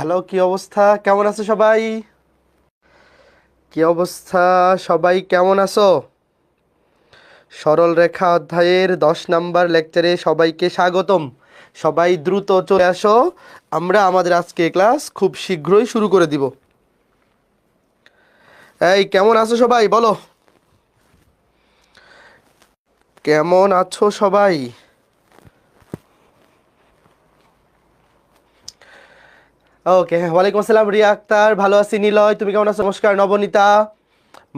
Hello, কি অবস্থা? কেমন আছো সবাই? কি অবস্থা? সবাই কেমন আছো? সরল রেখা অধ্যায়ের 10 নাম্বার লেকচারে সবাইকে স্বাগতম। সবাই দ্রুত চলে আসো, আমরা আমাদের আজকে ক্লাস খুব শীঘ্রই শুরু করে দিব। এই কেমন আছো সবাই বলো, কেমন আছো সবাই? ওকে, ওয়ালাইকুম আসসালাম রিয়া আক্তার, ভালো আছি। নিলয়, তুমি কেমন আছো? নমস্কার নবনীতা,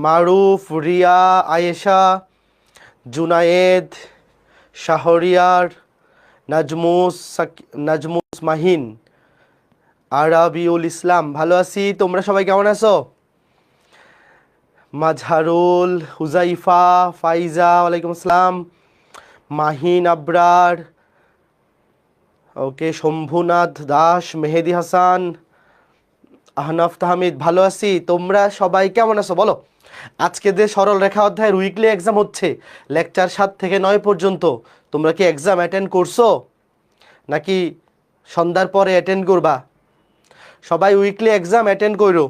মারুফ, রিয়া, আয়েশা, জুনায়েদ, শাহরিয়ার, নাজমুস মাহিন, আরাবিউল ইসলাম, ভালো আছি। তোমরা সবাই কেমন আছো? মাজহারুল, হুজাইফা, ফাইজা, ওয়ালাইকুম আসসালাম, মাহিন আবরার, ওকে, শম্ভুনাথ দাস, মেহেদি হাসান, আহনাফ তাহমিদ, ভালো আছি। তোমরা সবাই কেমন আছো বলো। আজকে যে সরল রেখা অধ্যায়ের উইকলি এক্সাম হচ্ছে, লেকচার 7 থেকে 9 পর্যন্ত, তোমরা কি এক্সাম অ্যাটেন্ড করছো নাকি সন্ধ্যার পরে অ্যাটেন্ড করবা? সবাই উইকলি এক্সাম অ্যাটেন্ড করো।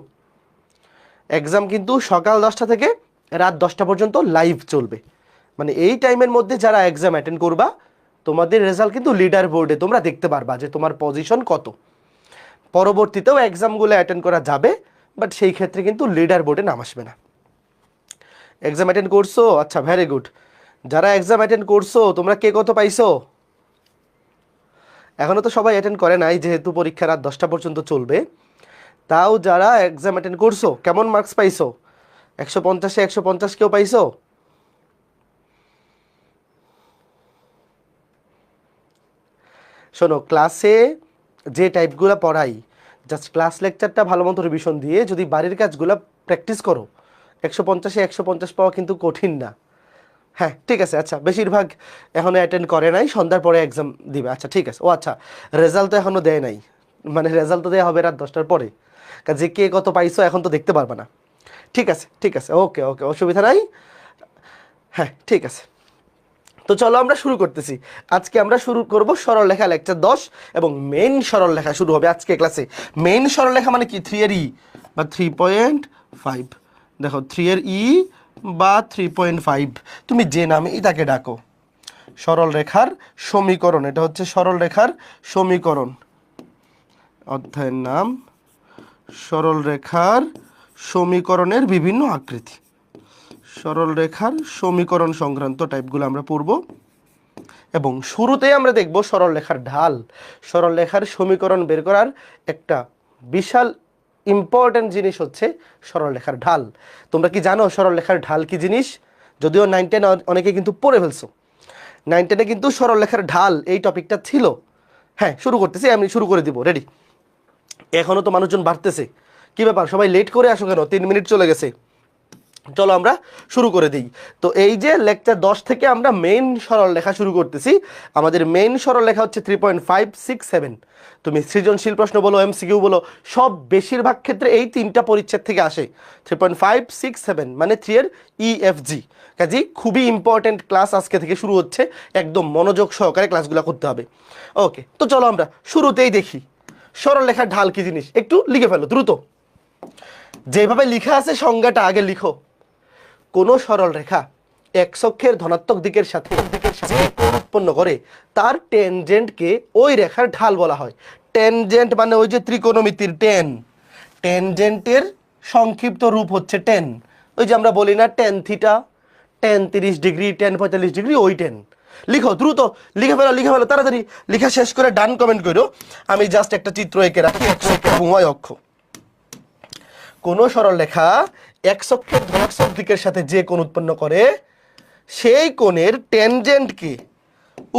এক্সাম কিন্তু সকাল 10টা থেকে রাত 10টা পর্যন্ত লাইভ চলবে। মানে এই টাইমের মধ্যে যারা এক্সাম অ্যাটেন্ড করবা, তোমাদের রেজাল্ট কিন্তু লিডার বোর্ডে তোমরা দেখতে পারবা যে তোমার পজিশন কত। পরবর্তীতেও এক্সামগুলো অ্যাটেন্ড করা যাবে, বাট সেই ক্ষেত্রে কিন্তু লিডার বোর্ডে নাম আসবে না। এক্সাম অ্যাটেন্ড করছো? আচ্ছা, ভেরি গুড। যারা এক্সাম অ্যাটেন্ড করছো তোমরা কে কত পাইছো? এখনও তো সবাই অ্যাটেন্ড করে নাই, যেহেতু পরীক্ষা রাত 10টা পর্যন্ত চলবে। তাও যারা এক্সাম অ্যাটেন্ড করছো কেমন মার্কস পাইছো? 150-এ 150 কেউ পাইছো? শোনো, ক্লাসে যে টাইপগুলো পড়াই, জাস্ট ক্লাস লেকচারটা ভালো মতো রিভিশন দিয়ে যদি বাড়ির কাজগুলো প্র্যাকটিস করো, 150-এ 150 পাওয়া কিন্তু কঠিন না। হ্যাঁ, ঠিক আছে। আচ্ছা, বেশিরভাগ এখনও অ্যাটেন্ড করে নাই, সন্ধ্যার পরে এক্সাম দিবে। আচ্ছা, ঠিক আছে। ও আচ্ছা, রেজাল্ট তো এখনও দেয় নাই, মানে রেজাল্ট তো দেওয়া হবে রাত 10টার পরে, কাজে কে কত পাইছো এখন তো দেখতে পারবে না। ঠিক আছে, ঠিক আছে, ওকে ওকে, অসুবিধা নাই। হ্যাঁ, ঠিক আছে। তো চলো আমরা শুরু করতেছি। আজকে আমরা শুরু করব সরল লেখা লেকচার 10, এবং মেইন সরল লেখা শুরু হবে আজকে ক্লাসে। মেইন সরল লেখা মানে কি? 3 এর ই বা 3.5। দেখো, 3 এর ই বা 3.5, তুমি যে নামেই তাকে ডাকো। সরল রেখার সমীকরণ, এটা হচ্ছে সরল রেখার সমীকরণ। অধ্যায়ের নাম সরল রেখার সমীকরণের বিভিন্ন আকৃতি। সরল রেখার সমীকরণ সংক্রান্ত টাইপগুলো আমরা পড়ব, এবং শুরুতেই আমরা দেখব সরল রেখার ঢাল। সরল রেখার সমীকরণ বের করার একটা বিশাল ইম্পর্টেন্ট জিনিস হচ্ছে সরল রেখার ঢাল। তোমরা কি জানো সরল রেখার ঢাল কি জিনিস? যদিও 9, 10 অনেকে কিন্তু পড়ে ফেলছো। 9, 10-এ কিন্তু সরল রেখার ঢাল এই টপিকটা ছিল। হ্যাঁ, শুরু করতেছি, আমি শুরু করে দিব। রেডি? এখনও তো মানুষজন বাড়তেছে, কি ব্যাপার সবাই লেট করে আসো কেন? 3 মিনিট চলে গেছে। চলো আমরা শুরু করে দিই। তো এই যে লেকচার 10 থেকে আমরা মেইন সরল লেখা শুরু করতেছি। আমাদের মেইন সরল লেখা হচ্ছে 3.567। তুমি সৃজনশীল প্রশ্ন বলো, এমসিকিউ বলো, সব বেশিরভাগ ক্ষেত্রে এই 3টা পরিচ্ছেদ থেকে আসে। 3.567 মানে 3 এর EFG। কাজে খুবই ইম্পর্টেন্ট ক্লাস আজকে থেকে শুরু হচ্ছে, একদম মনোযোগ সহকারে ক্লাসগুলো করতে হবে। ওকে, তো চলো আমরা শুরুতেই দেখি সরল লেখার ঢাল কি জিনিস। একটু লিখে ফেলো দ্রুত, যেভাবে লেখা আছে সংজ্ঞাটা আগে লিখো। কোনো সরল রেখা এক্স অক্ষের ধনাত্মক দিকের সাথে যে কোণ উৎপন্ন করে তার টেনজেন্টকে ওই রেখার ঢাল বলা হয়। টেনজেন্ট মানে ওই যে ত্রিকোণমিতির টেন, টেনজেন্টের সংক্ষিপ্ত রূপ হচ্ছে টেন। ওই যে আমরা বলি না tan theta, ten 30 degree, ten 45 degree, ওই টেন। লিখো দ্রুত, লিখে ফেলো, লিখে ফেলো তাড়াতাড়ি। লিখা শেষ করে ডান কমেন্ট করো। আমি জাস্ট একটা চিত্র এঁকে রাখি, এক্স অক্ষ এবং ওয়াই অক্ষ। কোনো সরল রেখা এক্স অক্ষের ধনাত্মক দিকের সাথে যে কোণ উৎপন্ন করে সেই কোণের টেনজেন্টকে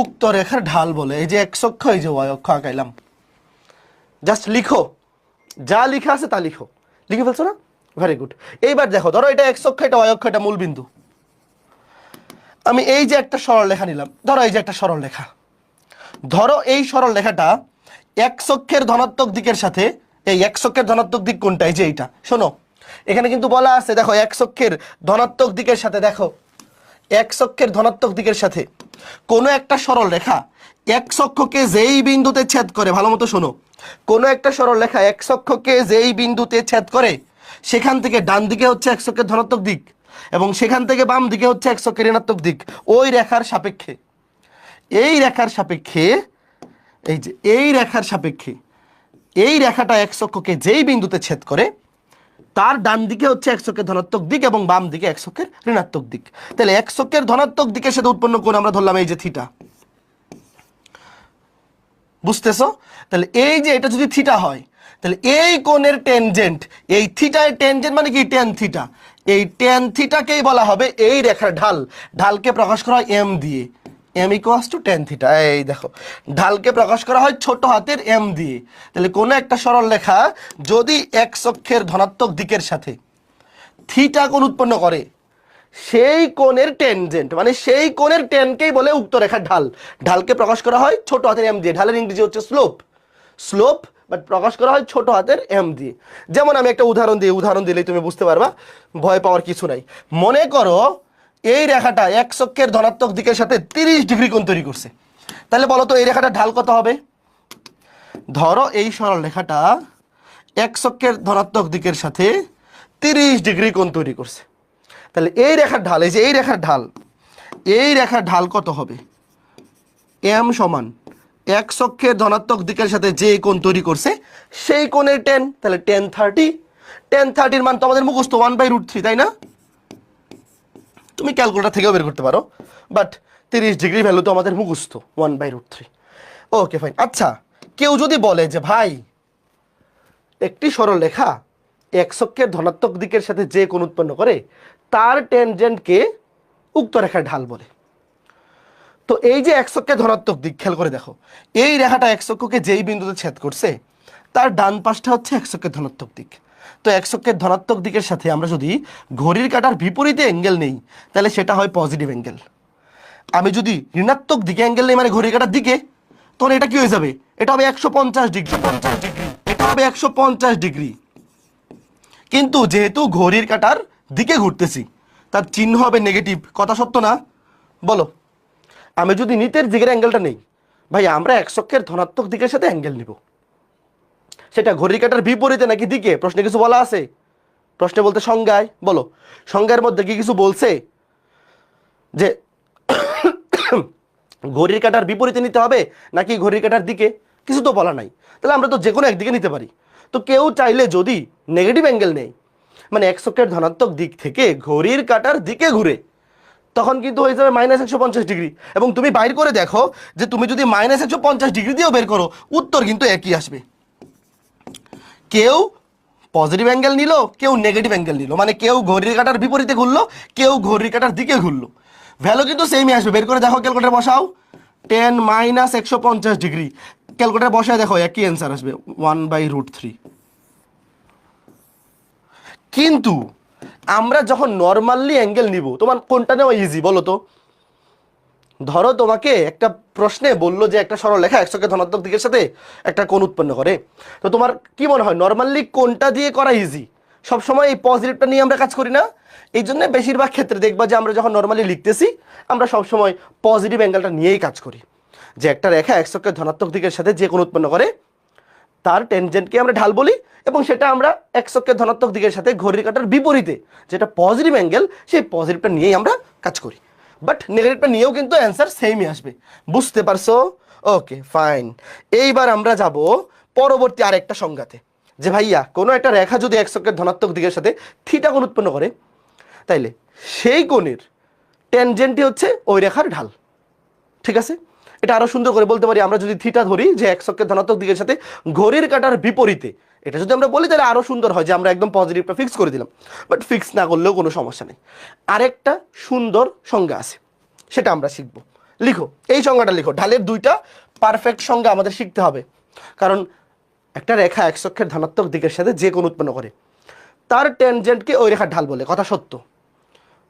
উক্ত রেখার ঢাল বলে। এই যে এক্স অক্ষ, এই যে ওয়াই অক্ষ আঁকাইলাম। জাস্ট লিখো, যা লিখা আছে তা লিখো। লিখে ফেলছো না? Very good. এইবার দেখো, ধরো এটা এক্স অক্ষ, এটা ওয়াই অক্ষ, এটা মূল বিন্দু। আমি এই যে একটা সরল রেখা নিলাম, ধরো এই যে একটা সরল রেখা। ধরো এই সরল রেখাটা এক্স অক্ষের ধনাত্মক দিকের সাথে, এই এক্স অক্ষের ধনাত্মক দিক কোনটা? এই যে এইটা। শোনো, এখানে কিন্তু বলা আছে, দেখো এক্স অক্ষের ধনাত্মক দিকের সাথে, দেখো এক্স অক্ষের ধনাত্মক দিকের সাথে কোনো একটা সরল রেখা এক্স অক্ষকে যেই বিন্দুতে ছেদ করে, ভালো মতো শোনো, কোনো একটা সরলরেখা এক্স অক্ষকে যেই বিন্দুতে ছেদ করে সেখান থেকে ডান দিকে হচ্ছে এক্স অক্ষের ধনাত্মক দিক এবং সেখান থেকে বাম দিকে হচ্ছে এক্স অক্ষের ঋণাত্মক দিক। ওই রেখার সাপেক্ষে, এই রেখার সাপেক্ষে, এই যে এই রেখার সাপেক্ষে এই রেখাটা এক্স অক্ষকে যেই বিন্দুতে ছেদ করে তার ডান দিকে হচ্ছে এক্স অক্ষের ধনাত্মক দিক এবং বাম দিকে এক্স অক্ষের ঋণাত্মক দিক। তাহলে এক্স অক্ষের ধনাত্মক দিকের সাথে উৎপন্ন কোণ আমরা ধরলাম এই যে থিটা। বুঝতেছো? তাহলে এই যে এটা যদি থিটা হয় তাহলে এই কোণের টেনজেন্ট, এই থিটার টেনজেন্ট মানে কি ট্যান থিটা, এই ট্যান থিটাকেই বলা হবে এই রেখার ঢাল। ঢালকে প্রকাশ করা হয় এম দিয়ে, m equals to tan theta. এই দেখো ঢালকে প্রকাশ করা হয় ছোট হাতের এম দিয়ে। তাহলে কোনো একটা সরল রেখা যদি এক্স অক্ষের ধনাত্মক দিকের সাথে থিটা কোণ উৎপন্ন করে সেই কোণের টেনজেন্ট মানে সেই কোণের টেনকেই বলে উক্ত রেখার ঢাল। ঢালকে প্রকাশ করা হয় ছোট হাতের এম দিয়ে। ঢালের ইংরেজি হচ্ছে স্লোপ, স্লোপ বাট প্রকাশ করা হয় ছোট হাতের এম দিয়ে। যেমন আমি একটা উদাহরণ দিই, উদাহরণ দিলেই তুমি বুঝতে পারবা, ভয় পাওয়ার কিছু নাই। মনে করো এই রেখাটা এক্স অক্ষের ধনাত্মক দিকের সাথে 30 ডিগ্রি কোণ তৈরি করছে। তাহলে বলো তো এই রেখাটা ঢাল কত হবে? ধরো এই সরল রেখাটা এক্স অক্ষের ধনাত্মক দিকের সাথে 30 ডিগ্রি কোণ তৈরি করছে। তাহলে এই রেখার ঢাল, এই যে এই রেখার ঢাল, এই রেখার ঢাল কত হবে? এম সমান এক্স অক্ষের ধনাত্মক দিকের সাথে যে কোণ তৈরি করছে সেই কোণের টেন। তাহলে টেন 30, টেন 30-র মান তো আমাদের মুখস্থ 1/√3, তাই না? তুমি ক্যালকুলেটর থেকেও বের করতে পারো, বাট 30 ডিগ্রি ভ্যালু তো আমাদের মুখস্থ 1/√3। Okay fine. আচ্ছা, কেউ যদি বলে যে ভাই একটি সরল রেখা এক্স অক্ষের ধনাত্মক দিকের সাথে যে কোণ উৎপন্ন করে তার টেনজেন্টকে উক্ত রেখার ঢাল বলে। তো এই যে এক্স অক্ষের ধনাত্মক দিক, খেয়াল করে দেখো এই রেখাটা এক্স অক্ষকে যেই বিন্দুতে ছেদ করছে তার ডান পাশটা হচ্ছে এক্স অক্ষের ধনাত্মক দিক। তো এক্স অক্ষের ধনাত্মক দিকের সাথে আমরা যদি ঘড়ির কাঁটার বিপরীতে অ্যাঙ্গেল নেই তাহলে সেটা হয় পজিটিভ অ্যাঙ্গেল। আমি যদি ঋণাত্মক দিকে অ্যাঙ্গেল নেই মানে ঘড়ির কাঁটার দিকে, তখন এটা কি হয়ে যাবে? এটা হবে 150 ডিগ্রি, এটা হবে 150 ডিগ্রি। কিন্তু যেহেতু ঘড়ির কাঁটার দিকে ঘুরতেছি তার চিহ্ন হবে নেগেটিভ। কথা সত্য না? বলো। আমি যদি নিচের দিকের অ্যাঙ্গেলটা নেই, ভাই আমরা এক্স অক্ষের ধনাত্মক দিকের সাথে অ্যাঙ্গেল নিব, সেটা ঘড়ির কাঁটার বিপরীতে নাকি দিকে প্রশ্নে কিছু বলা আছে? প্রশ্নে বলতে সংজ্ঞায়, বলো সংজ্ঞার মধ্যে কি কিছু বলছে যে ঘড়ির কাঁটার বিপরীতে নিতে হবে নাকি ঘড়ির কাঁটার দিকে? কিছু তো বলা নাই। তাহলে আমরা তো যে কোনো একদিকে নিতে পারি। তো কেউ চাইলে যদি নেগেটিভ অ্যাঙ্গেল নেই মানে এক্স অক্ষের ধনাত্মক দিক থেকে ঘড়ির কাঁটার দিকে ঘুরে, তখন কিন্তু হয়ে যাবে -150 ডিগ্রি। এবং তুমি বাইর করে দেখো যে তুমি যদি -150 ডিগ্রি দিয়েও বের করো উত্তর কিন্তু একই আসবে। কেউ পজিটিভ অ্যাঙ্গেল নিল, কেউ নেগেটিভ অ্যাঙ্গেল নিল, মানে কেউ ঘড়ির কাঁটার বিপরীতে ঘুরলো, কেউ ঘড়ির কাঁটার দিকে ঘুরলো, ভ্যালু কিন্তু সেমই আসবে। বের করে দেখো, ক্যালকুলেটার বসাও 10 - 150 ডিগ্রি, ক্যালকুলেটার বসায় দেখো একই অ্যান্সার আসবে 1/√3। কিন্তু আমরা যখন নর্মালি অ্যাঙ্গেল নিব, তোমার কোনটা নেওয়া ইজি বলো তো? ধরো তোমাকে একটা প্রশ্নে বললো যে একটা সরলরেখা এক্স অক্ষের ধনাত্মক দিকের সাথে একটা কোণ উৎপন্ন করে, তো তোমার কি মনে হয় নর্মালি কোনটা দিয়ে করা ইজি? সবসময় এই পজিটিভটা নিয়ে আমরা কাজ করি না? এই জন্য বেশিরভাগ ক্ষেত্রে দেখবা যে আমরা যখন নর্মালি লিখতেছি আমরা সবসময় পজিটিভ অ্যাঙ্গেলটা নিয়েই কাজ করি, যে একটা রেখা এক্স অক্ষের ধনাত্মক দিকের সাথে যে কোণ উৎপন্ন করে তার টেনজেন্টকে আমরা ঢাল বলি এবং সেটা আমরা এক্স অক্ষের ধনাত্মক দিকের সাথে ঘড়ির কাঁটার বিপরীতে যেটা পজিটিভ অ্যাঙ্গেল সেই পজিটিভটা নিয়েই আমরা কাজ করি। বাট নেগেটিভটা নিয়েও কিন্তু অ্যান্সার সেমই আসবে। বুঝতে পারছো? Okay fine. এইবার আমরা যাব পরবর্তী আরেকটা সংজ্ঞাতে, যে ভাইয়া কোনো একটা রেখা যদি এক্স অক্ষের ধনাত্মক দিকের সাথে থিটা কোণ উৎপন্ন করে তাইলে সেই কোণের টেনজেন্টই হচ্ছে ওই রেখার ঢাল। ঠিক আছে? এটা আরো সুন্দর করে বলতে পারি, আমরা যদি থিটা ধরি যে এক্স অক্ষের ধনাত্মক দিকের সাথে ঘড়ির কাঁটার বিপরীতে, এটা যদি আমরা বলি তাহলে আরো সুন্দর হয় যে আমরা একদম পজিটিভটা ফিক্স করে দিলাম। বাট ফিক্স না করলেও কোনো সমস্যা নেই। আরেকটা সুন্দর সংজ্ঞা আছে, সেটা আমরা শিখবো। লিখো, এই সংজ্ঞাটা লিখো। ঢালের দুইটা পারফেক্ট সংজ্ঞা আমাদের শিখতে হবে, কারণ একটা রেখা এক্স অক্ষের ধনাত্মক দিকের সাথে যে কোণ উৎপন্ন করে তার টেনজেন্টকে ওই রেখার ঢাল বলে। কথা সত্য।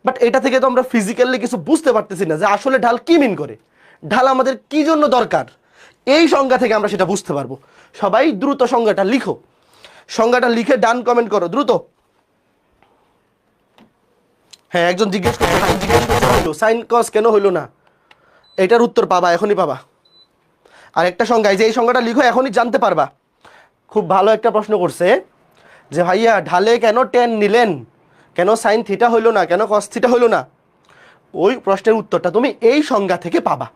বাট এটা থেকে তো আমরা ফিজিক্যালি কিছু বুঝতে পারতেছি না যে আসলে ঢাল কি মিন করে, ঢাল আমাদের কি জন্য দরকার। এই সংজ্ঞা থেকে আমরা সেটা বুঝতে পারবো। সবাই দ্রুত সংজ্ঞাটা লিখো, সংজ্ঞাটা লিখে ডান কমেন্ট করো দ্রুত। হ্যাঁ, একজন জিজ্ঞেস করছে সাইন কস কেন হইলো না, এটার উত্তর পাবা, এখনই পাবা। আর একটা সংজ্ঞা, এই যে এই সংজ্ঞাটা লিখো, এখনই জানতে পারবা। খুব ভালো একটা প্রশ্ন করছে যে ভাইয়া ঢালে কেন টেন নিলেন, কেন সাইন থিটা হইলো না, কেন কস থিটা হইলো না? ওই প্রশ্নের উত্তরটা তুমি এই সংজ্ঞা থেকে পাবা।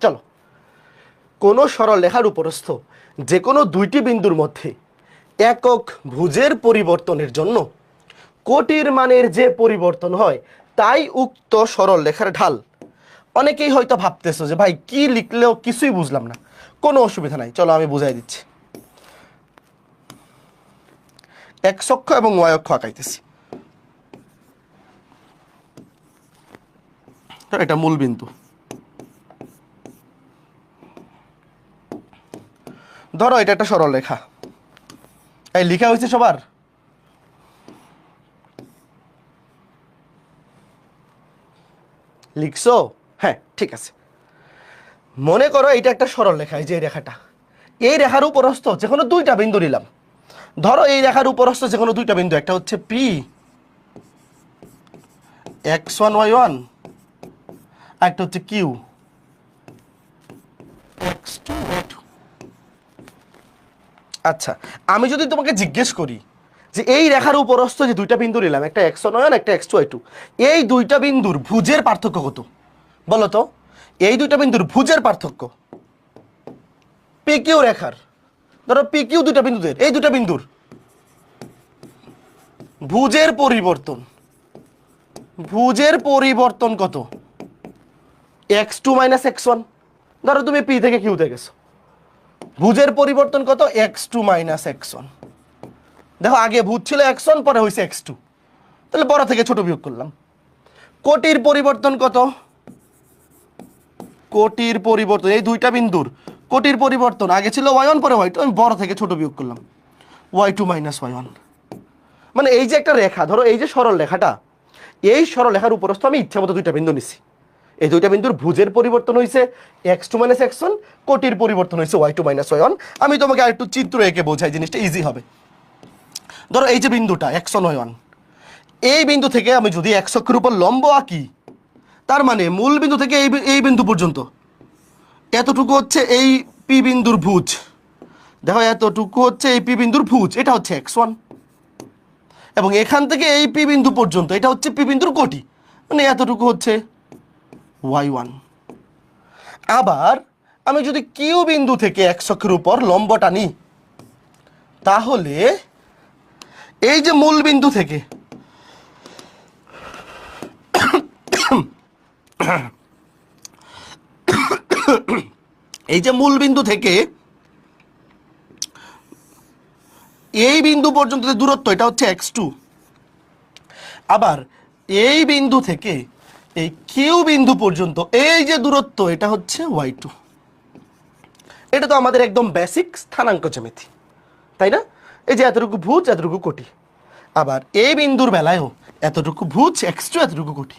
চলো, কোনো সরল রেখার উপরস্থ যে কোনো দুইটি বিন্দুর মধ্যে একক ভুজের পরিবর্তনের জন্য কোটির মানের যে পরিবর্তন হয় তাই উক্ত সরল রেখার ঢাল। অনেকেই হয়তো ভাবতেছো যে ভাই কি লিখলেও কিছুই বুঝলাম না। কোনো অসুবিধা নাই, চলো আমি বুঝাই দিচ্ছি। এক্স অক্ষ এবং ওয়াই অক্ষ আঁকাইতেছি। এটা মূল বিন্দু। ধরো এটা একটা সরল রেখা, এই লেখা হয়েছে সবার? লিখছো? হ্যাঁ, ঠিক আছে। মনে করো এটা একটা সরল রেখা, এই যে রেখাটা, এই রেখার উপরস্থ যে কোনো দুইটা বিন্দু নিলাম। ধরো এই রেখার উপরস্থ যে কোনো দুইটা বিন্দু, একটা হচ্ছে পি x1 y1, আর একটা হচ্ছে কিউ x2 y2। আচ্ছা, আমি যদি তোমাকে জিজ্ঞেস করি যে এই রেখার উপরস্থ যে দুইটা বিন্দু নিলাম, একটা x1 y1 একটা x2 y2, এই দুইটা বিন্দুর ভুজের পার্থক্য কত বলো তো? এই দুইটা বিন্দুর ভুজের পার্থক্য পি কিউ রেখার, ধরো পি কিউ দুইটা বিন্দুদের, এই দুইটা বিন্দুর ভুজের পরিবর্তন, ভুজের পরিবর্তন কত? x2 minus x1। ধরো তুমি পি থেকে কিউতে গেছো, ভুজের পরিবর্তন কত? x2 minus x1। দেখো আগে ভুজ ছিল x1, পরে হয়েছে x2, তাহলে বড় থেকে ছোট বিয়োগ করলাম। কোটির পরিবর্তন কত? কোটির পরিবর্তন এই দুইটা বিন্দুর কোটির পরিবর্তন আগে ছিল y1, পরে y2, আমি বড় থেকে ছোট বিয়োগ করলাম, y2 মাইনাস y1। মানে এই যে একটা রেখা, ধরো এই যে সরল রেখাটা, এই সরল রেখার উপরস্থ আমি ইচ্ছা মতো দুইটা বিন্দু নিছি, এই দুইটা বিন্দুর ভুজের পরিবর্তন হয়েছে x2 মাইনাস x1, কোটির পরিবর্তন হয়েছে y2 মাইনাস y1। আমি তোমাকে আরেকটু চিত্র এঁকে বোঝাই, জিনিসটা ইজি হবে। ধরো এই যে বিন্দুটা x1 y1, এই বিন্দু থেকে আমি যদি x অক্ষের উপর লম্ব আঁকি, তার মানে মূল বিন্দু থেকে এই বিন্দু পর্যন্ত এতটুকু হচ্ছে এই পি বিন্দুর ভুজ। দেখো এতটুকু হচ্ছে এই পি বিন্দুর ভুজ, এটা হচ্ছে x1, এবং এখান থেকে এই পি বিন্দু পর্যন্ত এটা হচ্ছে পি বিন্দুর কোটি, মানে এতটুকু হচ্ছে y1। আবার আমি যদি কিউ বিন্দু থেকে x অক্ষের উপর লম্বটা নিই, তাহলে এই যে মূল বিন্দু থেকে এই যে মূল বিন্দু থেকে এই বিন্দু পর্যন্ত যে দূরত্ব, এটা হচ্ছে x2। আবার এই বিন্দু থেকে এই কিউ বিন্দু পর্যন্ত এই যে দূরত্ব, এটা হচ্ছে y2। এটা তো আমাদের একদম বেসিক স্থানাঙ্ক জ্যামিতি, তাই না? এই যে এতটুকু ভুজ, এতটুকু কোটি। আবার এই বিন্দুর বেলায়ও এতটুকু ভুজ, x2, এতটুকু কোটি।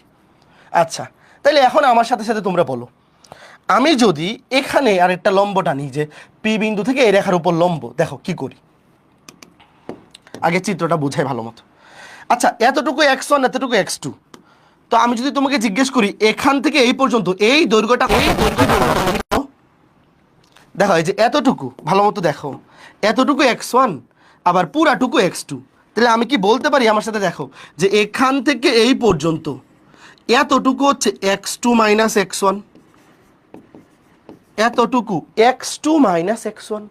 আচ্ছা, তাহলে এখন আমার সাথে সাথে তোমরা বলো, আমি যদি এখানে আরেকটা লম্বটা নিই, যে পি বিন্দু থেকে এই রেখার উপর লম্ব, দেখো কি করি, আগে চিত্রটা বুঝাই ভালো মতো। আচ্ছা, এতটুকু x1, এতটুকু x2, তো আমি যদি তোমাকে জিজ্ঞেস করি এখান থেকে এই পর্যন্ত এই দৈর্ঘ্যটা, দেখো এই যে এতটুকু, ভালো মতো দেখো, এতটুকু x1, আবার পুরাটুকু x2। তাহলে আমি কি বলতে পারি, আমার সাথে দেখো, যে এখান থেকে এই পর্যন্ত এতটুকু হচ্ছে x2 মাইনাস x1, এতটুকু x2 মাইনাস x1।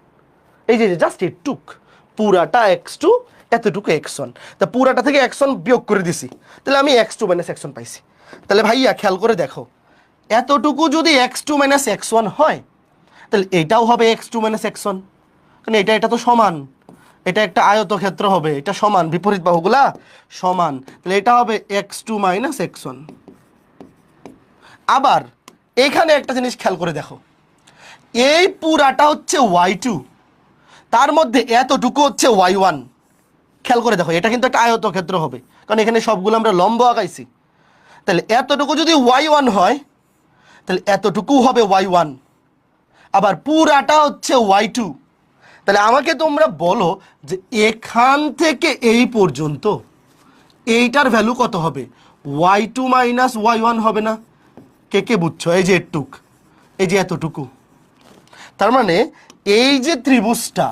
এই যে জাস্ট এটুক, পুরাটা x2, এতটুকু x1, তা পুরাটা থেকে x1 বিয়োগ করে দিছি, তাহলে আমি x2 মাইনাস x1 পাইছি। তাহলে ভাইয়া খেয়াল করে দেখো, এতটুকু যদি x2 মাইনাস x1 হয়, তাহলে এটাও হবে x2 মাইনাস x1, কারণ এটা তো সমান, এটা একটা আয়তক্ষেত্র হবে, এটা সমান, বিপরীত বাহুগুলা সমান, তাহলে এটা হবে x2 মাইনাস x1। আবার এখানে একটা জিনিস খেয়াল করে দেখো, এই পুরাটা হচ্ছে y2, তার মধ্যে এতটুকু হচ্ছে y1। খেয়াল করে দেখো, এটা কিন্তু একটা আয়তক্ষেত্র হবে, কারণ এখানে সবগুলো আমরা লম্ব আঁকাইছি। তাহলে এতটুকু যদি y1 হয়, তাহলে এতটুকু হবে y1, আবার পুরাটা হচ্ছে y2। তাহলে আমাকে তোমরা বলো যে এখান থেকে এই পর্যন্ত এইটার ভ্যালু কত হবে? y2 মাইনাস y1 হবে না? কে কে বুঝছো? এই যে এটুক, এই যে এতটুকু। তার মানে এই যে ত্রিভুজটা,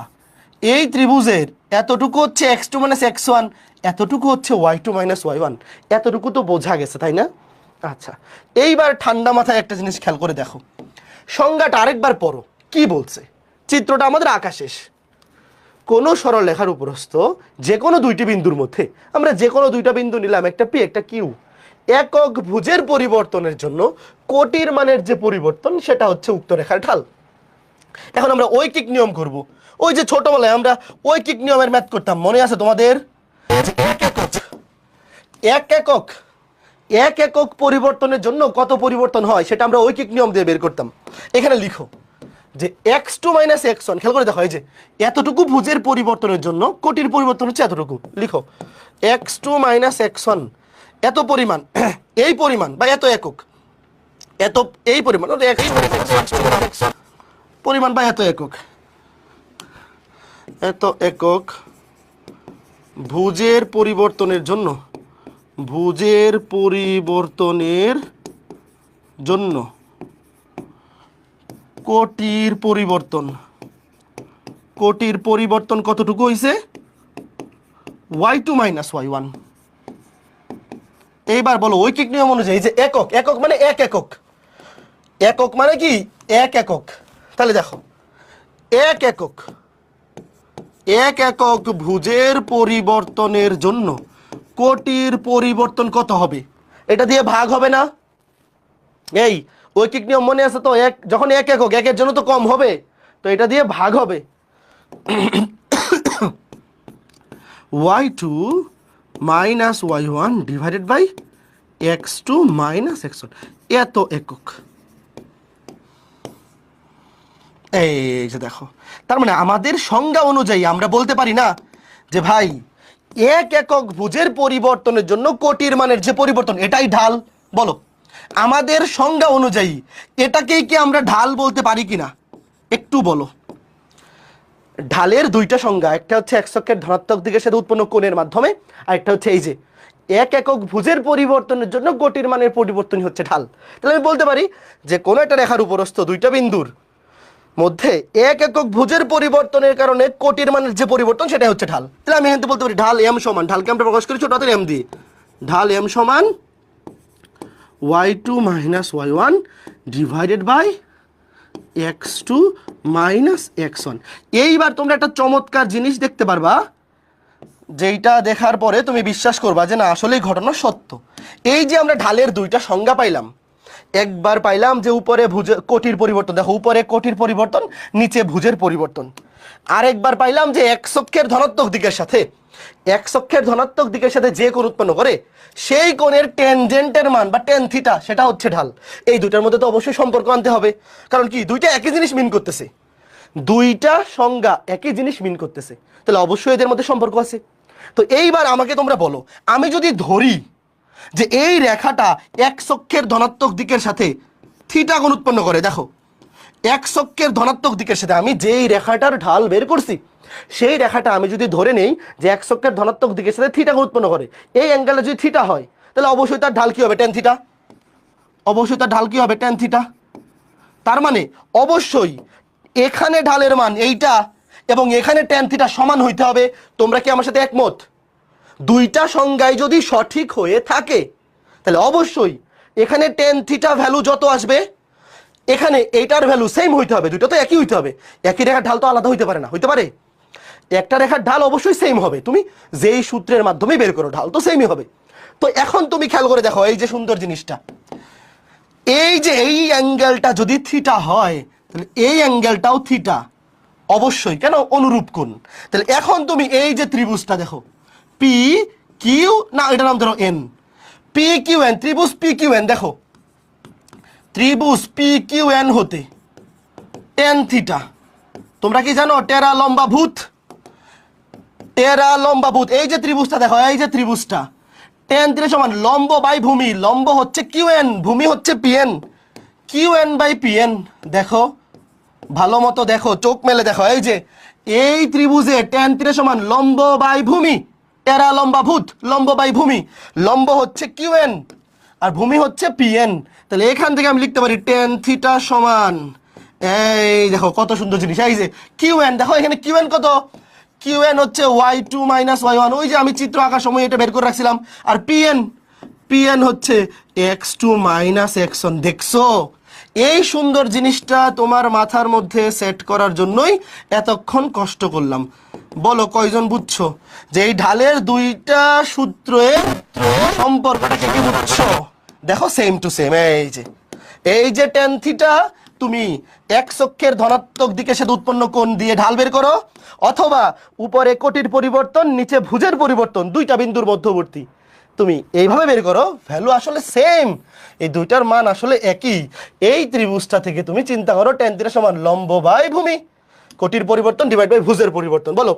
এই ত্রিভুজের এতটুকু হচ্ছে x2 - x1, এতটুকু হচ্ছে y2 - y1। এতটুকু তো বোঝা গেছে, তাই না? আচ্ছা, এইবার ঠান্ডা মাথায় একটা জিনিস খেয়াল করে দেখো, সংজ্ঞাটা আরেকবার পড়ো। কি বলছে? চিত্রটা আমাদের আঁকা শেষ। কোনো সরলরেখার উপরস্থ যে কোনো দুইটি বিন্দুর মধ্যে, আমরা যে কোনো দুইটা বিন্দু নিলাম, একটা পি একটা কিউ, একক ভুজের পরিবর্তনের জন্য কোটির মানের যে পরিবর্তন সেটা হচ্ছে উক্ত রেখার ঢাল। এখন আমরা ঐকিক নিয়ম করব। ওই যে ছোটবেলায় আমরা ঐকিক নিয়মের ম্যাথ করতাম, মনে আছে তোমাদের? এক একক পরিবর্তনের জন্য কত পরিবর্তন হয় সেটা আমরা ঐকিক নিয়ম দিয়ে বের করতাম। এখানে লিখো যে x2 - x1, খেয়াল করে দেখো, এই যে এতটুকু ভুজের পরিবর্তনের জন্য কোটির পরিবর্তন হচ্ছে এতটুকু। লিখো x2 - x1 এত পরিমাণ, এই পরিমাণ বা এত একক, এত এই পরিমাণ পরিমাণ বা এত একক, এত একক ভুজের পরিবর্তনের জন্য, ভুজের পরিবর্তনের জন্য কোটির পরিবর্তন, কোটির পরিবর্তন কতটুকু হইছে? y2 - y1। এইবার বলো ঐকিক নিয়ম অনুযায়ী যে একক, একক মানে এক একক, একক মানে কি? এক একক। তাহলে দেখো এক একক, এক একক ভুজের পরিবর্তনের জন্য কোটির পরিবর্তন কত হবে? এটা দিয়ে ভাগ হবে না? এই ঐকিক নিয়ম মনে আছে তো? এক যখন এক একক, একের জন্য তো কম হবে, তো এটা দিয়ে ভাগ হবে। y2 - y1 divided by x2 - x1 এত একক। এই যে দেখো, তার মানে আমাদের সংজ্ঞা অনুযায়ী আমরা বলতে পারি না যে ভাই এক একক ভুজের পরিবর্তনের জন্য কোটির মানের যে পরিবর্তন এটাই ঢাল? বলো আমাদের সংজ্ঞা অনুযায়ী এটাকেই কি আমরা ঢাল বলতে পারি কিনা একটু বলো। ঢালের দুইটা সংজ্ঞা, একটা হচ্ছে এক অক্ষের ধনাত্মক দিকের সাথে উৎপন্ন কোণের মাধ্যমে, আর একটা হচ্ছে এই যে এক একক ভুজের পরিবর্তনের জন্য কোটির মানের পরিবর্তন হচ্ছে ঢাল। তাহলে আমি বলতে পারি যে কোনো একটা রেখার উপরস্থ দুইটা বিন্দুর মধ্যে এক একক ভুজের পরিবর্তনের কারণে কোটির মানের যে পরিবর্তন সেটা হচ্ছে ঢাল। তাহলে আমি এখানে বলতে পারি ঢাল m সমান, ঢালকে আমরা প্রকাশ করি ছোট হাতের m দিয়ে, ঢাল m সমান y2 - y1 divided by x2 - x1। এইবার তোমরা একটা চমৎকার জিনিস দেখতে পারবা, যেইটা দেখার পরে তুমি বিশ্বাস করবা যে না আসলেই ঘটনা সত্য। এই যে আমরা ঢালের দুইটা সংজ্ঞা পাইলাম, একবার পাইলাম যে উপরে কোটির পরিবর্তন, দেখো উপরে কোটির পরিবর্তন, নিচে ভুজের পরিবর্তন। আরেকবার পাইলাম যে এক অক্ষের ধনাত্মক দিকের সাথে, এক অক্ষের ধনাত্মক দিকের সাথে যে কোণ উৎপন্ন করে সেই কোণের ট্যানজেন্টের মান বা ট্যান থিটা সেটা হচ্ছে ঢাল। এই দুইটার মধ্যে তো অবশ্যই সম্পর্ক আনতে হবে, কারণ কি দুইটা একই জিনিস মিন করতেছে, দুইটা সংজ্ঞা একই জিনিস মিন করতেছে, তাহলে অবশ্যই এদের মধ্যে সম্পর্ক আছে। তো এইবার আমাকে তোমরা বলো, আমি যদি ধরি যে এই রেখাটা এক অক্ষের ধনাত্মক দিকের সাথে থিটা কোণ উৎপন্ন করে, দেখো এক অক্ষের ধনাত্মক দিকের সাথে আমি যেই রেখাটার ঢাল বের করছি সেই রেখাটা আমি যদি ধরে নেই যে এক অক্ষের ধনাত্মক দিকের সাথে থিটা কোণ উৎপন্ন করে, এই অ্যাঙ্গেলটা যদি থিটা হয় তাহলে অবশ্যই তার ঢাল কি হবে? Tan theta. অবশ্যই তার ঢাল কি হবে? Tan theta. তার মানে অবশ্যই এখানে ঢালের মান এইটা এবং এখানে ট্যান থিটা সমান হইতে হবে। তোমরা কি আমার সাথে একমত? দুইটা সংজ্ঞায় যদি সঠিক হয়ে থাকে তাহলে অবশ্যই এখানে ট্যান থিটা ভ্যালু যত আসবে এখানে এইটার ভ্যালু সেম হইতে হবে, দুটো তো একই হইতে হবে। একই রেখার ঢাল তো আলাদা হইতে পারে না, হইতে পারে? একটা রেখার ঢাল অবশ্যই সেম হবে, তুমি যেই সূত্রের মাধ্যমে বের করো ঢাল তো সেমই হবে। তো এখন তুমি খেয়াল করে দেখো এই যে সুন্দর জিনিসটা, এই যে এই অ্যাঙ্গেলটা যদি থিটা হয় তাহলে এই অ্যাঙ্গেলটাও থিটা অবশ্যই, কেন? অনুরূপ কোণ। তাহলে এখন তুমি এই যে ত্রিভুজটা দেখো, পি কিউ, না এটার নাম ধরো এন, পি কিউ এন, ত্রিভুজ পি কিউ এন, দেখো ত্রিভুজ পি কিউ এন হতে ট্যান থিটা, তোমরা কি জানো টেরা লম্বা ভূত, টেরা লম্বা ভূত, এই যে ত্রিভুজটা দেখো, এই যে ত্রিভুজটা ট্যান থিটা সমান লম্ব বাই ভূমি, লম্ব হচ্ছে কিউ এন, ভূমি হচ্ছে P N, Q N by P N. দেখো ভালো মতো দেখো, চোখ মেলে দেখো, এই যে এই ত্রিভুজে ট্যান থিটা সমান লম্ব বাই ভূমি, টেরা লম্বা ভূত, লম্ব বাই ভূমি, লম্ব হচ্ছে কিউ এন আর ভূমি হচ্ছে পিএন। তাহলে এখান থেকে আমি লিখতে পারি টেন থিটা সমান, এই দেখো কত সুন্দর জিনিস, এই যে কিউএন, দেখো এখানে কিউএন কত, কিউএন হচ্ছে y2 মাইনাস y1, ওই যে আমি চিত্র আঁকার সময় এটা বের করে রাখছিলাম। আর পিএন, পিএন হচ্ছে x2 মাইনাস x1। দেখছো, এই সুন্দর জিনিসটা তোমার মাথার মধ্যে সেট করার জন্যই এতক্ষণ কষ্ট করলাম। বলো কয়জন বুঝছো যে এই ঢালের দুইটা সূত্রের সম্পর্কটা কি বুঝছো? দেখো সেম টু সেম, এই যে টেন থিটা, তুমি এক্স অক্ষের ধনাত্মক দিকের সাথে উৎপন্ন কোণ দিয়ে ঢাল বের করো, অথবা উপরে কোটির পরিবর্তন নিচে ভুজের পরিবর্তন, দুইটা বিন্দুর মধ্যবর্তী তুমি এইভাবে বের করো, ভ্যালু আসলে সেম, এই দুইটার মান আসলে একই। এই ত্রিভুজটা থেকে তুমি চিন্তা করো টেন থিটা সমান লম্ব বাই ভূমি, কোটির পরিবর্তন ডিভাইড বাই ভুজের পরিবর্তন। বলো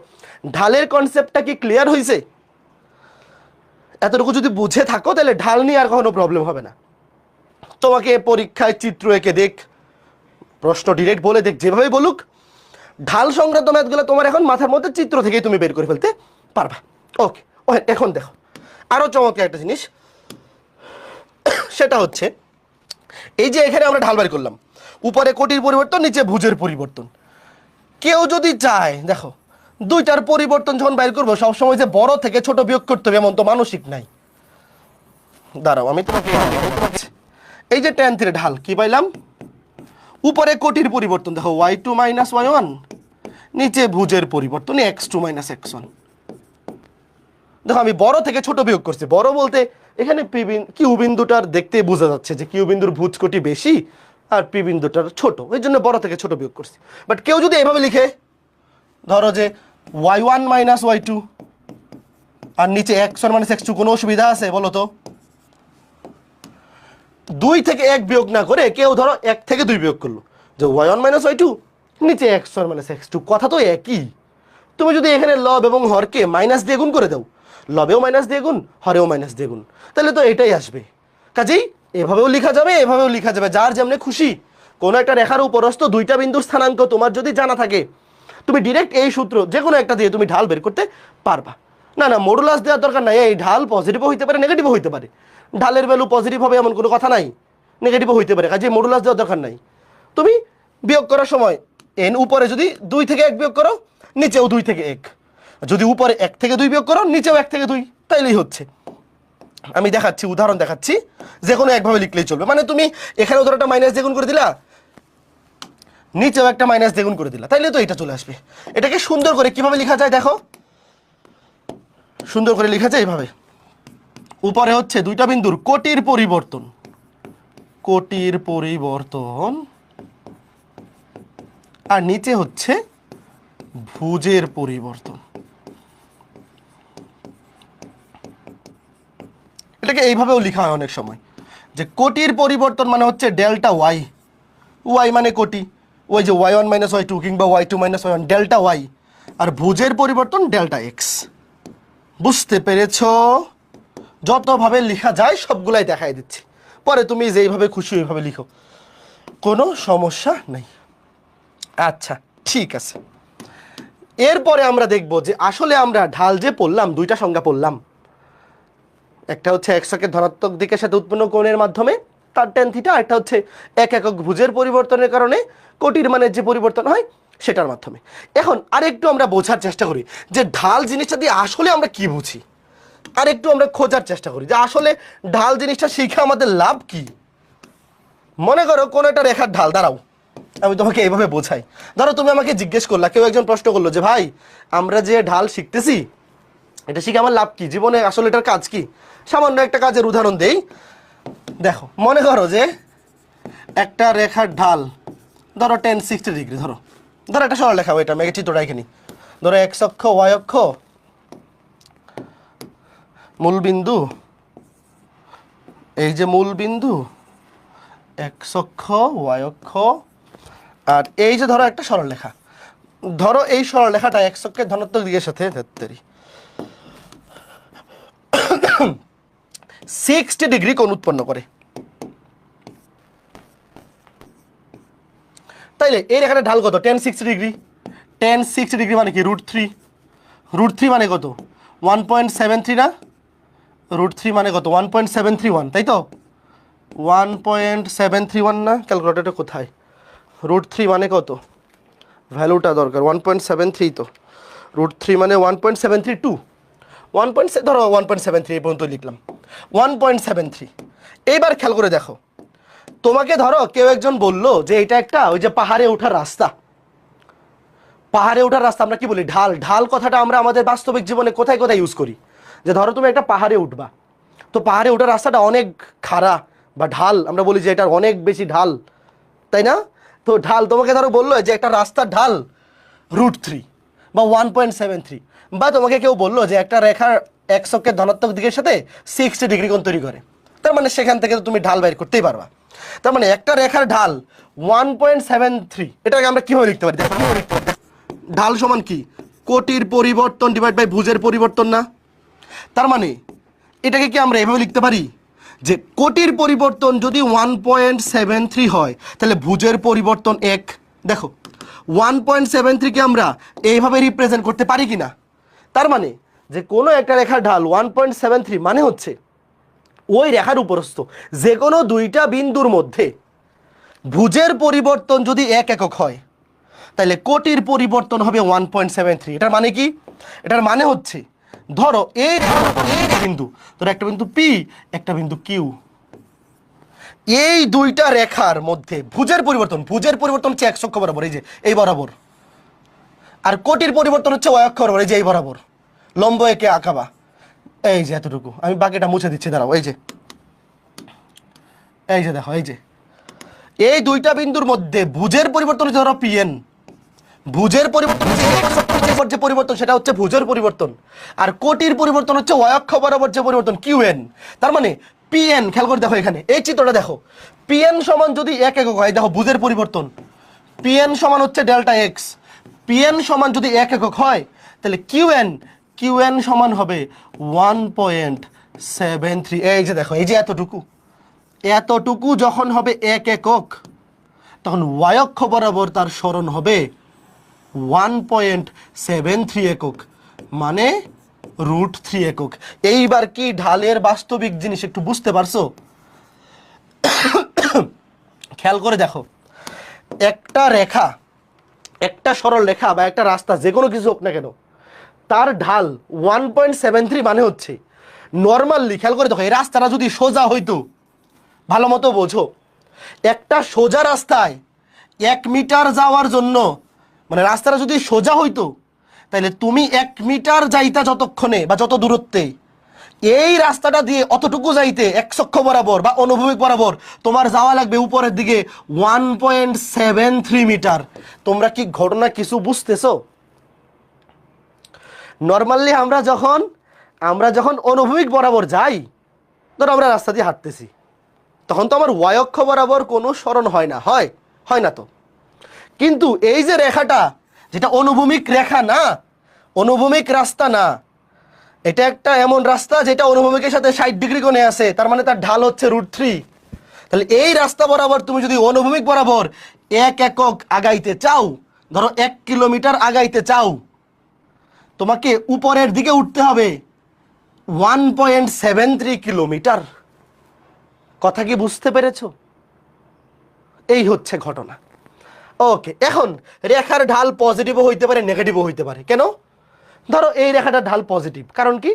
ঢালের কনসেপ্টটা কি ক্লিয়ার হয়েছে? এতটুকু যদি বুঝে থাকো তাহলে ঢাল নিয়ে আর কখনো প্রবলেম হবে না। তোমাকে পরীক্ষায় চিত্র এঁকে দেখ, প্রশ্ন ডিরেক্ট বলে দেখ, যেভাবে বলুক, ঢাল সংক্রান্ত ম্যাথগুলো তোমার এখন মাথার মধ্যে চিত্র থেকেই তুমি বের করে ফেলতে পারবা। ওকে, এখন দেখো আরো চমৎকার একটা জিনিস, সেটা হচ্ছে এই যে এখানে আমরা ঢাল বের করলাম, উপরে কোটির পরিবর্তন নিচে ভুজের পরিবর্তন। কেউ যদি চায়, দেখো দুইটার পরিবর্তন যখন বাইর করবো সবসময় যে বড় থেকে ছোট বিয়োগ করতে হবে এমন তো মানসিক নাই। দাঁড়াও আমি তোমাকে এই যে টেন থিটা ঢাল কি পাইলাম, উপরে কোটির পরিবর্তন দেখো y2 মাইনাস y1, নিচে ভুজের পরিবর্তন x2 মাইনাস x1। দেখো আমি বড় থেকে ছোট বিয়োগ করছি, বড় বলতে এখানে কিউ বিন্দুটার দেখতে বোঝা যাচ্ছে যে কিউ বিন্দুর ভুজ কোটি বেশি আর পি বিন্দুটার ছোট, এই জন্য বড় থেকে ছোট বিয়োগ করছি। বাট কেউ যদি এইভাবে লিখে, ধরো যে y1 মাইনাস y2 আর নিচে x1 মাইনাস x2, কোনো অসুবিধা আছে বলো তো? 2 থেকে 1 বিয়োগ না করে কেউ ধরো 1 থেকে 2 বিয়োগ করলো, যে y1 মাইনাস y2 নিচে x1 মাইনাস x2, কথা তো একই। তুমি যদি এখানে লব এবং হরকে মাইনাস দিয়ে গুণ করে দাও, লবেও মাইনাস দিয়ে গুণ, হরেও মাইনাস দিয়ে গুণ, তাহলে তো এটাই আসবে। কাজেই এভাবেও লেখা যাবে, এভাবেও লেখা যাবে, যার যেমনি খুশি। কোনো একটা রেখার উপরস্থ দুইটা বিন্দুর স্থানাঙ্ক তোমার যদি জানা থাকে, তুমি ডিরেক্ট এই সূত্র যে কোনো একটা দিয়ে তুমি ঢাল বের করতে পারবা। না না, মডুলাস দেওয়ার দরকার নাই, এই ঢাল পজিটিভও হইতে পারে নেগেটিভও হইতে পারে, ঢালের ভ্যালু পজিটিভ হবে এমন কোনো কথা নাই, নেগেটিভও হইতে পারে, কাজে মডুলাস দেওয়ার দরকার নাই। তুমি বিয়োগ করার সময় এন উপরে যদি 2 থেকে 1 বিয়োগ করো, নিচেও 2 থেকে 1, যদি উপরে 1 থেকে 2 বিয়োগ করো, নিচেও 1 থেকে 2, তাইলেই হচ্ছে। আমি দেখাচ্ছি, উদাহরণ দেখাচ্ছি, যে কোনো একভাবে লিখলেই চলবে। মানে তুমি এখানেও ধরো একটা মাইনাস দ্বিগুণ করে দিলা, নিচেও একটা মাইনাস দ্বিগুণ করে দিলা, তাইলে তো এটা চলে আসবে। এটাকে সুন্দর করে কিভাবে লেখা যায় দেখো, সুন্দর করে লেখা যায় এইভাবে, উপরে হচ্ছে দুইটা বিন্দুর কোটির পরিবর্তন, কোটির পরিবর্তন, আর নিচে হচ্ছে ভুজের পরিবর্তন। এটাকে এইভাবেও লেখা হয় অনেক সময়, যে কোটির পরিবর্তন মানে হচ্ছে ডেল্টা ওয়াই, ওয়াই মানে কোটি, ওই যে y1 মাইনাস y2 কিংবা y2 minus y1, delta Y, আর ভুজের পরিবর্তন ডেল্টা এক্স। বুঝতে পেরেছ? যতভাবে লেখা যায় সবগুলাই দেখাই দিচ্ছি, পরে তুমি যেইভাবে খুশি ওইভাবে লিখো, কোনো সমস্যা নেই। আচ্ছা ঠিক আছে, এরপরে আমরা দেখব যে আসলে আমরা ঢাল যে পড়লাম, দুইটা সংজ্ঞা পড়লাম, একটা হচ্ছে এক্স অক্ষের ধনাত্মক দিকের সাথে উৎপন্ন কোণের মাধ্যমে তার টেন থিটা, একটা হচ্ছে এক একক ভুজের পরিবর্তনের কারণে কোটির মানের যে পরিবর্তন হয় সেটার মাধ্যমে। এখন আরেকটু আমরা বোঝার চেষ্টা করি যে ঢাল জিনিসটা দিয়ে আসলে আমরা কি বুঝি, আর একটু আমরা খোঁজার চেষ্টা করি যে আসলে ঢাল জিনিসটা শিখে আমাদের লাভ কি। মনে করো কোন একটা রেখার ঢাল, দাঁড়াও আমি তোমাকে এইভাবে বোঝাই। ধরো তুমি আমাকে জিজ্ঞেস করলা, কেউ একজন প্রশ্ন করলো যে ভাই আমরা যে ঢাল শিখতেছি এটা শিখে আমার লাভ কি, জীবনে আসলে এটার কাজ কি? সামান্য একটা কাজের উদাহরণ দেই। দেখো মনে করো যে একটা রেখার ঢাল ধরো 1060 ডিগ্রি, ধরো একটা সরল রেখা, এটা মেঘে চিত্রটা এখানে, ধরো এক্স অক্ষ ওয়াই অক্ষ, মূল বিন্দু, এই যে মূল বিন্দু, এক্স অক্ষ ওয়াই অক্ষ, আর এই যে ধরো একটা সরল রেখা, ধরো এই সরল রেখাটা এক্স অক্ষের ধনাত্মক দিকের সাথে 60 ডিগ্রি কোণ উৎপন্ন করে। তাইলে এই রেখাটা ঢাল কত? 1060 ডিগ্রি। 1060 ডিগ্রি মানে কি? √3। √3 মানে কত? 1.73 না? √3 মানে কত? 1.731, তাই তো? 1.731 না, ক্যালকুলেটরটা কোথায়? √3 মানে কত? ভ্যালুটা দরকার, 1.73 তো, √3 মানে 1.732, ধরো 1.73 এই পর্যন্ত লিখলাম, 1.73। এইবার খেয়াল করে দেখো, তোমাকে ধরো কেউ একজন বললো যে এটা একটা ওই যে পাহাড়ে ওঠার রাস্তা, পাহাড়ে ওঠার রাস্তা আমরা কি বলি? ঢাল। ঢাল কথাটা আমরা আমাদের বাস্তবিক জীবনে কোথায় কোথায় ইউজ করি? যে ধরো তুমি একটা পাহাড়ে উঠবা, তো পাহাড়ে ওঠার রাস্তাটা অনেক খাড়া বা ঢাল, আমরা বলি যে এটার অনেক বেশি ঢাল, তাই না? তো ঢাল, তোমাকে ধরো বললো যে একটা রাস্তার ঢাল √3 বা 1.73, বা তোমাকে কেউ বললো যে একটা রেখার এক্স অক্ষের ধনাত্মক দিকের সাথে 60 ডিগ্রি কোণ তৈরি করে, তার মানে সেখান থেকে তো তুমি ঢাল বের করতেই পারবা। তার মানে একটা রেখার ঢাল 1.73, এটাকে আমরা কিভাবে লিখতে পারি? ঢাল সমান কি? কোটির পরিবর্তন ডিভাইড বাই ভুজের পরিবর্তন না? তার মানে এটাকে কি আমরা এভাবে লিখতে পারি যে কোটির পরিবর্তন যদি 1.73 হয় তাহলে ভুজের পরিবর্তন 1। দেখো 1.73 কে আমরা এইভাবে রিপ্রেজেন্ট করতে পারি কিনা? তার মানে যে কোনো একটা রেখার ঢাল 1.73 মানে হচ্ছে ওই রেখার উপরস্থ যে কোনো দুইটা বিন্দুর মধ্যে ভুজের পরিবর্তন যদি 1 একক হয় তাহলে কোটির পরিবর্তন হবে 1.73। এটার মানে কি? এটার মানে হচ্ছে ধরো এই বিন্দু, ধরো একটা বিন্দু পি, একটা বিন্দু কিউ, এই দুইটা রেখার মধ্যে ভুজের পরিবর্তন হচ্ছে x অক্ষ বরাবর, এই যে এই বরাবর, আর কোটির পরিবর্তন হচ্ছে y অক্ষ বরাবর, এই যে এই বরাবর, লম্ব একে আঁকাবা, এই যে এতটুকু। আমি বাকিটা মুছে দিচ্ছি, দাঁড়াও, এই যে দেখো, এই দুইটা বিন্দুর মধ্যে ভুজের পরিবর্তন হচ্ছে ধরো পিএন, ভুজের পরিবর্তন যে পরিবর্তন সেটা হচ্ছে ভুজের পরিবর্তন, আর কোটির পরিবর্তন হচ্ছে y অক্ষ বরাবর যে পরিবর্তন কিউএন। তার মানে পিএন, খেয়াল করে দেখো এখানে এই চিত্রটা দেখো, পিএন সমান যদি 1 একক হয়, দেখো ভুজের পরিবর্তন পিএন সমান হচ্ছে ডেল্টা এক্স, পিএন সমান যদি 1 একক হয় তাহলে কিউএন সমান হবে 1.73। এই যে দেখো, এই যে এতটুকু যখন হবে 1 একক, তখন y অক্ষ বরাবর তার সরণ হবে 1.73 একক, মানে √3 একক। এইবার কি ঢালের বাস্তবিক জিনিস একটু বুঝতে পারছো? খেয়াল করে দেখো, একটা রেখা, একটা সরল রেখা বা একটা রাস্তা, যে কোনো কিছু হোক না কেন, তার ঢাল 1.73 মানে হচ্ছে নর্মালি, খেয়াল করে দেখো, এই রাস্তাটা যদি সোজা হইতো, ভালো মতো বোঝো, একটা সোজা রাস্তায় 1 মিটার যাওয়ার জন্য, মানে রাস্তাটা যদি সোজা হইতো তাহলে তুমি 1 মিটার যাইতা যতক্ষণে বা যত দূরত্বে, এই রাস্তাটা দিয়ে অতটুকু যাইতে x অক্ষ বরাবর বা অনুভূমিক বরাবর তোমার যাওয়া লাগবে উপরের দিকে 1.73 মিটার। তোমরা কি ঘটনা কিছু বুঝতেছো? নর্মালি আমরা যখন অনুভূমিক বরাবর যাই, ধরো আমরা রাস্তা দিয়ে হাঁটতেছি, তখন তো আমার y অক্ষ বরাবর কোনো সরণ হয় না তো। কিন্তু এই যে রেখাটা, যেটা অনুভূমিক রেখা না, অনুভূমিক রাস্তা না, এটা একটা এমন রাস্তা যেটা অনুভূমিকের সাথে 60 ডিগ্রি কোণে আছে, তার মানে তার ঢাল হচ্ছে √3। তাহলে এই রাস্তা বরাবর তুমি যদি অনুভূমিক বরাবর 1 একক আগাইতে চাও, ধরো 1 কিলোমিটার আগাইতে চাও, তোমাকে উপরের দিকে উঠতে হবে 1.73 কিলোমিটার। কথা কি বুঝতে পেরেছো? এই হচ্ছে ঘটনা। ওকে, এখন রেখার ঢাল পজিটিভও হইতে পারে, নেগেটিভও হইতে পারে। কেন? ধরো এই রেখাটার ঢাল পজিটিভ, কারণ কি?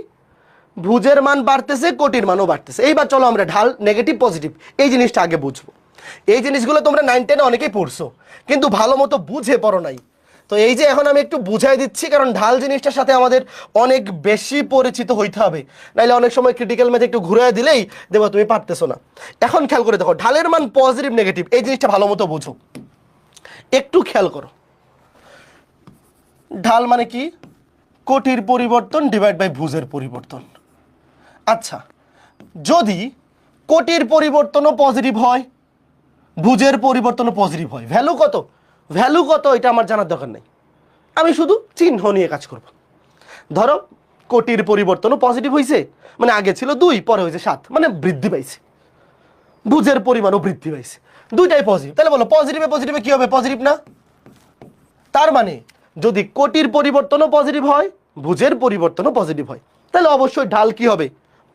ভুজের মান বাড়তেছে, কোটির মানও বাড়তেছে। এইবার চলো আমরা ঢাল নেগেটিভ পজিটিভ এই জিনিসটা আগে বুঝবো। এই জিনিসগুলো তোমরা 9, 10 অনেকেই পড়ছো, কিন্তু ভালো মতো বুঝে পড়ো নাই। তো এই যে এখন আমি একটু বুঝাই দিচ্ছি, কারণ ঢাল জিনিসটার সাথে আমাদের অনেক বেশি পরিচিত হইতে হবে, নাইলে অনেক সময় ক্রিটিক্যাল ম্যাথে একটু ঘুরে দিলেই দেবো তুমি পারতেছো না। এখন খেয়াল করে দেখো, ঢালের মান পজিটিভ নেগেটিভ এই জিনিসটা ভালো মতো বুঝো, একটু খেয়াল করো। ঢাল মানে কি? কোটির পরিবর্তন ডিভাইড বাই ভুজের পরিবর্তন। আচ্ছা, যদি কোটির পরিবর্তনও পজিটিভ হয়, ভুজের পরিবর্তনও পজিটিভ হয়, ভ্যালু কত এটা আমার জানার দরকার নেই, আমি শুধু চিহ্ন নিয়ে কাজ করব। ধরো কোটির পরিবর্তনও পজিটিভ হয়েছে, মানে আগে ছিল 2, পরে হয়েছে 7, মানে বৃদ্ধি পাইছে, ভুজের পরিমাণও বৃদ্ধি পাইছে, দুইটাই পজিটিভ। তাহলে বলো পজিটিভে কি হবে? পজিটিভ না? তার মানে যদি কোটির পরিবর্তনও পজিটিভ হয়, ভুজের পরিবর্তনও পজিটিভ হয়, তাহলে অবশ্যই ঢাল কি হবে?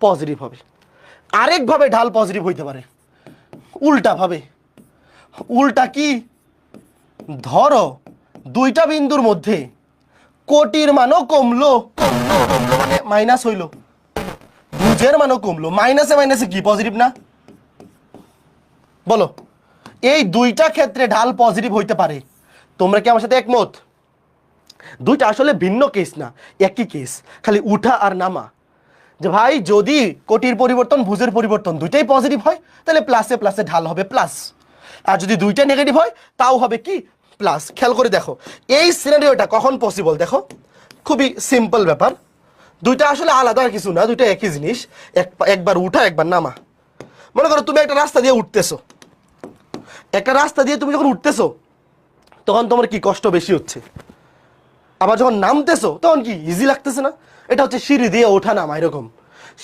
পজিটিভ হবে। আরেকভাবে ঢাল পজিটিভ হইতে পারে, উল্টা ভাবে। উল্টা কি? ধরো দুইটা বিন্দুর মধ্যে কোটির মানও কমলো, মানে মাইনাস হইল, ভুজের মানও কমলো। মাইনাসে মাইনাসে কি পজিটিভ না? বলো, এই দুইটা ক্ষেত্রে ঢাল পজিটিভ হইতে পারে। তোমরা কি আমার সাথে একমত? দুইটা আসলে ভিন্ন কেস না, একই কেস, খালি উঠা আর নামা। যে ভাই যদি কোটির পরিবর্তন ভুজের পরিবর্তন দুইটাই পজিটিভ হয় তাহলে প্লাসে প্লাসে ঢাল হবে প্লাস, আর যদি দুইটা নেগেটিভ হয় তাও হবে কি? প্লাস। খেয়াল করে দেখো এই সিনারিওটা কখন পসিবল। দেখো খুবই সিম্পল ব্যাপার, দুইটা আসলে আলাদা কিছু না, দুইটা একই জিনিস, একবার উঠা একবার নামা। মনে করো তুমি একটা রাস্তা দিয়ে উঠতেছো, একটা রাস্তা দিয়ে তুমি যখন উঠতেছো তখন তোমার কি কষ্ট বেশি হচ্ছে, আবার যখন নামতেছো তখন কি ইজি লাগতেছে না? এটা হচ্ছে সিঁড়ি দিয়ে ওঠা নামা, এরকম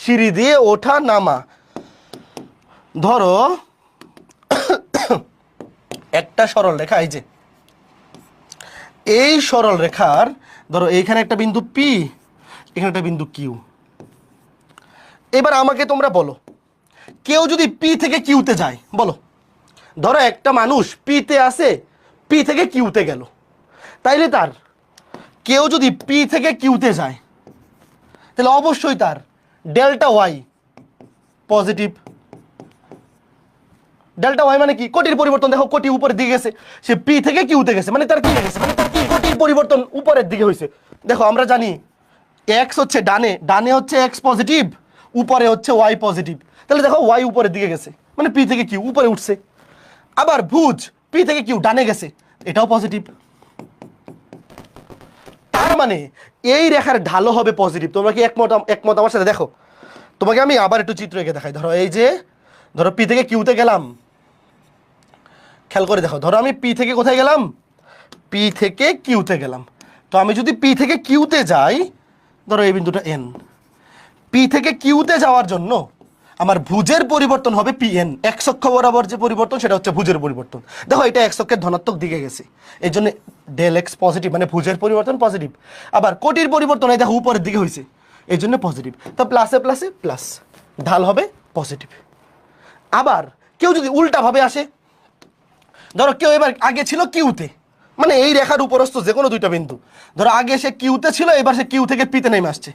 সিঁড়ি দিয়ে ওঠা নামা। ধরো একটা সরল রেখা, এই যে এই সরল রেখার ধরো এইখানে একটা বিন্দু পি, এখানে একটা বিন্দু কিউ। এবার আমাকে তোমরা বলো, কেউ যদি পি থেকে কিউতে যায়, বলো ধরো একটা মানুষ পিতে আসে, পি থেকে কিউতে গেল, তাইলে তার কেউ যদি পি থেকে কিউতে যায় তাহলে অবশ্যই তার delta y positive. Delta y মানে কি? কোটির পরিবর্তন। দেখো কোটি উপরের দিকে গেছে, সে পি থেকে কিউতে গেছে, মানে তার কি গেছে, মানে তার কি কোটির পরিবর্তন উপরের দিকে হয়েছে। দেখো আমরা জানি এক্স হচ্ছে ডানে, ডানে হচ্ছে এক্স পজিটিভ, উপরে হচ্ছে ওয়াই পজিটিভ, তাহলে দেখো ওয়াই উপরের দিকে গেছে, মানে পি থেকে কিউ উপরে উঠছে। আবার ভুজ পি থেকে কিউ ডানে গেছে, এটাও পজিটিভ। তার মানে এই রেখার ঢালও হবে পজিটিভ। তোমরা কি একমত আমার সাথে? দেখো তোমাকে আমি আবার একটু চিত্র এঁকে দেখাই। ধরো এই যে ধরো পি থেকে কিউতে গেলাম, খেয়াল করে দেখো, ধরো আমি পি থেকে কোথায় গেলাম? পি থেকে কিউতে গেলাম। তো আমি যদি পি থেকে কিউতে যাই, ধরো এই বিন্দুটা এন, পি থেকে কিউতে যাওয়ার জন্য আমার ভুজের পরিবর্তন হবে পি এন। এক্স অক্ষ বরাবর যে পরিবর্তন সেটা হচ্ছে ভুজের পরিবর্তন। দেখো এটা এক্স অক্ষের ধনাত্মক দিকে গেছে, এই জন্য ডেল এক্স পজিটিভ, মানে ভুজের পরিবর্তন পজিটিভ। আবার কোটির পরিবর্তন এই দেখো উপরের দিকে হয়েছে, এই জন্য পজিটিভ। তো প্লাসে প্লাসে প্লাস, ঢাল হবে পজিটিভ। আবার কেউ যদি উল্টা ভাবে আসে, ধরো কেউ এবার আগে ছিল কিউতে, মানে এই রেখার উপরস্থ যে কোনো দুইটা বিন্দু, ধরো আগে সে কিউতে ছিল, এবার সে কিউ থেকে পিতে নেমে আসছে।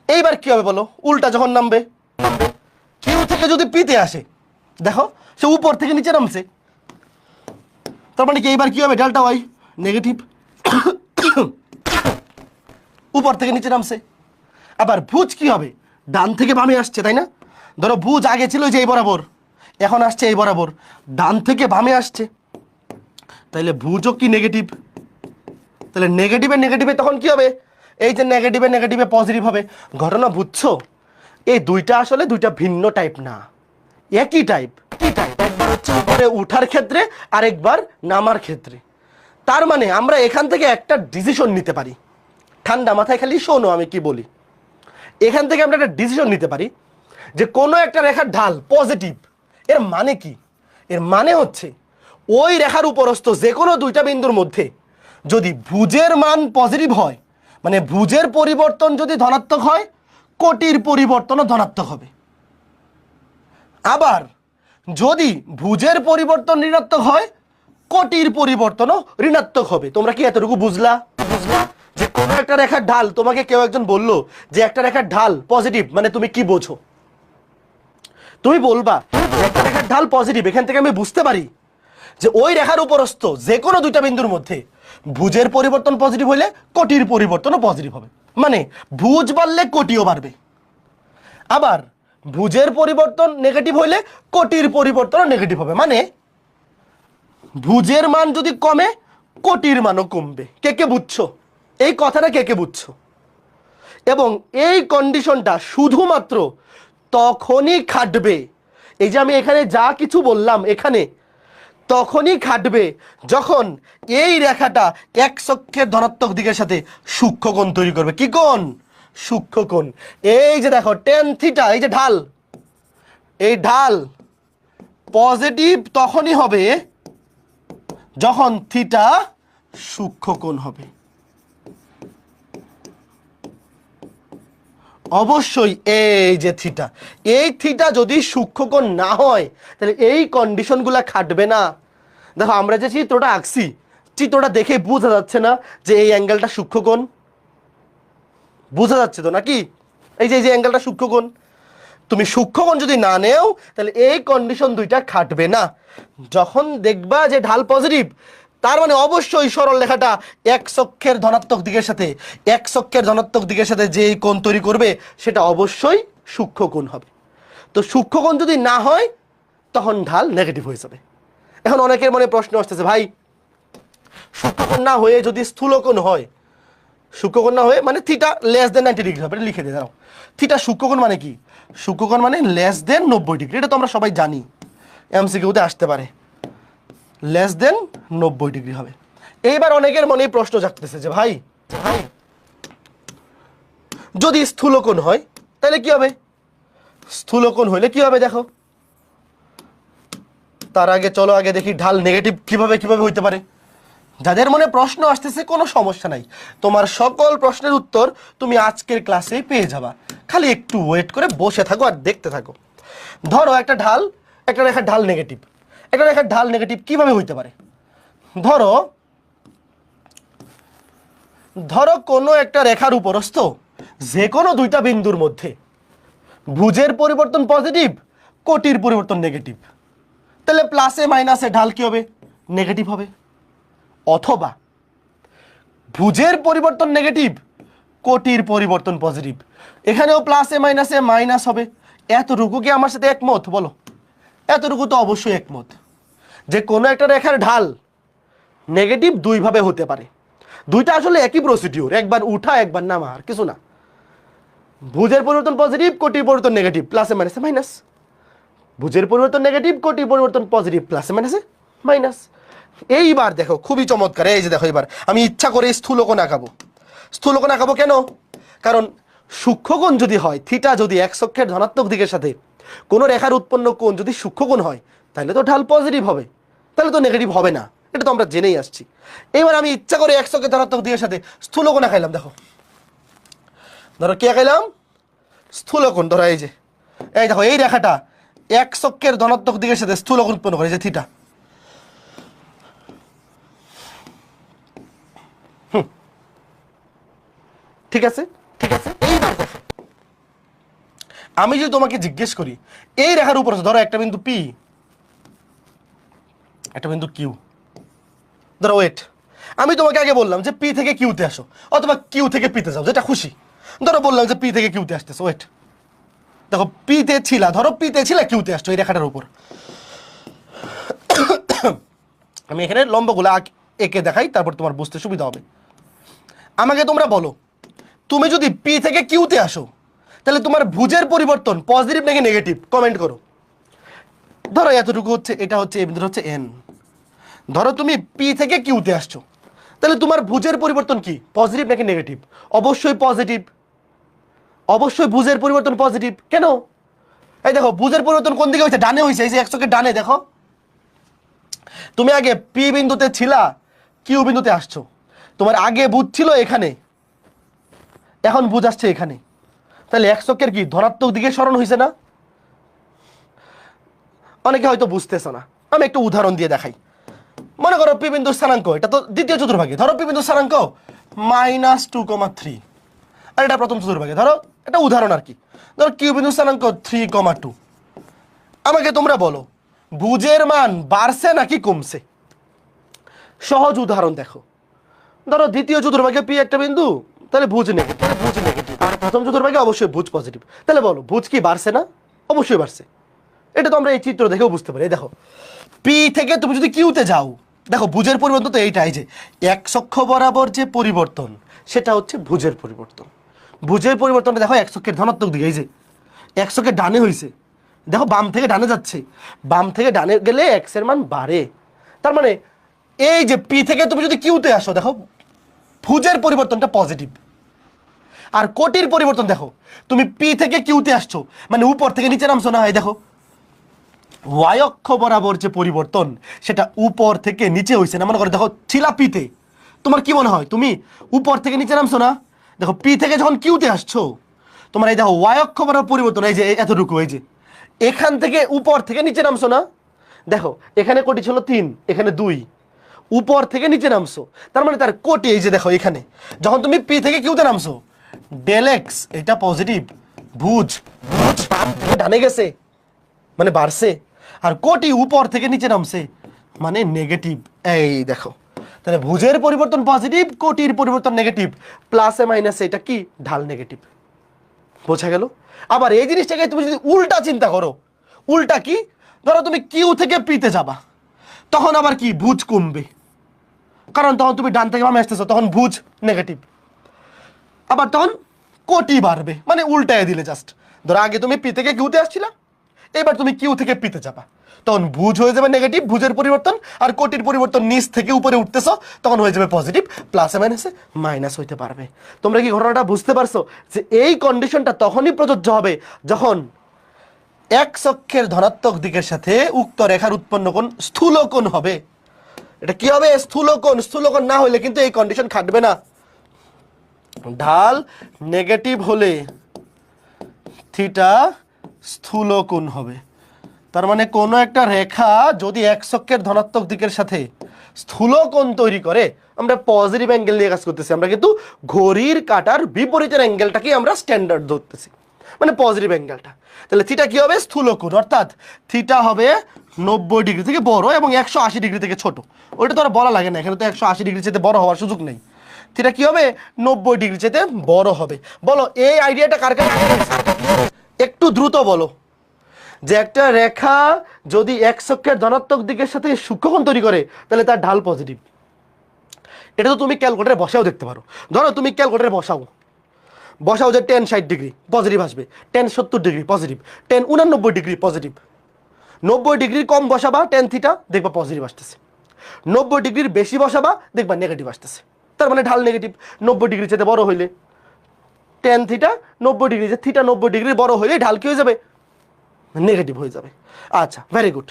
এইবার কি হবে বলো? উল্টা যখন নামবে, কিউ থেকে যদি পিতে আসে, দেখো সে উপর থেকে নিচে নামছে, তার মানে কি এইবার কি হবে? ডেল্টা ওয়াই নেগেটিভ, উপর থেকে নিচে নামছে। আবার ভুজ কি হবে? ডান থেকে বামে আসছে, তাই না? ধরো ভুজ আগে ছিল যে এই বরাবর, এখন আসছে এই বরাবর, ডান থেকে বামে আসছে, তাইলে ভুজও কি নেগেটিভ। তাহলে নেগেটিভে নেগেটিভে তখন কি হবে? এই যে নেগেটিভে নেগেটিভে পজিটিভ হবে। ঘটনা বুঝছো? এই দুইটা আসলে দুইটা ভিন্ন টাইপ না, একই টাইপ। কি টাইপ? একবার হচ্ছে উপরে উঠার ক্ষেত্রে, আরেকবার নামার ক্ষেত্রে। তার মানে আমরা এখান থেকে একটা ডিসিশন নিতে পারি, ঠান্ডা মাথায় খালি শোনো আমি কি বলি। এখান থেকে আমরা একটা ডিসিশন নিতে পারি যে কোনো একটা রেখার ঢাল পজিটিভ। এর মানে কি? এর মানে হচ্ছে ওই রেখার উপরস্থ যে কোনো দুইটা বিন্দুর মধ্যে যদি ভুজের মান পজিটিভ হয়, মানে ভুজের পরিবর্তন যদি ধনাত্মক হয়, কোটির পরিবর্তনও ধনাত্মক হবে। আবার যদি ভুজের পরিবর্তন ঋণাত্মক হয়, কোটির পরিবর্তনও ঋণাত্মক হবে। তোমরা কি এতটুকু বুঝলা? যে কোনো একটা রেখার ঢাল, তোমাকে কেউ একজন বললো যে একটা রেখার ঢাল পজিটিভ, মানে তুমি কি বোঝো? তুমি বলবা একটা রেখার ঢাল পজিটিভ, এখান থেকে আমি বুঝতে পারি যে ওই রেখার উপরস্থ যে কোনো দুইটা বিন্দুর মধ্যে ভুজের পরিবর্তন পজিটিভ হলে কোটির পরিবর্তনও পজিটিভ হবে, মানে ভুজ বাড়লে কোটিও বাড়বে। আবার ভুজের পরিবর্তন নেগেটিভ হলে কোটির পরিবর্তনও নেগেটিভ হবে, মানে ভুজের মান যদি কমে কোটির মানও কমবে। কে কে বুঝছো এই কথাটা? কে কে বুঝছো? এবং এই কন্ডিশনটা শুধুমাত্র তখনই খাটবে, এই যে আমি এখানে যা কিছু বললাম এখানে তখনই খাটবে যখন এই রেখাটা এক্স অক্ষের ধনাত্মক দিকের সাথে সূক্ষ্মকোণ তৈরি করবে। কি কোণ? সূক্ষ্মকোণ। এই যে দেখো টেন থিটা, এই যে ঢাল, এই ঢাল পজিটিভ তখনই হবে যখন থিটা সূক্ষ্মকোণ হবে। অবশ্যই এই যে থিটা, এই থিটা যদি সূক্ষ্মকোণ না হয় তাহলে এই কন্ডিশনগুলো খাটবে না। দেখো আমরা যে চিত্রটা আঁকছি, চিত্রটা দেখে বোঝা যাচ্ছে না যে এই অ্যাঙ্গেলটা সূক্ষ্মকোণ? বোঝা যাচ্ছে তো নাকি? এই যে অ্যাঙ্গেলটা সূক্ষ্মকোণ। তুমি সূক্ষ্মকোণ যদি না নেও তাহলে এই কন্ডিশন দুইটা খাটবে না। যখন দেখবা যে ঢাল পজিটিভ, তার মানে অবশ্যই সরল রেখাটা এক্স অক্ষের ধনাত্মক দিকের সাথে, এক্স অক্ষের ধনাত্মক দিকের সাথে যে কোণ তৈরি করবে সেটা অবশ্যই সূক্ষ্মকোণ হবে। তো সূক্ষ্মকোণ যদি না হয় তখন ঢাল নেগেটিভ হয়ে যাবে। এখন অনেকের মনে প্রশ্ন আসতেছে, ভাই সূক্ষ্মকোণ না হয়ে যদি স্থূলকোণ হয়, সূক্ষ্মকোণ না হয়ে মানে থিটা লেস দেন 90 ডিগ্রি হবে, এটা লিখে দিয়ে দাও। থিটা সূক্ষ্মকোণ মানে কি? সূক্ষ্মকোণ মানে লেস দেন 90 ডিগ্রি, এটা তো আমরা সবাই জানি, এমসিকিউতে আসতে পারে, লেস দেন 90 ডিগ্রি হবে। এইবার অনেকের মনে প্রশ্ন জাগতেছে যে ভাই যদি স্থূলকোণ হয় তাহলে কি হবে? স্থূলকোণ হইলে কি হবে দেখো। তার আগে চলো আগে দেখি ঢাল নেগেটিভ কিভাবে হইতে পারে। যাদের মনে প্রশ্ন আসতেছে কোনো সমস্যা নাই, তোমার সকল প্রশ্নের উত্তর তুমি আজকের ক্লাসেই পেয়ে যাবা, খালি একটু ওয়েট করে বসে থাকো আর দেখতে থাকো। ধরো একটা ঢাল, একটা রেখার ঢাল নেগেটিভ, একটা রেখার ঢাল নেগেটিভ কিভাবে হইতে পারে? ধরো ধরো কোনো একটা রেখার উপরস্থ যে কোনো দুইটা বিন্দুর মধ্যে ভুজের পরিবর্তন পজিটিভ, কোটির পরিবর্তন নেগেটিভ, তাহলে প্লাসে মাইনাসে ঢাল কি হবে? নেগেটিভ হবে। অথবা ভুজের পরিবর্তন নেগেটিভ, কোটির পরিবর্তন পজিটিভ, এখানেও প্লাসে মাইনাসে মাইনাস হবে। এতটুকু কি আমার সাথে একমত? বলো, এতটুকু তো অবশ্যই একমত যে কোনো একটা রেখার ঢাল নেগেটিভ দুইভাবে হতে পারে। দুইটা আসলে একই প্রসিডিউর, একবার উঠা একবার নামা, আর কিছু না। ভুজের পরিবর্তন পজিটিভ, কোটির পরিবর্তন নেগেটিভ, প্লাসে মাইনাসে মাইনাস। ভুজের পরিবর্তন নেগেটিভ, কোটির পরিবর্তন পজিটিভ, প্লাসে মাইনাসে মাইনাস। এইবার দেখো খুবই চমৎকার, এই যে দেখো এবার আমি ইচ্ছা করে স্থূলকোণ আঁকাবো। স্থূলকোণ আঁকাবো কেন? কারণ সূক্ষ্মকোণ যদি হয়, থিটা যদি এক্স অক্ষের ধনাত্মক দিকের সাথে কোনো রেখার উৎপন্ন কোণ যদি সূক্ষ্মকোণ হয় তাহলে তো ঢাল পজিটিভ হবে, তাহলে তো নেগেটিভ হবে না, এটা তো আমরা জেনেই আসছি। এবার আমি ইচ্ছা করে এক্স অক্ষের ধনাত্মক দিকের সাথে স্থূলকোণ আঁকাইলাম। দেখো ধরো কি আঁকাইলাম? স্থূলকোণ। ধরো এই যে এই দেখো এই রেখাটা এক্স অক্ষের ধনাত্মক দিকের সাথে স্থূলকোণ উৎপন্ন করে, যে থিটা। ঠিক আছে, ঠিক আছে। এইবার দেখো আমি যদি তোমাকে জিজ্ঞেস করি এই রেখার উপর ধরো একটা বিন্দু পি, একটা বিন্দু কিউ, ধরো ওয়েট, আমি তোমাকে আগে বললাম যে পি থেকে কিউতে আসো অথবা কিউ থেকে পিতে যাও, যেটা খুশি। ধরো বললাম যে পি থেকে কিউতে আসতেছো, ওয়েট, দেখো পিতে ছিলা, ধরো পিতে ছিলা কিউতে আসছো এই রেখাটার উপর। আমি এখানে লম্বগুলো এঁকে দেখাই, তারপর তোমার বুঝতে সুবিধা হবে। আমাকে তোমরা বলো, তুমি যদি পি থেকে কিউতে আসো তাহলে তোমার ভুজের পরিবর্তন পজিটিভ নাকি নেগেটিভ? কমেন্ট করো। ধরো এতটুকু হচ্ছে, এটা হচ্ছে এই বিন্দুটা হচ্ছে এন। ধরো তুমি পি থেকে কিউতে আসছো, তাহলে তোমার ভুজের পরিবর্তন কি? পজিটিভ নাকি নেগেটিভ? অবশ্যই পজিটিভ, অবশ্যই ভুজের পরিবর্তন পজিটিভ। কেন? এই দেখো ভুজের পরিবর্তন কোন দিকে হয়েছে? ডানে হয়েছে, এই যে একশোকে ডানে। দেখো তুমি আগে পি বিন্দুতে ছিলা, কিউ বিন্দুতে আসছো, তোমার আগে ভুজ ছিল এখানে, এখন ভুজ আসছে এখানে, তাহলে একশোকের কি ধনাত্মক দিকে সরণ হয়েছে না? অনেকে হয়তো বুঝতেছ না, আমি একটু উদাহরণ দিয়ে দেখাই। মনে করো পি বিন্দুর স্থানাঙ্ক, এটা তো দ্বিতীয় চতুর্ভাগে, ধরো পি বিন্দুর স্থানাঙ্ক -2,3, আর এটা প্রথম চতুর্ভাগে। ধরো এটা উদাহরণ আর কি। ধরো কিউ বিন্দুর স্থানাঙ্ক 3,2। আমাকে তোমরা বলো ভুজের মান বাড়ছে নাকি কমছে? সহজ উদাহরণ দেখো, ধরো দ্বিতীয় চতুর্ভাগে পি একটা বিন্দু, তাহলে ভুজ নেগেটিভ, আর প্রথম চতুর্ভাগে অবশ্যই ভুজ পজিটিভ। তাহলে বলো ভুজ কি বাড়ছে না? অবশ্যই বাড়ছে। এটা তো আমরা এই চিত্র দেখেও বুঝতে পারি। দেখো পি থেকে তুমি যদি কিউতে যাও, দেখো ভুজের পরিবর্তন তো এইটাই, যে এক্স অক্ষ বরাবর যে পরিবর্তন সেটা হচ্ছে ভুজের পরিবর্তন। ভুজের পরিবর্তনটা দেখো এক্স অক্ষের ধনাত্মক দিকে, এই যে এক্স অক্ষের ডানে হয়েছে, দেখো বাম থেকে ডানে যাচ্ছে, বাম থেকে ডানে গেলে এক্স এর মান বাড়ে। তার মানে এই যে পি থেকে তুমি যদি কিউতে আসো, দেখো ভুজের পরিবর্তনটা পজিটিভ। আর কোটির পরিবর্তন দেখো, তুমি পি থেকে কিউতে আসছো মানে উপর থেকে নিচে নামছো না, এই দেখো ওয়াই অক্ষ বরাবর যে পরিবর্তন সেটা উপর থেকে নিচে হয়েছে না। মনে করো দেখো ছিলা পিতে, তোমার কি মনে হয় তুমি উপর থেকে নিচে নামছো না? দেখো পি থেকে যখন কিউতে আসছো তোমার এই দেখো ওয়াই অক্ষ বরাবর পরিবর্তন, এই যে এতটুকু, এই যে এখান থেকে উপর থেকে নিচে নামছো না, দেখো এখানে কোটি ছিল 3, এখানে 2, উপর থেকে নিচে নামছো, তার মানে তার কোটি এই যে দেখো এখানে যখন তুমি পি থেকে কিউতে নামছো, ডেল এক্স এটা পজিটিভ, ভুজ ভুজ ডানে গেছে মানে বাড়ছে, আর কোটি উপর থেকে নিচে নামছে মানে নেগেটিভ। এই দেখো তাহলে ভুজের পরিবর্তন পজিটিভ, কোটির পরিবর্তন নেগেটিভ, প্লাসে মাইনাসে এটা কি ঢাল নেগেটিভ। বোঝা গেল? আবার এই জিনিসটাকে তুমি যদি উল্টা চিন্তা করো, উল্টা কি, ধরো তুমি কিউ থেকে পিতে যাবা, তখন আবার কি ভুজ কমবে, কারণ তখন তুমি ডান থেকে বামে আসতেছো, তখন ভুজ নেগেটিভ। আবার তখন কোটি বাড়বে, মানে উল্টায় দিলে জাস্ট, ধরো আগে তুমি পি থেকে কিউতে আসছিলা, এবার তুমি কিউ থেকে পিতে যাবা, তখন ভুজ হয়ে যাবে নেগেটিভ, ভুজের পরিবর্তন, আর কোটির পরিবর্তন নিচ থেকে উপরে উঠতেছো, তখন হয়ে যাবে পজিটিভ, প্লাসে মাইনাসে মাইনাস হইতে পারবে। তোমরা কি ঘটনাটা বুঝতে পারছো যে এই কন্ডিশনটা তখনই প্রযোজ্য হবে যখন এক্স অক্ষের ধনাত্মক দিকের সাথে উক্ত রেখার উৎপন্ন কোণ স্থূলকোণ হবে। এটা কি হবে? স্থূলকোণ। স্থূলকোণ না হলে কিন্তু এই কন্ডিশন খাটবে না। ঢাল নেগেটিভ হলে থিটা স্থূলকোণ হবে। তার মানে কোনো একটা রেখা যদি এক্স অক্ষের ধনাত্মক দিকের সাথে স্থূলকোণ তৈরি করে, আমরা পজিটিভ অ্যাঙ্গেল নিয়ে কাজ করতেছি, আমরা কিন্তু ঘড়ির কাঁটার বিপরীতের অ্যাঙ্গেলটাকে আমরা স্ট্যান্ডার্ড ধরতেছি, মানে পজিটিভ অ্যাঙ্গেলটা। তাহলে থিটা কি হবে? স্থূলকোণ, অর্থাৎ থিটা হবে 90 ডিগ্রি থেকে বড় এবং 180 ডিগ্রি থেকে ছোট। ওইটা তো আর বলা লাগে না, এখানে তো 180 ডিগ্রি চেয়ে বড় হওয়ার সুযোগ নেই। থিটা কি হবে? 90 ডিগ্রি চেয়ে বড় হবে। বলো এই আইডিয়াটা কার কাছে? একটু দ্রুত বলো যে একটা রেখা যদি এক্স অক্ষের ধনাত্মক দিকের সাথে সূক্ষ্মকোণ তৈরি করে তাহলে তার ঢাল পজিটিভ। এটা তো তুমি ক্যালকুলেটরে বসাও দেখতে পারো। ধরো তুমি ক্যালকুলেটরে বসাও যে 10 60 ডিগ্রি পজিটিভ আসবে, 10 70 ডিগ্রি পজিটিভ, 10 89 ডিগ্রি পজিটিভ, 90 ডিগ্রির কম বসাবা 10 থিটা, দেখবা পজিটিভ আসতেছে, 90 ডিগ্রির বেশি বসাবা দেখবা নেগেটিভ আসতেছে। তার মানে ঢাল নেগেটিভ। 90 ডিগ্রি চেয়ে বড় হইলে 10 থিটা, 90 ডিগ্রি, যে থিটা 90 ডিগ্রি বড় হইলে ঢাল কি হয়ে যাবে? নেগেটিভ হয়ে যাবে। আচ্ছা, ভেরি গুড।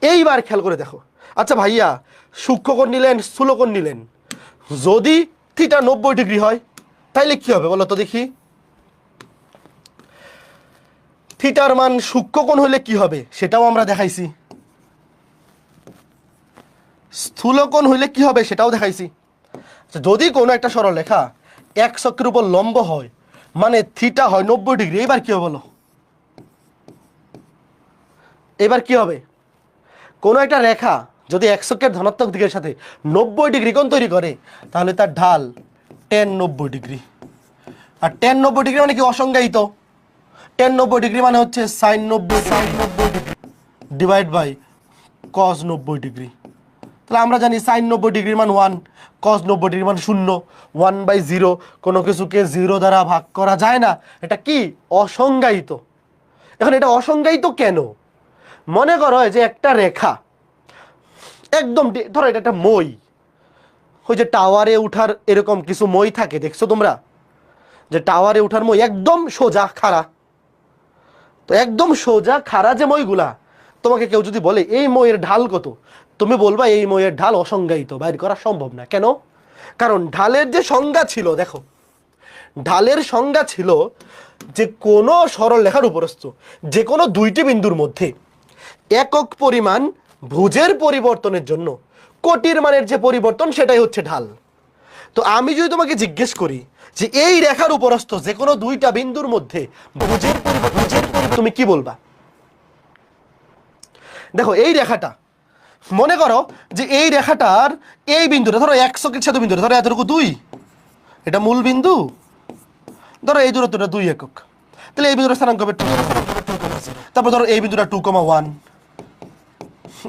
এইবার খেয়াল করে দেখো, আচ্ছা ভাইয়া সূক্ষ্মকোণ নিলেন, স্থূলকোণ নিলেন, যদি থিটা 90 ডিগ্রি হয় তাইলে কি হবে বলো তো দেখি? থিটার মান সূক্ষ্মকোণ হলে কি হবে সেটাও আমরা দেখাইছি, স্থূলকোণ হইলে কি হবে সেটাও দেখাইছি। যদি কোনো একটা সরলরেখা এক্স অক্ষের উপর লম্ব হয় মানে থিটা হয় 90 ডিগ্রি, এবার কি হবে বলো? এবার কি হবে? কোনো একটা রেখা যদি এক্স অক্ষের ধনাত্মক দিকের সাথে 90 ডিগ্রি কোণ তৈরি করে তাহলে তার ঢাল tan 90 ডিগ্রি। আর tan 90 ডিগ্রি মানে কি? অসংজ্ঞায়িত। tan 90 ডিগ্রি মানে হচ্ছে sin 90 degree divide by cos 90 degree. তাহলে আমরা জানি sin 90 ডিগ্রির মান 1, cos 90 ডিগ্রির মান 0, 1/0। কোনো কিছুকে 0 দ্বারা ভাগ করা যায় না, এটা কি? অসংজ্ঞায়িত। এখন এটা অসংজ্ঞায়িত কেন? মনে করো যে একটা রেখা একদম, ধরো এটা একটা মই, ওই যে টাওয়ারে উঠার এরকম কিছু মই থাকে, দেখছো তোমরা যে টাওয়ারে উঠার মই একদম সোজা খাড়া, তো একদম সোজা খাড়া যে মইগুলা, তোমাকে কেউ যদি বলে এই মইয়ের ঢাল কত, তুমি বলবা এই মইয়ের ঢাল অসংজ্ঞায়িত, বাইর করা সম্ভব না। কেন? কারণ ঢালের যে সংজ্ঞা ছিল, দেখো ঢালের সংজ্ঞা ছিল যে কোনো সরলরেখার উপরস্থ যে কোনো দুইটি বিন্দুর মধ্যে একক পরিমাণ ভুজের পরিবর্তনের জন্য কোটির মানের যে পরিবর্তন সেটাই হচ্ছে ঢাল। তো আমি যদি তোমাকে জিজ্ঞেস করি যে এই রেখার উপরস্থ যে কোনো দুইটা বিন্দুর মধ্যে ভুজের পরিবর্তন, তুমি কি বলবা? দেখো এই রেখাটা, মনে করো যে এই রেখাটার এই বিন্দুটা, ধরো 100 এর সাথে বিন্দুটা, ধরো এতটুকু 2, এটা মূল বিন্দু, ধরো এই দূরত্বটা 2 একক, তাহলে এই বিন্দুটা স্থানাঙ্ক হবে 2। তারপর ধরো এই বিন্দুটা 2,1,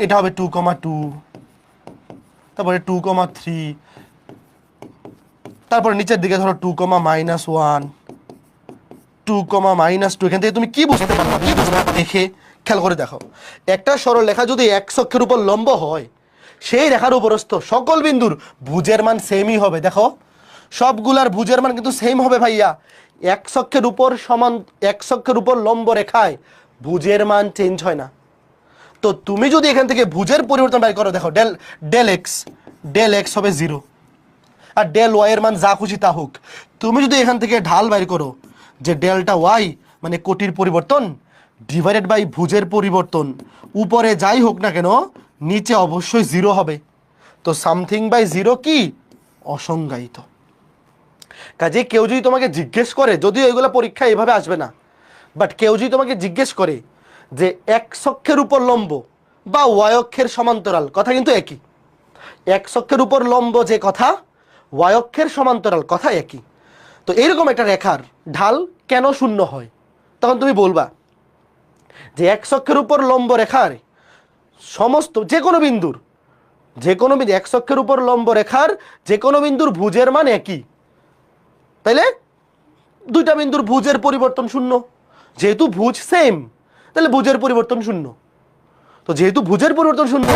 এটা হবে 2,2, তারপরে 2,3, তারপরে নিচের দিকে ধরো 2,-1, 2,-2। এখান থেকে তুমি কি বুঝতে পারবে? দেখে খেয়াল করে দেখো, একটা সরলরেখা যদি এক্স অক্ষের উপর লম্ব হয় সেই রেখার উপরস্থ সকল বিন্দুর ভুজের মান সেমই হবে। দেখো সবগুলার ভুজের মান কিন্তু সেম হবে ভাইয়া। এক্স অক্ষের উপর সমান, এক্স অক্ষের উপর লম্ব রেখায় ভুজের মান চেঞ্জ হয় না। তো তুমি যদি এখান থেকে ভুজের পরিবর্তন বের করো, দেখো ডেল এক্স হবে 0, আর ডেল ওয়াই এর মান যা খুশি তা হোক। তুমি যদি এখান থেকে ঢাল বের করো যে ডেল্টা ওয়াই মানে কোটির পরিবর্তন ডিভাইডেড বাই ভুজের পরিবর্তন, উপরে যাই হোক না কেন নিচে অবশ্যই জিরো হবে। তো সামথিং বাই জিরো কি? অসংজ্ঞায়িত। কাজে কেউ যদি তোমাকে জিজ্ঞেস করে, যদিও এগুলো পরীক্ষা এভাবে আসবে না, বাট কেউ যদি তোমাকে জিজ্ঞেস করে যে এক্স অক্ষের উপর লম্ব বা ওয়াই অক্ষের সমান্তরাল, কথা কিন্তু একই। এক্স অক্ষের উপর লম্ব যে কথা, ওয়াই অক্ষের সমান্তরাল কথা একই। তো এরকম একটা রেখার ঢাল কেন শূন্য হয়? তখন তুমি বলবা যে এক্স অক্ষের উপর লম্ব রেখার সমস্ত যে কোনো বিন্দু এক্স অক্ষের উপর লম্ব রেখার যে কোনো বিন্দুর ভুজের মান একই, তাইলে দুইটা বিন্দুর ভুজের পরিবর্তন শূন্য। যেহেতু ভুজ সেম, তাহলে ভুজের পরিবর্তন শূন্য। তো যেহেতু ভুজের পরিবর্তন শূন্য,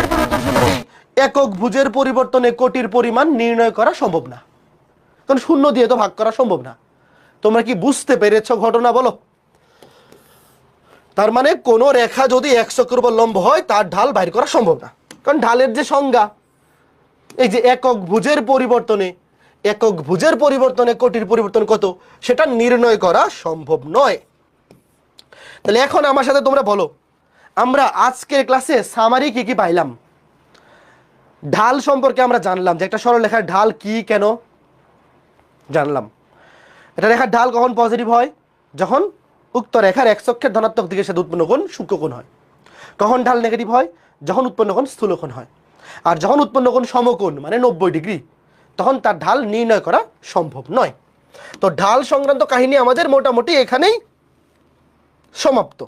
একক ভুজের পরিবর্তনে কোটির পরিমাণ নির্ণয় করা সম্ভব না, কারণ শূন্য দিয়ে তো ভাগ করা সম্ভব না। তোমরা কি বুঝতে পেরেছো ঘটনা? বলো। তার মানে কোন রেখা যদি এক্স অক্ষের উপর লম্ব হয় তার ঢাল বাইর করা সম্ভব না, কারণ ঢালের যে সংজ্ঞা, এই যে একক ভুজের পরিবর্তনে কোটির পরিবর্তন কত, সেটা নির্ণয় করা সম্ভব নয়। তাহলে এখন আমার সাথে তোমরা বলো, আমরা আজকের ক্লাসে সামারি কি কি পাইলাম? ঢাল সম্পর্কে আমরা জানলাম যে একটা সরলরেখার ঢাল কি, কেন জানলাম। এটা রেখার ঢাল কখন পজিটিভ হয়? যখন উক্ত রেখার এক্স অক্ষের ধনাত্মক দিকের সাথে উৎপন্ন কোণ সূক্ষ্মকোণ হয়। কখন ঢাল নেগেটিভ হয়? যখন উৎপন্ন কোণ স্থূলকোণ হয়। আর যখন উৎপন্ন কোণ সমকোণ মানে 90 ডিগ্রি, তখন তার ঢাল নির্ণয় করা সম্ভব নয়। তো ঢাল সংক্রান্ত কাহিনী আমাদের মোটামুটি এখানেই সমাপ্ত।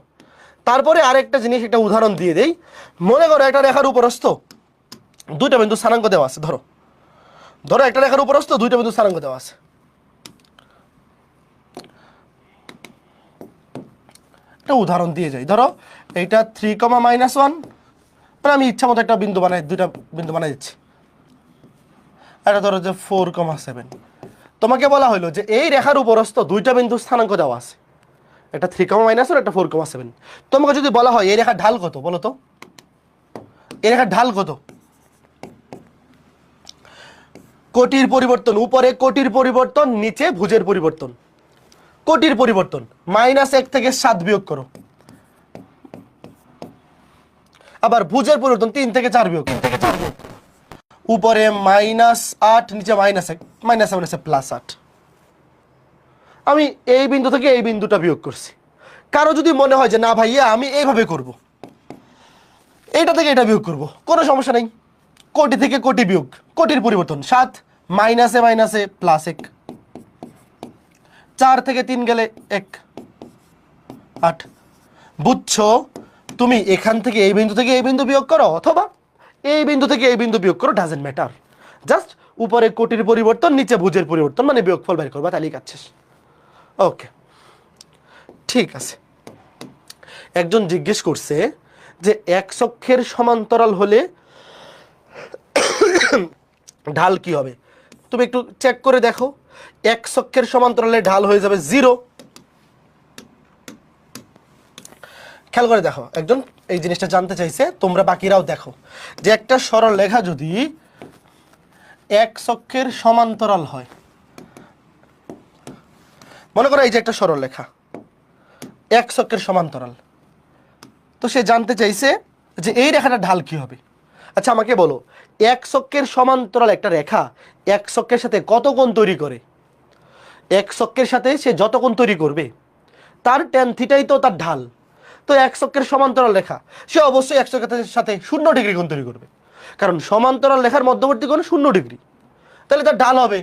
তারপরে আরেকটা জিনিস, একটা উদাহরণ দিয়ে দেই। মনে করো একটা রেখার উপরস্থ দুইটা বিন্দু স্থানাঙ্ক দেওয়া আছে। ধরো একটা রেখার উপরস্থ দুইটা বিন্দু স্থানাঙ্ক দেওয়া আছে। একটা উদাহরণ দিয়ে যাই। ধরো এইটা 3,-1, মানে আমি ইচ্ছা মতো একটা বিন্দু বানাই, দুইটা বিন্দু বানাই দিচ্ছি। এটা ধরো যে 4,7। তোমাকে বলা হলো যে এই রেখার উপরস্থ দুইটা বিন্দু স্থানাঙ্ক দেওয়া আছে, একটা 3,-1, একটা 4,7। তোমাকে যদি বলা হয় এই রেখার ঢাল কত, বলো তো? এই রেখার ঢাল কত? কোটির পরিবর্তন, উপরে কোটির পরিবর্তন, নিচে ভুজের পরিবর্তন। কোটির পরিবর্তন -1 থেকে 7 বিয়োগ করো, আবার ভুজের পরিবর্তন 3 থেকে 4 বিয়োগ করো। উপরে -8, নিচে -1, -7 আছে +8। আমি এই বিন্দু থেকে এই বিন্দুটা বিয়োগ করছি। কারো যদি মনে হয় যে না ভাইয়া আমি এইভাবে করব, এইটা থেকে এটা বিয়োগ করব, কোনো সমস্যা নেই। কোটি থেকে কোটি বিয়োগ, কোটির পরিবর্তন 7, মাইনাসে +1, 4 থেকে 3 গেলে 1, 8। বুঝছো? তুমি এখান থেকে এই বিন্দু থেকে এই বিন্দু বিয়োগ করো, অথবা এই বিন্দু থেকে এই বিন্দু বিয়োগ করো, ডাজেন্ট ম্যাটার। জাস্ট উপরে কোটির পরিবর্তন, নিচে ভুজের পরিবর্তন, মানে বিয়োগফল বের করবা, তাহলেই কাজ শেষ। ওকে, ঠিক আছে। একজন জিজ্ঞেস করছে যে এক্স অক্ষের সমান্তরাল হলে ঢাল কি হবে? তুমি একটু চেক করে দেখো, এক্স অক্ষের সমান্তরালে ঢাল হয়ে যাবে 0। খেয়াল করে দেখো, একজন এই জিনিসটা জানতে চাইছে, তোমরা বাকিরাও দেখো যে একটা সরল রেখা যদি এক্স অক্ষের সমান্তরাল হয়, মনে করো এই যে একটা সরল রেখা এক্স অক্ষের সমান্তরাল, তো সে জানতে চাইছে যে এই রেখাটা ঢাল কি হবে। আচ্ছা আমাকে বলো, এক্স অক্ষের সমান্তরাল একটা রেখা এক্স অক্ষের সাথে কত কোণ তৈরি করে? এক্স অক্ষের সাথে সে যত কোণ তৈরি করবে তার tan থিটাই তো তার ঢাল। তো এক্স অক্ষের সমান্তরাল রেখা সে অবশ্যই এক্স অক্ষের সাথে 0 ডিগ্রি কোণ তৈরি করবে, কারণ সমান্তরাল রেখার মধ্যবর্তী কোণ 0 ডিগ্রি। তাহলে তার ঢাল হবে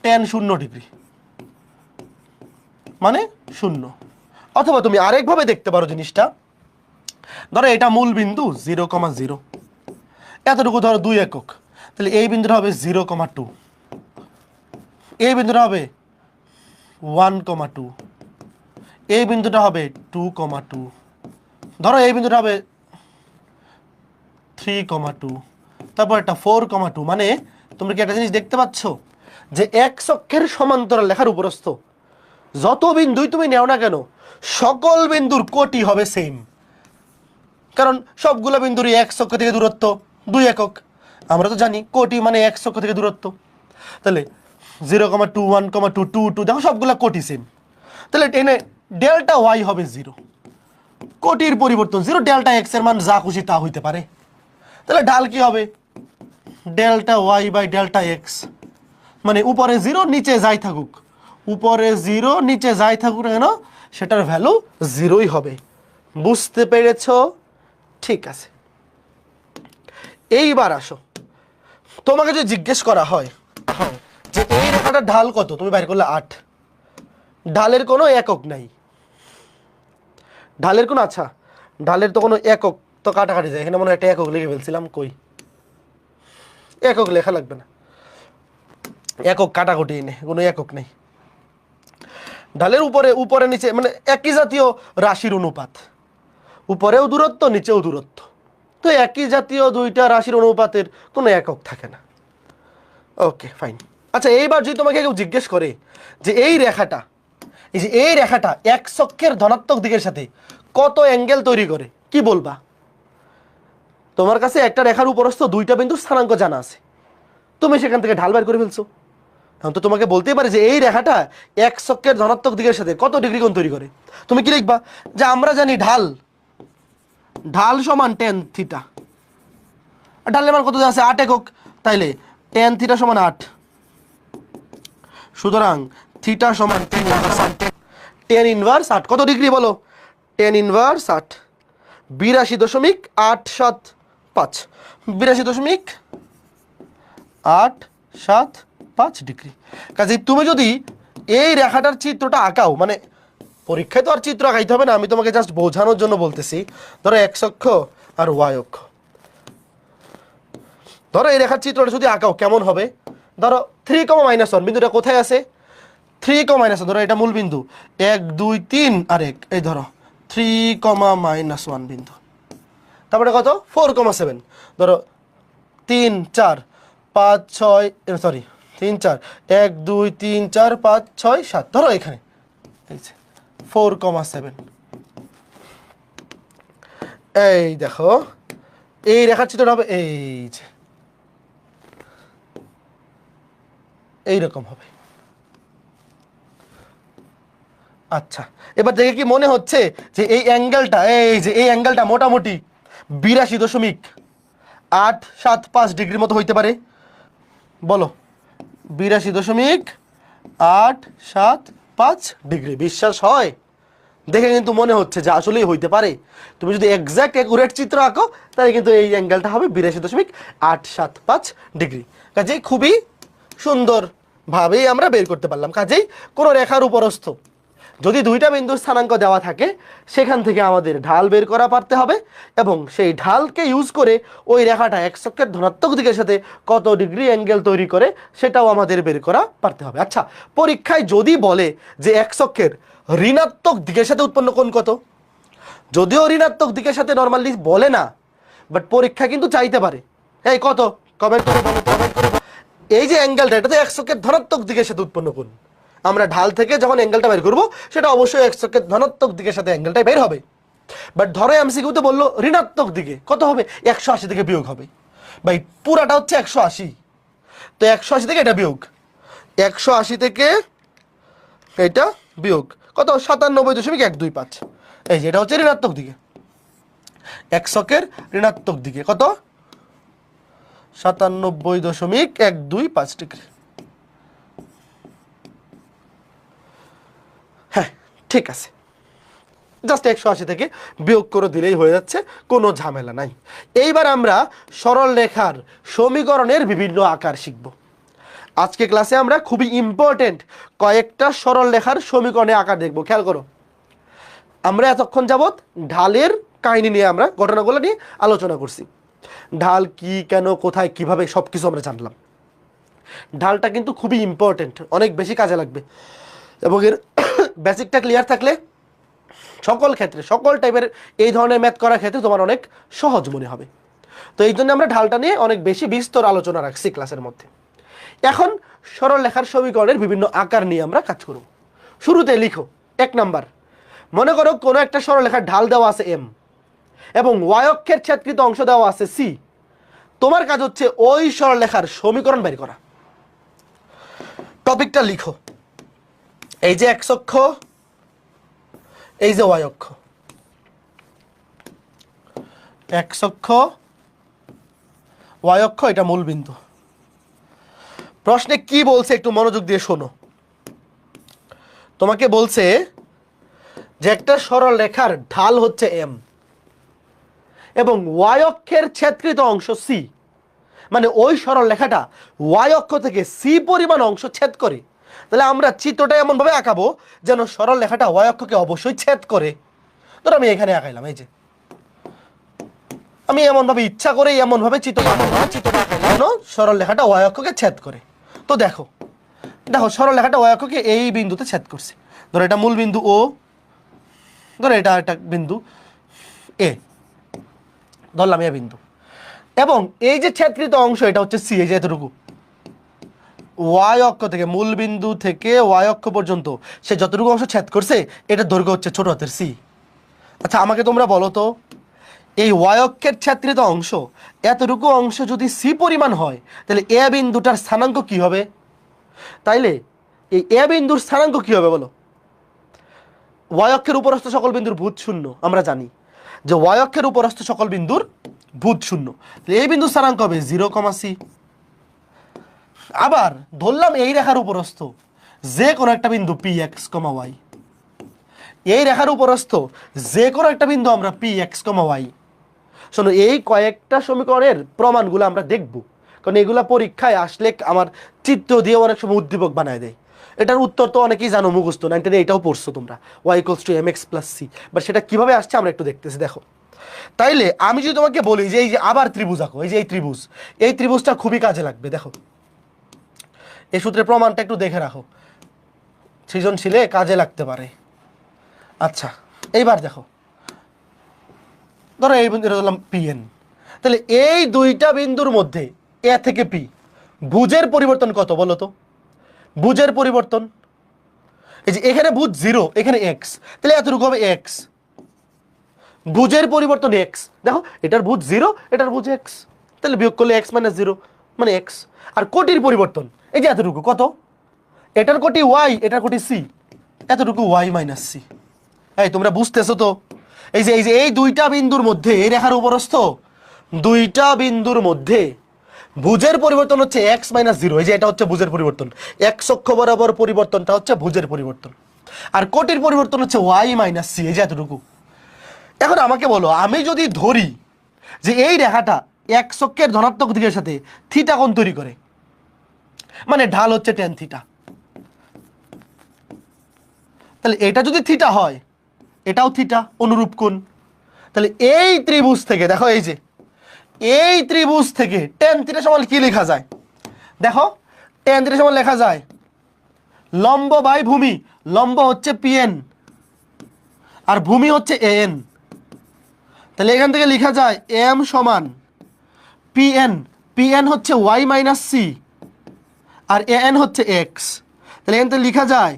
tan 0 ডিগ্রি, মানে 0। অথবা তুমি আরেকভাবে দেখতে পারো জিনিসটা, ধরো এটা মূল বিন্দু 0,0, এতটুকু ধরো 2 একক, তাহলে এই বিন্দুটা হবে 0,2, এই বিন্দুটা হবে 1,2, এই বিন্দুটা হবে 2,2, ধরো এই বিন্দুটা হবে 3,2, তারপর একটা 4,2। মানে তোমরা কি একটা জিনিস দেখতে পাচ্ছ যে এক্স অক্ষের সমান্তরাল রেখার উপরস্থ যত বিন্দুই তুমি নেও না কেন, সকল বিন্দুর কোটি হবে সেম, কারণ সবগুলো বিন্দুরই এক্স অক্ষ থেকে দূরত্ব 2 একক। আমরা তো জানি কোটি মানে এক্স অক্ষ থেকে দূরত্ব। তাহলে 0,2, 1,2, 2, 2, দেখো সবগুলা কোটি সেম। তাহলে এনে ডেল্টা ওয়াই হবে 0, কোটির পরিবর্তন 0, ডেল্টা এক্স এর মান যা খুশি তা হইতে পারে। তাহলে ঢাল কি হবে? Delta y by delta x, মানে উপরে 0 নিচে যাই থাকুক, উপরে 0 নিচে যাই থাকুক না কেন সেটার ভ্যালু 0ই হবে। বুঝতে পেরেছ? ঠিক আছে, এইবার আসো, তোমাকে যদি জিজ্ঞেস করা হয় যে এই রেখাটার ঢাল কত, তুমি বাইর করলে 8, ঢালের কোনো একক নাই, ঢালের কোনো, আচ্ছা ঢালের তো কোনো একক তো কাটাকাটি যায়, এখানে মনে হয় একটা একক লিখে ফেলছিলাম, কই একক লেখা লাগবে না, একক কাটাকুটি নেই, কোনো একক নেই। ঢালের উপরে নিচে মানে একই জাতীয় রাশির অনুপাত, উপরেও দূরত্ব নিচেও দূরত্ব, তো একই জাতীয় দুইটা রাশির অনুপাতের কোনো একক থাকে না। Okay fine. আচ্ছা এইবার যদি তোমাকে কেউ জিজ্ঞেস করে যে এই রেখাটা, এই যে এই রেখাটা এক্স অক্ষের ধনাত্মক দিকের সাথে কত অ্যাঙ্গেল তৈরি করে, কি বলবা? তোমার কাছে একটা রেখার উপরস্থ দুইটা বিন্দুর স্থানাঙ্ক জানা আছে, তুমি সেখান থেকে ঢাল বের করে ফেলছো, এখন তো তোমাকে বলতেই পারে যে এই রেখাটা এক্স অক্ষের ধনাত্মক দিকের সাথে কত ডিগ্রি কোণ তৈরি করে। তুমি কি লিখবা? যে আমরা জানি ঢাল, ঢাল সমান টেন থিটা, ঢালের মান কত আছে 8 একক, তাইলে টেন থিটা সমান 8, সুতরাং থিটা সমান 10 ইনভার্স 8, কত ডিগ্রি বলো? 10 ইনভার্স 8, 82.875, 82.875 ডিগ্রি। কাজে তুমি যদি এই রেখাটার চিত্রটা আঁকাও, মানে পরীক্ষায় তো আর চিত্র আঁকাইতে হবে না, আমি তোমাকে জাস্ট বোঝানোর জন্য বলতেছি। ধরো এক্স অক্ষ আর ওয়াই অক্ষ, ধরো এই রেখার চিত্রটা যদি আঁকাও কেমন হবে? ধরো 3,-1 বিন্দুটা কোথায় আছে? 3,-1, ধরো এটা মূল বিন্দু 1 2 3 আর 1, এই ধরো 3,-1 বিন্দু, তারপরে কত 4,7, ধরো 3 4 5 6, সরি 3 4 1 2 3 4 5 6 7, ধরো এখানে 4,7। এই দেখো এই রেখার চিত্রটা হবে এই যে এইরকম হবে। আচ্ছা এবার দেখে কি মনে হচ্ছে যে এই অ্যাঙ্গেলটা, এই যে এই অ্যাঙ্গেলটা মোটামুটি 82.875 ডিগ্রির মতো হইতে পারে? বলো 82.875 ডিগ্রি। বিশ্বাস হয়? দেখে কিন্তু মনে হচ্ছে যে আসলেই হইতে পারে। তুমি যদি এক্সাক্ট অ্যাকুরেট চিত্র আঁকো তাহলে কিন্তু এই অ্যাঙ্গেলটা হবে 82.875 ডিগ্রি। কাজেই খুবই সুন্দরভাবেই আমরা বের করতে পারলাম। কাজেই কোনো রেখার উপরস্থ যদি দুইটা বিন্দুর স্থানাঙ্ক দেওয়া থাকে সেখান থেকে আমাদের ঢাল বের করা পারতে হবে, এবং সেই ঢালকে ইউজ করে ওই রেখাটা এক্স অক্ষের ধনাত্মক দিকের সাথে কত ডিগ্রি অ্যাঙ্গেল তৈরি করে সেটাও আমাদের বের করা পারতে হবে। আচ্ছা পরীক্ষায় যদি বলে যে এক্স অক্ষের ঋণাত্মক দিকের সাথে উৎপন্ন কোণ কত, যদিও ঋণাত্মক দিকের সাথে নর্মালি বলে না, বাট পরীক্ষা কিন্তু চাইতে পারে এই কত, কমেন্ট করে বলো, কমেন্ট করে। এই যে অ্যাঙ্গেলটা এটা তো এক্স অক্ষের ধনাত্মক দিকের সাথে উৎপন্ন কোণ, আমরা ঢাল থেকে যখন অ্যাঙ্গেলটা বের করবো সেটা অবশ্যই এক্স অক্ষের ধনাত্মক দিকের সাথে অ্যাঙ্গেলটা বের হবে। বাট ধরো এমসিকিউতে বললো ঋণাত্মক দিকে, কত হবে? 180 থেকে বিয়োগ হবে। ভাই পুরাটা হচ্ছে 180, তো 180 থেকে এটা বিয়োগ, 180 থেকে এটা বিয়োগ কত? 97.125। এই যে এটা হচ্ছে ঋণাত্মক দিকে, এক্স অক্ষের ঋণাত্মক দিকে কত? 97.125 ডিগ্রি। হ্যাঁ ঠিক আছে, জাস্ট 180 থেকে বিয়োগ করে দিলেই হয়ে যাচ্ছে, কোনো ঝামেলা নাই। এইবার আমরা সরল রেখার সমীকরণের বিভিন্ন আকার শিখব। আজকে ক্লাসে আমরা খুবই ইম্পর্টেন্ট কয়েকটা সরল রেখার সমীকরণের আকার দেখব। খেয়াল করো, আমরা এতক্ষণ যাবৎ ঢালের কাহিনী নিয়ে আমরা ঘটনাগুলো নিয়ে আলোচনা করছি। ঢাল কি, কেন, কোথায়, কিভাবে সব কিছু আমরা জানলাম। ঢালটা কিন্তু খুবই ইম্পর্টেন্ট, অনেক বেশি কাজে লাগবে, এবং এর বেসিকটা ক্লিয়ার থাকলে সকল ক্ষেত্রে সকল টাইপের এই ধরনের ম্যাথ করার ক্ষেত্রে তোমার অনেক সহজ মনে হবে। তো এই জন্য আমরা ঢালটা নিয়ে অনেক বেশি বিস্তর আলোচনা রাখছি ক্লাসের মধ্যে। এখন সরল রেখার সমীকরণের বিভিন্ন আকার নিয়ে আমরা কাজ করব। শুরুতে লিখো 1 নাম্বার, মনে করো কোনো একটা সরল রেখার ঢাল দেওয়া আছে m এবং y অক্ষের ছেদকৃত অংশ দেওয়া আছে c। তোমার কাজ হচ্ছে ওই সরল রেখার সমীকরণ বের করা। টপিকটা লিখো, এই যে x অক্ষ এই যে ওয়াই অক্ষ, এক্স অক্ষ, ওয়াই অক্ষ, এটা মূল বিন্দু। প্রশ্নে কি বলছে একটু মনোযোগ দিয়ে শোনো। তোমাকে বলছে যে একটা সরল রেখার ঢাল হচ্ছে এম এবং ওয়াই অক্ষের ছেদকৃত অংশ সি, মানে ওই সরল রেখাটা ওয়াই অক্ষ থেকে সি পরিমাণ অংশ ছেদ করে। তাহলে আমরা চিত্রটা এমন ভাবে আঁকাবো যেন সরল রেখাটা ওয়াই অক্ষকে অবশ্যই ছেদ করে। ধরো আমি এখানে আঁকাইলাম, এই যে আমি এমন ভাবে ইচ্ছা করে এমন ভাবে চিত্রটা আঁকাইলাম সরল রেখাটা ওয়াই অক্ষকে ছেদ করে। তো দেখো দেখো সরল রেখাটা ওয়াই অক্ষকে এই বিন্দুতে ছেদ করছে। ধরো এটা মূল বিন্দু ও, ধরো এটা একটা বিন্দু এ, ধরলাম এ বিন্দু, এবং এই যে ছেদকৃত অংশ এটা হচ্ছে সি। এই যে এতটুকু ওয়াই অক্ষ থেকে, মূল বিন্দু থেকে ওয়াই অক্ষ পর্যন্ত সে যতটুকু অংশ ছেদ করছে এটার দৈর্ঘ্য হচ্ছে ছোট হাতের সি। আচ্ছা আমাকে তোমরা বলো তো, এই ওয়াই অক্ষের ছেদকৃত অংশ এতটুকু অংশ যদি সি পরিমাণ হয় তাহলে এ বিন্দুটার স্থানাঙ্ক কি হবে? তাইলে এই এ বিন্দুর স্থানাঙ্ক কি হবে বলো? ওয়াই অক্ষের উপরস্থ সকল বিন্দুর ভূত শূন্য, আমরা জানি যে ওয়াই অক্ষের উপরস্থ সকল বিন্দুর ভূত শূন্য, এই বিন্দুর স্থানাঙ্ক হবে 0,c। আবার ধরলাম এই রেখার উপরস্থ যে কোনো একটা বিন্দু পি এক্স কমা ওয়াই, এই রেখার উপরস্থ যে কোনো একটা বিন্দু আমরা পি এক্স কমা ওয়াই। শোনো, এই কয়েকটা সমীকরণের প্রমাণগুলো আমরা দেখব, কারণ এগুলা পরীক্ষায় আসলে আমার চিত্র দিয়ে অনেক সময় উদ্দীপক বানায় দেয়। এটার উত্তর তো অনেকেই জানো, মুখস্থ 9 এটাও পড়ছো তোমরা, y equals to m x plus c. But সেটা কিভাবে আসছে আমরা একটু দেখতেছি। দেখো, তাইলে আমি যদি তোমাকে বলি যে এই যে আবার ত্রিভুজ আঁকো, এই যে এই ত্রিভুজটা খুবই কাজে লাগবে। দেখো এই সূত্রের প্রমাণটা একটু দেখে রাখো, সৃজনশীলে কাজে লাগতে পারে। আচ্ছা এইবার দেখো, ধরো এই বিন্দু ধরলাম পি এন, তাহলে এই দুইটা বিন্দুর মধ্যে এ থেকে পি ভুজের পরিবর্তন কত বলো তো? ভুজের পরিবর্তন, এই যে এখানে ভুজ 0, এখানে এক্স, তাহলে এতটুকু হবে এক্স। ভুজের পরিবর্তন এক্স, দেখো এটার ভুজ 0, এটার ভুজ এক্স, তাহলে বিয়োগ করলে এক্স মাইনাস 0 মানে এক্স। আর কোটির পরিবর্তন এই যে এতটুকু কত? এটার কোটি ওয়াই, এটার কোটি সি, এতটুকু ওয়াই মাইনাস সি। এই তোমরা বুঝতেছো তো? এই যে এই দুইটা বিন্দুর মধ্যে, এই রেখার উপরস্থ দুইটা বিন্দুর মধ্যে ভুজের পরিবর্তন হচ্ছে এক্স মাইনাস 0। এই যে এটা হচ্ছে ভুজের পরিবর্তন, এক্স অক্ষ বরাবর পরিবর্তনটা হচ্ছে ভুজের পরিবর্তন। আর কোটির পরিবর্তন হচ্ছে ওয়াই মাইনাস সি, এই যে এতটুকু। এখন আমাকে বলো, আমি যদি ধরি যে এই রেখাটা এক্স অক্ষের ধনাত্মক দিকের সাথে থিটা কোণ তৈরি করে, মানে ঢাল হচ্ছে টেন থিটা, তাহলে এটা যদি থিটা হয় এটাও থিটা, অনুরূপ কোণ। তাহলে এই ত্রিভুজ থেকে দেখো, এই যে এই ত্রিভুজ থেকে টেন থিটা সমান কি লেখা যায়? দেখো টেন থিটা সমান লেখা যায় লম্ব বাই ভূমি। লম্ব হচ্ছে পিএন আর ভূমি হচ্ছে এন। তাহলে এখান থেকে লেখা যায় এম সমান পিএন, পিএন হচ্ছে ওয়াই মাইনাস সি আর এন হচ্ছে এক্স। তাহলে এখান থেকে লেখা যায়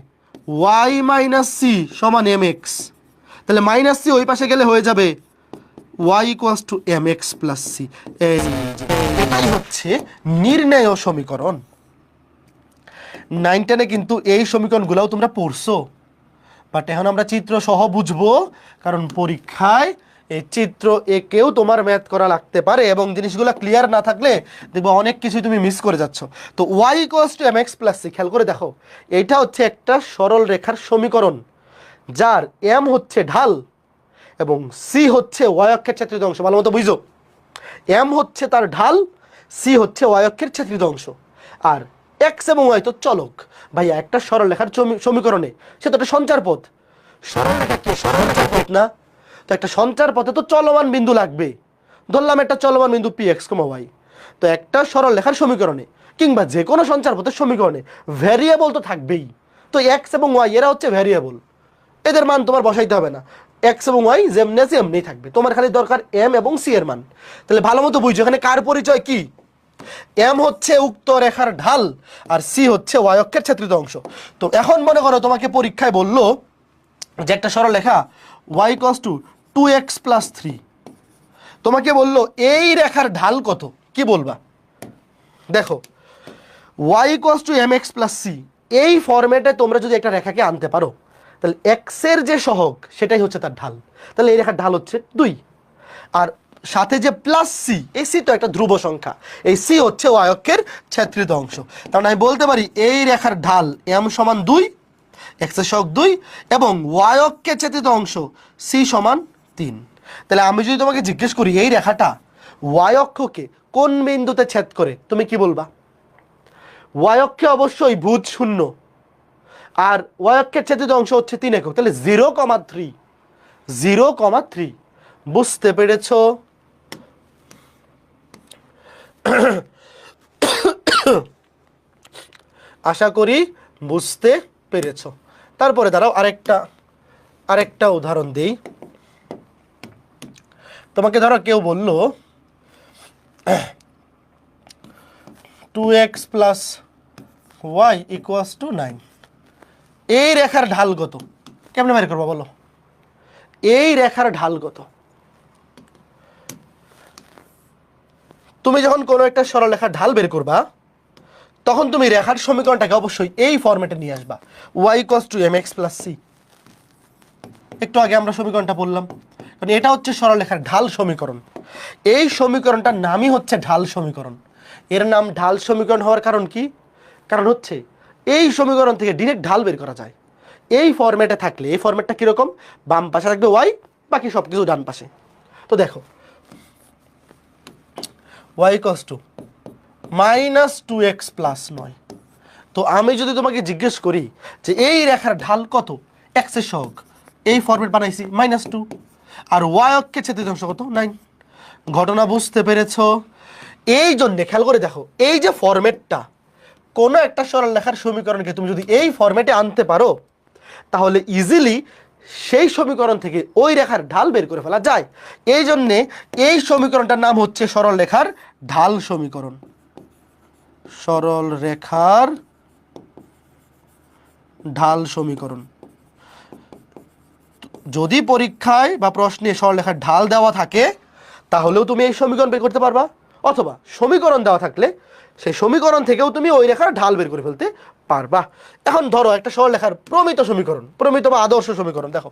ওয়াই মাইনাস সি সমান এম এক্স। তাহলে মাইনাস সি ওই পাশে গেলে হয়ে যাবে y equals to m x plus c. এটাই হচ্ছে নির্ণেয় সমীকরণ। 9 10-এ কিন্তু এই সমীকরণগুলোও তোমরা পড়ছো, বাট এখন আমরা চিত্র সহ বুঝবো, কারণ পরীক্ষায় এই চিত্র একেও তোমার ম্যাথ করা লাগতে পারে এবং জিনিসগুলো ক্লিয়ার না থাকলে দেখবো অনেক কিছুই তুমি মিস করে যাচ্ছ। তো y equals to m x plus c, খেয়াল করে দেখো, এইটা হচ্ছে একটা সরল রেখার সমীকরণ যার এম হচ্ছে ঢাল এবং সি হচ্ছে ওয়াই অক্ষের ছেদকৃত অংশ। ভালো মতো বুঝো, এম হচ্ছে তার ঢাল, সি হচ্ছে ওয়াই অক্ষের ছেদকৃত অংশ, আর এক্স এবং ওয়াই তো চলক। ভাইয়া একটা সরল রেখার সমীকরণে সে তো একটা সঞ্চার পথ, সরল রেখা কি সঞ্চার পথ না? তো একটা সঞ্চার পথে তো চলমান বিন্দু লাগবে। ধরলাম একটা চলমান বিন্দু পি এক্স কমা ওয়াই। তো একটা সরল রেখার সমীকরণে কিংবা যে কোনো সঞ্চার পথের সমীকরণে ভ্যারিয়েবল তো থাকবেই। তো এক্স এবং ওয়াই এরা হচ্ছে ভ্যারিয়েবল, এদের মান তোমার বসাইতে হবে না, এক্স এবং ওয়াই যেমনি আছে এমনি থাকবে, তোমার খালি দরকার এম এবং সি এর মান। তাহলে ভালো মতো বুঝছো এখানে কার পরিচয় কি? এম হচ্ছে উক্ত রেখার ঢাল আর সি হচ্ছে ওয়াই অক্ষের ছেদকৃত অংশ। তো এখন মনে করো তোমাকে পরীক্ষায় বললো যে একটা সরল রেখা Y equals to 2x plus 3, তোমাকে বললো এই রেখার ঢাল কত, কি বলবা? দেখো y equals to m x plus c, এই ফরম্যাটে তোমরা যদি একটা রেখাকে আনতে পারো তাহলে এক্স এর যে সহগ সেটাই হচ্ছে তার ঢাল। তাহলে এই রেখার ঢাল হচ্ছে 2। আর সাথে যে প্লাস সি, এই সি তো একটা ধ্রুব সংখ্যা, এই সি হচ্ছে ওয়াই অক্ষের ছেত্রিত অংশ। তার মানে আমি বলতে পারি এই রেখার ঢাল এম সমান 2, এক্স এর সহগ 2, এবং ওয়াই অক্ষের ছেত্রিত অংশ সি সমান 3। তাহলে আমি যদি তোমাকে জিজ্ঞেস করি এই রেখাটা ওয়াই অক্ষকে কোন বিন্দুতে ছেদ করে, তুমি কি বলবা? ওয়াই অক্ষে অবশ্যই ভুজ 0, আর ওয়াই অক্ষের ছেদিত অংশ হচ্ছে 3 একক, তাহলে 0,3, 0,3। বুঝতে পেরেছ? আশা করি বুঝতে পেরেছ। তারপরে দাঁড়াও আরেকটা উদাহরণ দেই তোমাকে। ধরো কেউ বলল 2x plus Y equals two 9। এই রেখার ঢাল কত? কেমনে বের করবো বলো? এই রেখার ঢাল কত? তুমি যখন কোনো একটা সরলরেখার ঢাল বের করবা তখন তুমি রেখার সমীকরণটাকে অবশ্যই এই ফরম্যাটে নিয়ে আসবা, y equals to mx plus c। একটু আগে আমরা সমীকরণটা বললাম, কারণ এটা হচ্ছে সরলরেখার ঢাল সমীকরণ। এই সমীকরণটার নামই হচ্ছে ঢাল সমীকরণ। এর নাম ঢাল সমীকরণ হওয়ার কারণ কি? কারণ হচ্ছে এই সমীকরণ থেকে ডিরেক্ট ঢাল বের করা যায় এই ফরম্যাটে থাকলে। এই ফরম্যাটটা কিরকম? বাম পাশে থাকবে y, বাকি সব কিছু ডান পাশে। তো দেখো y equals to minus 2x plus 9। তো আমি যদি তোমাকে জিজ্ঞেস করি যে এই রেখার ঢাল কত, x এর সহগ, এই ফরম্যাট বানাইছি -2, আর y অক্ষের ছেদিত অংশ কত 9। ঘটনা বুঝতে পেরেছ? এই জন্য খেয়াল করে দেখো, এই যে ফরম্যাটটা, কোনো একটা সরলরেখার সমীকরণকে তুমি যদি এই ফরম্যাটে আনতে পারো তাহলে ইজিলি সেই সমীকরণ থেকে ওই রেখার ঢাল বের করে ফেলা যায়। এই জন্যে এই সমীকরণটার নাম হচ্ছে সরল রেখার ঢাল সমীকরণ। সরল রেখার ঢাল সমীকরণ। যদি পরীক্ষায় বা প্রশ্নে সরলরেখার ঢাল দেওয়া থাকে তাহলেও তুমি এই সমীকরণ বের করতে পারবা, অথবা সমীকরণ দেওয়া থাকলে সেই সমীকরণ থেকেও তুমি ওই রেখার ঢাল বের করে ফেলতে পারবা। এখন ধরো একটা সরলরেখার প্রমিত সমীকরণ, প্রমিত বা আদর্শ সমীকরণ। দেখো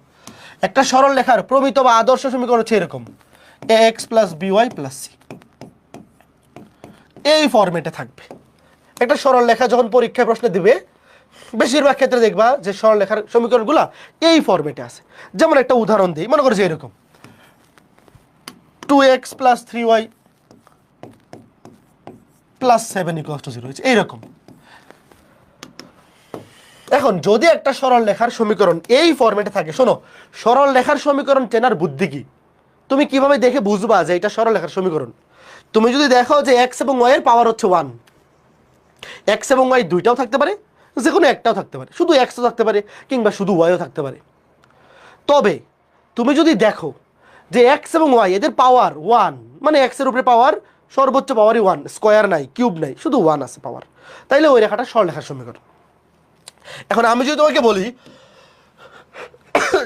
একটা সরলরেখার প্রমিত বা আদর্শ সমীকরণ হচ্ছে এরকম, ax plus by plus c। এই ফরম্যাটে থাকবে। একটা সরলরেখা যখন পরীক্ষায় প্রশ্নে দিবে বেশিরভাগ ক্ষেত্রে দেখবা যে সরলরেখার সমীকরণগুলো এই ফরম্যাটে আছে। যেমন একটা উদাহরণ দিই, মনে করো যে এরকম 2x plus 3y plus 7 equals to 0 হয়েছে এইরকম। এখন যদি একটা সরলরেখার সমীকরণ এই ফরম্যাটে থাকে, শোনো, সরলরেখার সমীকরণ চেনার বুদ্ধি কি? তুমি কিভাবে দেখে বুঝবা যে এটা সরলরেখার সমীকরণ? তুমি যদি দেখো যে x এবং y এর পাওয়ার হচ্ছে 1, x এবং y দুইটাও থাকতে পারে, যে কোনো একটাও থাকতে পারে, শুধু x ও থাকতে পারে কিংবা শুধু y ও থাকতে পারে। তবে তুমি যদি দেখো যে x এবং y এদের পাওয়ার 1, মানে x এর উপরে পাওয়ার সর্বোচ্চ পাওয়ারই 1, স্কয়ার নাই, কিউব নাই, শুধু 1 আছে পাওয়ার, তাইলে ওই রেখাটা সরলরেখার সমীকরণ। এখন আমি যদি তোমাকে বলি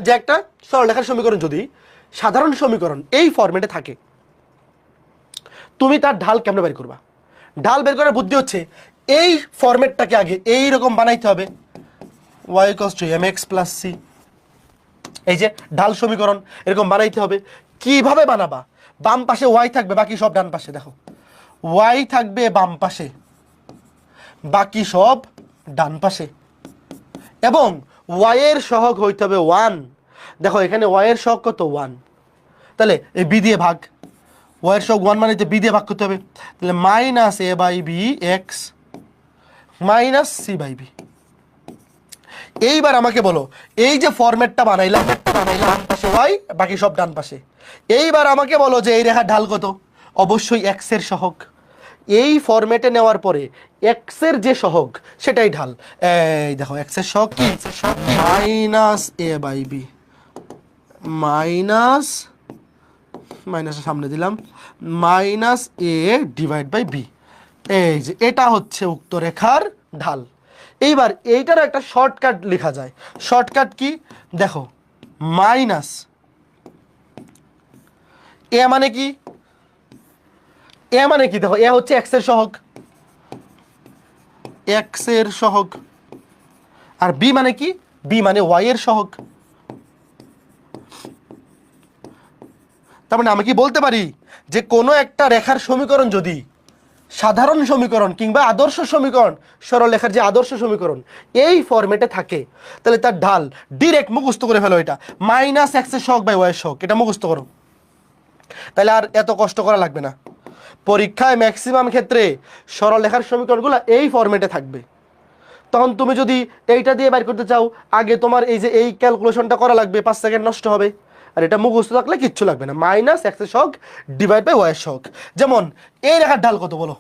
যে একটা সরলরেখার সমীকরণ যদি সাধারণ সমীকরণ এই ফরম্যাটে থাকে, তুমি তার ঢাল কেমনে বের করবা? ঢাল বের করার বুদ্ধি হচ্ছে এই ফরম্যাটটাকে আগে এইরকম বানাইতে হবে, y equals to mx plus c। এই যে ঢাল সমীকরণ এরকম বানাইতে হবে। কিভাবে বানাবা? বাম পাশে y থাকবে, বাকি সব ডান পাশে। দেখো y থাকবে বাম পাশে, বাকি সব ডান পাশে, এবং y এর সহগ হইতে হবে 1। দেখো এখানে y এর সহগ কত? 1। তাহলে এই b দিয়ে ভাগ, y এর সহগ 1 মানে b দিয়ে ভাগ করতে হবে। তাহলে minus a by b x minus c by b. এইবার আমাকে বলো, এই যে ফরম্যাটটা বানাইলাম, ডান পাশে y, বাকি সব ডান পাশে, এইবার আমাকে বলো যে এই রেখার ঢাল কত? অবশ্যই x এর সহগ। এই ফরম্যাটে নেওয়ার পরে x এর যে সহগ সেটাই ঢাল। এই দেখো x এর সহগ কি? মাইনাস a বাই বি, মাইনাসের সামনে দিলাম minus a divide by b. এই যে এটা হচ্ছে উক্ত রেখার ঢাল। এইবার এইটার একটা শর্টকাট লেখা যায়। Shortcut key? দেখো মাইনাস এ মানে কি? এ মানে কি? দেখো এ হচ্ছে x এর সহগ, x এর সহগ, আর বি মানে কি? বি মানে ওয়াই এর সহগ। তার মানে আমি কি বলতে পারি যে কোনো একটা রেখার সমীকরণ যদি সাধারণ সমীকরণ কিংবা আদর্শ সমীকরণ, সরলরেখার যে আদর্শ সমীকরণ এই ফরম্যাটে থাকে, তাহলে তার ঢাল ডিরেক্ট মুখস্থ করে ফেলো, এটা মাইনাস এক্স এর সহগ বাই ওয়াই এর সহগ, এটা মুখস্থ করো, তাহলে আর এত কষ্ট করা লাগবে না। পরীক্ষায় ম্যাক্সিমাম ক্ষেত্রে সরলরেখার সমীকরণগুলো এই ফরম্যাটে থাকবে। তখন তুমি যদি এইটা দিয়ে বাইর করতে চাও, আগে তোমার এই যে এই ক্যালকুলেশনটা করা লাগবে, 5 সেকেন্ড নষ্ট হবে। আর এটা মুখস্থ থাকলে কিচ্ছু লাগবে না, মাইনাস এক্স এর সহগ ডিভাইড বাই ওয়াই এর সহগ। যেমন এই রেখার ঢাল কত বলো,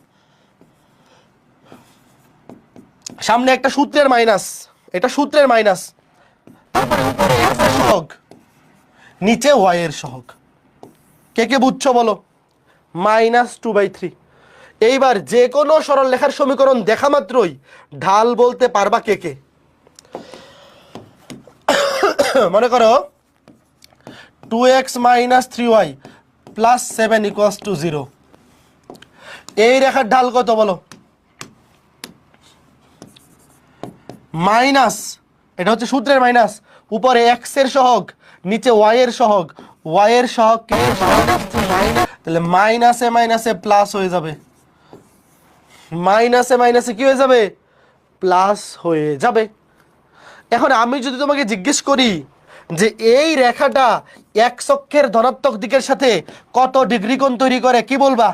সামনে একটা সূত্রের মাইনাস, এটা সূত্রের মাইনাস, তারপরে উপরে এক্স এর সহগ, নিচে ওয়াই এর সহগ। কে কে বুঝছো বলো? -2/3। এইবার যে কোনো সরল রেখার সমীকরণ দেখা মাত্রই ঢাল বলতে পারবা কে কে? মনে করো 2x - 3y + 7 = 0, এই রেখার ঢাল কত বলো? মাইনাস, এটা হচ্ছে সূত্রের মাইনাস, উপরে এক্স এর সহগ, নিচে ওয়াই এর সহগ, ওয়াই এর সহগ কে, তাহলে মাইনাসে মাইনাসে প্লাস হয়ে যাবে, মাইনাসে মাইনাসে কি হয়ে যাবে? প্লাস হয়ে যাবে। এখন আমি যদি তোমাকে জিজ্ঞেস করি যে এই রেখাটা এক্স অক্ষের ধনাত্মক দিকের সাথে কত ডিগ্রি কোণ তৈরি করে, কি বলবা?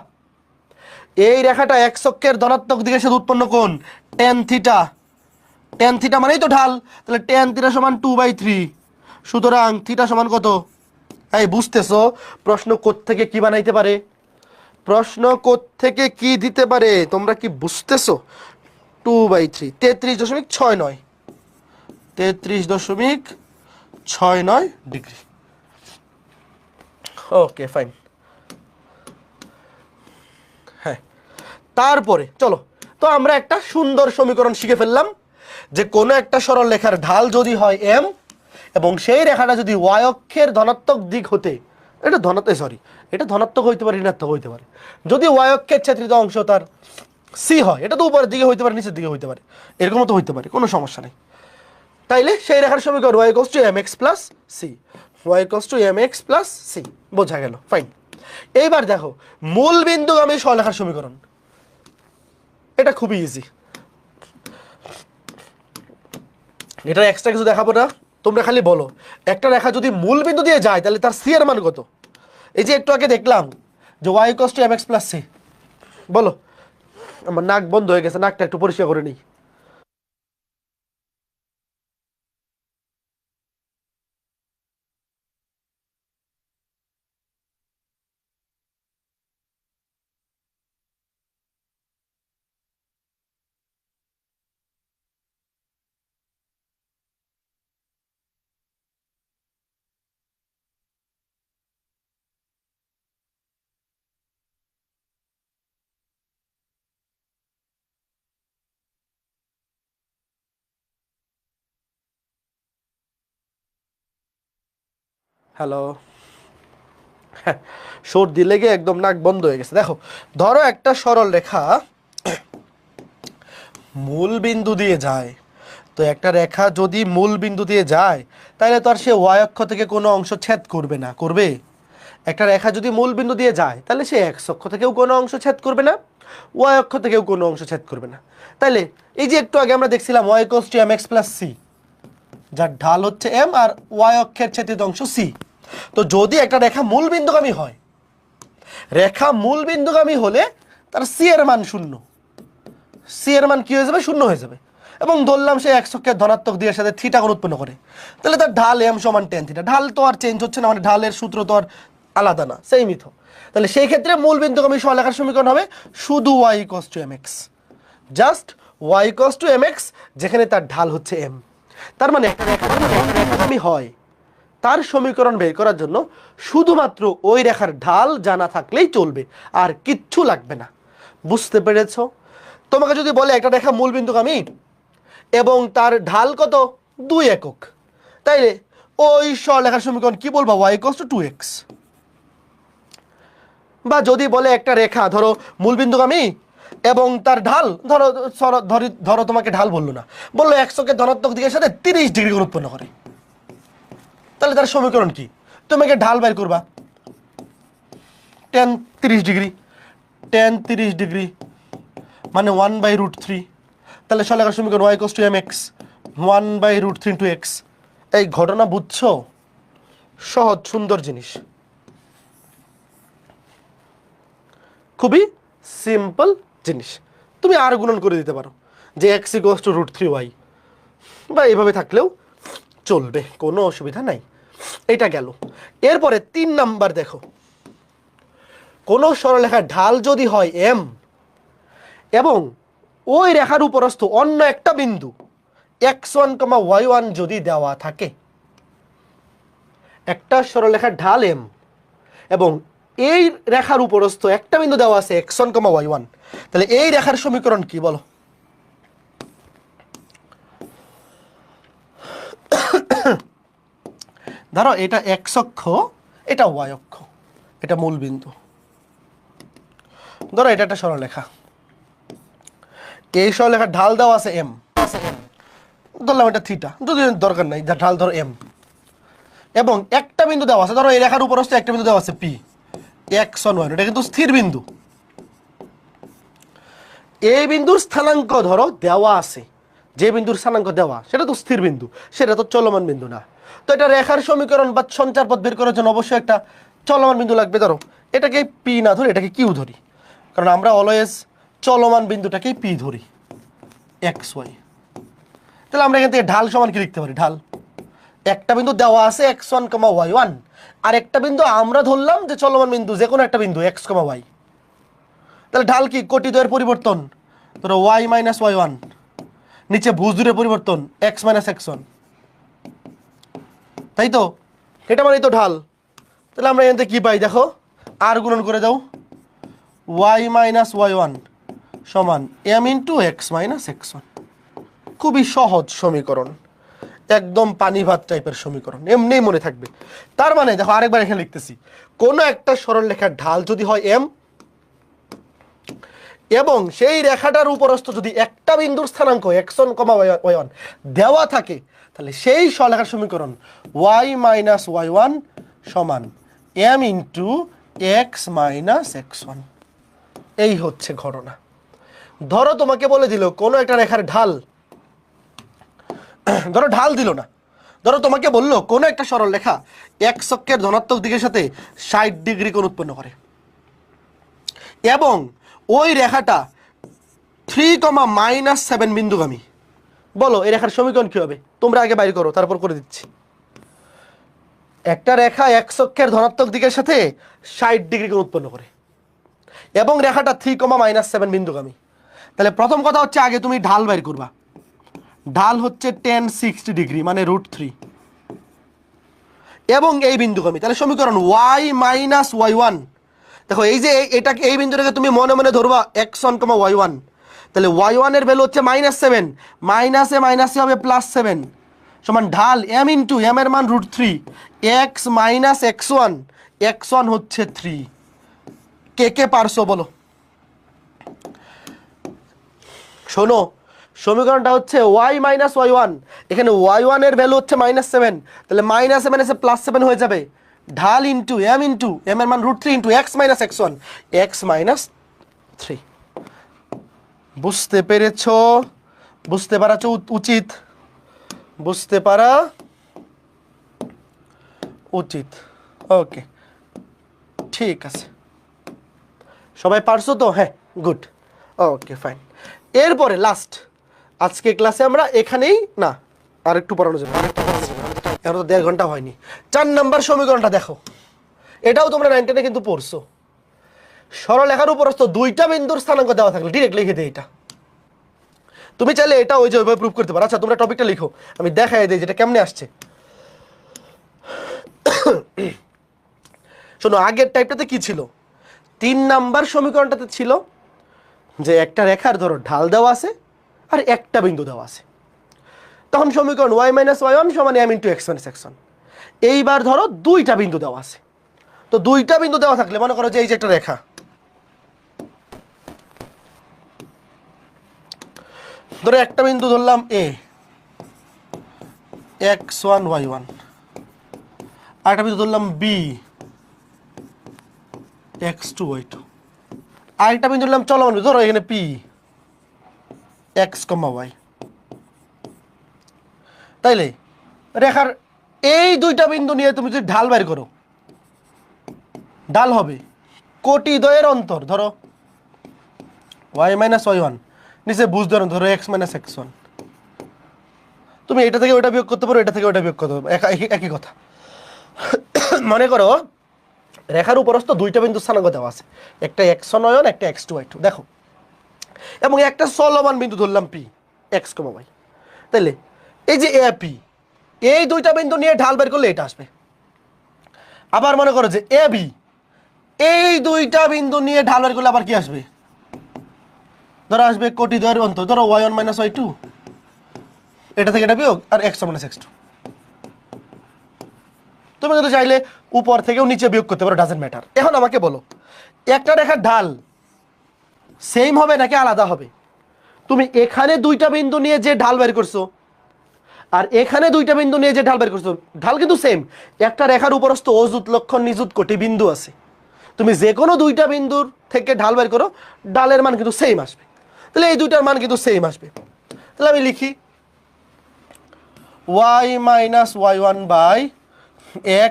এই রেখাটা এক্স অক্ষের ধনাত্মক দিকের সাথে উৎপন্ন কোণ tan থিটা, tan থিটা মানেই তো ঢাল, তাহলে tan থিটা সমান 2/3, সুতরাং থিটা সমান কত? এই বুঝতেছো প্রশ্ন কোত্থেকে কি বানাইতে পারে, প্রশ্ন কোত্থেকে কি দিতে পারে, তোমরা কি বুঝতেছো? 2/3, 33.69, 33.69 ডিগ্রি। Okay fine. হ্যাঁ, তারপরে চলো তো আমরা একটা সুন্দর সমীকরণ শিখে ফেললাম যে কোনো একটা সরল রেখার ঢাল যদি হয় m এবং সেই রেখাটা যদি y অক্ষের ধনাত্মক দিক হতে, এটা এটা ধনাত্মক হইতে পারে, ঋণাত্মক হইতে পারে, যদি y অক্ষের ছেত্রিত অংশ তার c হয়, এটা তো উপরের দিকে হইতে পারে, নিচের দিকে হইতে পারে, এরকমও তো হইতে পারে, কোনো সমস্যা নেই। তাইলে সেই রেখার সমীকরণ y = mx + c, y = mx + c, বোঝা গেল, ফাইন। এইবার দেখো মূল বিন্দুগামী সরলরেখার সমীকরণ, এটা খুবই ইজি, এটা এক্সট্রা কিছু দেখাবো না, তোমরা খালি বলো একটা রেখা যদি মূল বিন্দু দিয়ে যায় তাহলে তার c এর মান কত? এই যে একটু আগে দেখলাম যে y = mx + c, বলো। আমার নাক বন্ধ হয়ে গেছে, নাকটা একটু পরিষ্কার করে নিই। হ্যালো, সর্দি লেগে একদম নাক বন্ধ হয়ে গেছে। দেখো ধরো একটা সরল রেখা মূল বিন্দু দিয়ে যায়, তো একটা রেখা যদি মূল বিন্দু দিয়ে যায় তাহলে তো আর সে y অক্ষ থেকে কোনো অংশ ছেদ করবে না, করবে? একটা রেখা যদি মূল বিন্দু দিয়ে যায় তাহলে সে x অক্ষ থেকেও কোনো অংশ ছেদ করবে না, y অক্ষ থেকেও কোনো অংশ ছেদ করবে না। তাইলে এই যে একটু আগে আমরা দেখছিলাম y = mx + c, যার ঢাল হচ্ছে m আর y অক্ষের ছেদিত অংশ c। তো যদি একটা রেখা মূল বিন্দুগামী হয়, রেখা মূল বিন্দুগামী হলে তার c এর মান 0, c এর মান কি হয়ে যাবে? 0 হয়ে যাবে। এবং ধরলাম সে x অক্ষের ধনাত্মক দিকের সাথে থিটা কোণ উৎপন্ন করে, তাহলে তার ঢাল m = tan থিটা। ঢাল তো আর চেঞ্জ হচ্ছে না, মানে ঢালের সূত্র তো আর আলাদা না, সেইমই তো। তাহলে সেই ক্ষেত্রে মূল বিন্দুগামী সরলরেখার সমীকরণ হবে শুধু y = mx, just y = mx, যেখানে তার ঢাল হচ্ছে m। তার মানে একটা রেখা রেখাগামী হয় তার সমীকরণ বের করার জন্য শুধুমাত্র ওই রেখার ঢাল জানা থাকলেই চলবে, আর কিচ্ছু লাগবে না। বুঝতে পেরেছো? তোমাকে যদি বলে একটা রেখা মূল বিন্দুগামী এবং তার ঢাল কত? 2 একক, তাইলে ওই সরলরেখার সমীকরণ কি বলবো? y = 2x। বা যদি বলে একটা রেখা ধরো মূল বিন্দুগামী, এবং তার ঢাল ধরো ধরো তোমাকে ঢাল বললো না, বললো একশোকে ধনাত্মক দিকের সাথে 30 ডিগ্রি কোণ উৎপন্ন করে, তাহলে তার সমীকরণ কি? তোমাকে ঢাল বের করবা, tan 30 ডিগ্রি, tan 30 ডিগ্রি মানে 1/√3, তাহলে সরলরেখার সমীকরণ y = mx 1/√3 × x। এই ঘটনা বুঝছো? সহজ সুন্দর জিনিস, খুবই সিম্পল জিনিস। তুমি আর গুণন করে দিতে পারো যে x = √3y, বা এইভাবে থাকলেও চলবে, কোনো অসুবিধা নাই। এটা গেল। এরপরে 3 নাম্বার দেখো, কোনো সরলরেখার ঢাল যদি হয় m এবং ওই রেখার উপরস্থ অন্য একটা বিন্দু x1, y1 যদি দেওয়া থাকে, একটা সরলরেখার ঢাল m এবং এই রেখার উপরস্থ একটা বিন্দু দেওয়া আছে x1, y1, তাহলে এই রেখার সমীকরণ কি বলো? ধরো এটা x অক্ষ, এটা y অক্ষ, এটা মূল বিন্দু। ধরো এটা একটা সরলরেখা, এই সরলরেখার ঢাল দেওয়া আছে m, ধরলাম এটা থিটা, যদি দরকার নাই, যা ঢাল ধরো m, এবং একটা বিন্দু দেওয়া আছে, ধরো এই রেখার উপরস্থ একটা বিন্দু দেওয়া আছে p, x1, y1, এটা কিন্তু স্থির বিন্দু। এই বিন্দুর স্থানাঙ্ক ধরো দেওয়া আছে, যে বিন্দুর স্থানাঙ্ক দেওয়া সেটা তো স্থির বিন্দু, সেটা তো চলমান বিন্দু না। তো এটা রেখার সমীকরণ বা সঞ্চার পথ বের করার জন্য অবশ্যই একটা চলমান বিন্দু লাগবে। ধরো এটাকে পি না ধরি, এটাকে কিউ ধরি, কারণ আমরা অলওয়েজ চলমান বিন্দুটাকেই পি ধরি, এক্স ওয়াই। তাহলে আমরা এখান থেকে ঢাল সমান কি লিখতে পারি? ঢাল, একটা বিন্দু দেওয়া আছে x1, y1, আর একটা বিন্দু আমরা ধরলাম যে চলমান বিন্দু, যে কোনো একটা বিন্দু x, y। তাহলে ঢাল কি? কোটিদ্বয়ের পরিবর্তন, ধরো y - y1, নিচে ভুজ দূরের পরিবর্তন x - x1, তাই তো? এটা মানেই তো ঢাল। তাহলে আমরা এখান থেকে কি পাই দেখো, আর গুণন করে দাও, y - y1 সমান m × x - x1। খুবই সহজ সমীকরণ, একদম পানি ভাত টাইপের সমীকরণ, এমনিই মনে থাকবে। তার মানে দেখো আরেকবার এখানে লিখতেছি, কোন একটা সরলরেখার ঢাল যদি হয় m এবং সেই রেখাটার উপরস্থ যদি একটা বিন্দুর স্থানাঙ্ক x1, y1 দেওয়া থাকে, তাহলে সেই সরলরেখার সমীকরণ y - y1 সমান m × x - x1। এই হচ্ছে ঘটনা। ধরো তোমাকে বলে দিল কোনো একটা রেখার ঢাল, ধরো ঢাল দিল না, ধরো তোমাকে বললো কোনো একটা সরলরেখা x অক্ষের ধনাত্মক দিকের সাথে 60 ডিগ্রি কোণ উৎপন্ন করে এবং ওই রেখাটা 3, -7 বিন্দুগামী। বলো এই রেখার সমীকরণ কি হবে? তোমরা আগে বাইর করো, তারপর করে দিচ্ছি। একটা রেখা x অক্ষের ধনাত্মক দিকের সাথে 60 ডিগ্রি কোণ উৎপন্ন করে এবং রেখাটা 3, -7 বিন্দুগামী। তাহলে প্রথম কথা হচ্ছে আগে তুমি ঢাল বাইর করবা। ঢাল হচ্ছে tan 60 ডিগ্রি মানে √3 এবং এই বিন্দুগামী। তাহলে সমীকরণ y - y1, দেখো এই যে এটাকে, এই বিন্দুটাকে তুমি মনে মনে ধরবা x1, y1, তাহলে y1 এর ভ্যালু হচ্ছে -7, মাইনাসে মাইনাসে হবে +7 সমান ঢাল m × m এর মান √3, x - x1, x1 হচ্ছে 3। কে কে পারছো বলো? শোনো, সমীকরণটা হচ্ছে y - y1, এখানে y1 এর ভ্যালু হচ্ছে -7, তাহলে মাইনাসে মাইনাসে +7 হয়ে যাবে, ঢাল ইন্টু m এর মান √3 × x - x1, x - 3। বুঝতে পেরেছো? বুঝতে পারা উচিত, বুঝতে পারা উচিত। ওকে, ঠিক আছে, সবাই পারছো তো? হ্যাঁ, গুড, ওকে ফাইন। এরপরে লাস্ট, আজকে ক্লাসে আমরা এখানেই না, আর একটু পড়ানো যাবে, এখন তো 1.5 ঘন্টা হয়নি। 4 নাম্বার সমীকরণটা দেখো, এটাও তোমরা 9 10-এ কিন্তু পড়ছো। সরলরেখার উপরস্থ দুইটা বিন্দুর স্থানাঙ্ক দেওয়া থাকলে ডিরেক্ট লিখে দেয় এটা। তুমি চাইলে এটা ওই যে ওইভাবে প্রুফ করতে পারো। আচ্ছা, তোমরা টপিকটা লিখো, আমি দেখাই দিই যেটা কেমনে আসছে। শোনো, আগের টাইপটাতে কি ছিল? 3 নাম্বার সমীকরণটাতে ছিল যে একটা রেখার ধরো ঢাল দেওয়া আছে আর একটা বিন্দু দেওয়া আছে, তখন সমীকরণ y - y1 সমান m × x - x1। এইবার ধরো দুইটা বিন্দু দেওয়া আছে, তো দুইটা বিন্দু দেওয়া থাকলে মনে করো যে এই যে একটা রেখা, ধরো একটা বিন্দু ধরলাম এ, x1 y1, আর একটা বিন্দু ধরলাম বি, x2 y2, আর একটা বিন্দু ধরলাম চলমান বিন্দু, ধরো এখানে পি, x, y। তাইলে রেখার এই দুইটা বিন্দু নিয়ে তুমি যদি ঢাল বের করো, ঢাল হবে কোটি দ্বয়ের অন্তর, ধরো y মাইনাস y1, নিচে বুঝ ধরো ধরো x মাইনাস x1। তুমি এটা থেকে ওটা বিয়োগ করতে পারো, এটা থেকে ওটা বিয়োগ করতে পারো, একই কথা। মনে করো রেখার উপরস্থ দুইটা বিন্দু স্থানাঙ্ক দেওয়া আছে, একটা x1 y1, একটা x2 y2, দেখো, এবং একটা চলমান বিন্দু ধরলাম p, x, y। তাইলে এই যে এ পি, এই দুইটা বিন্দু নিয়ে ঢাল বের করলে এটা আসবে। আবার মনে করো যে এ বি, এই দুইটা বিন্দু নিয়ে ঢাল বের করলে আবার কি আসবে, ধরো আসবে কোটি দ্বয়ের অন্তর, ধরো y1 মাইনাস y2, এটা থেকে এটা বিয়োগ, আর x1 মাইনাস x2। তুমি যদি চাইলে উপর থেকেও নিচে বিয়োগ করতে পারো, ডাজেন্ট ম্যাটার। এখন আমাকে বলো একটা রেখার ঢাল সেম হবে নাকি আলাদা হবে? তুমি এখানে দুইটা বিন্দু নিয়ে যে ঢাল বের করছো আর এখানে দুইটা বিন্দু নিয়ে যে ঢাল বের করছো, ঢাল কিন্তু সেম। একটা রেখার উপরস্থ অযুত লক্ষণ নিযুত কোটি বিন্দু আছে, তুমি যে কোনো দুইটা বিন্দুর থেকে ঢাল বের করো, ঢালের মান কিন্তু সেম আসবে। তাহলে এই দুইটার মান কিন্তু সেম আসবে। তাহলে আমি লিখি y minus y1 by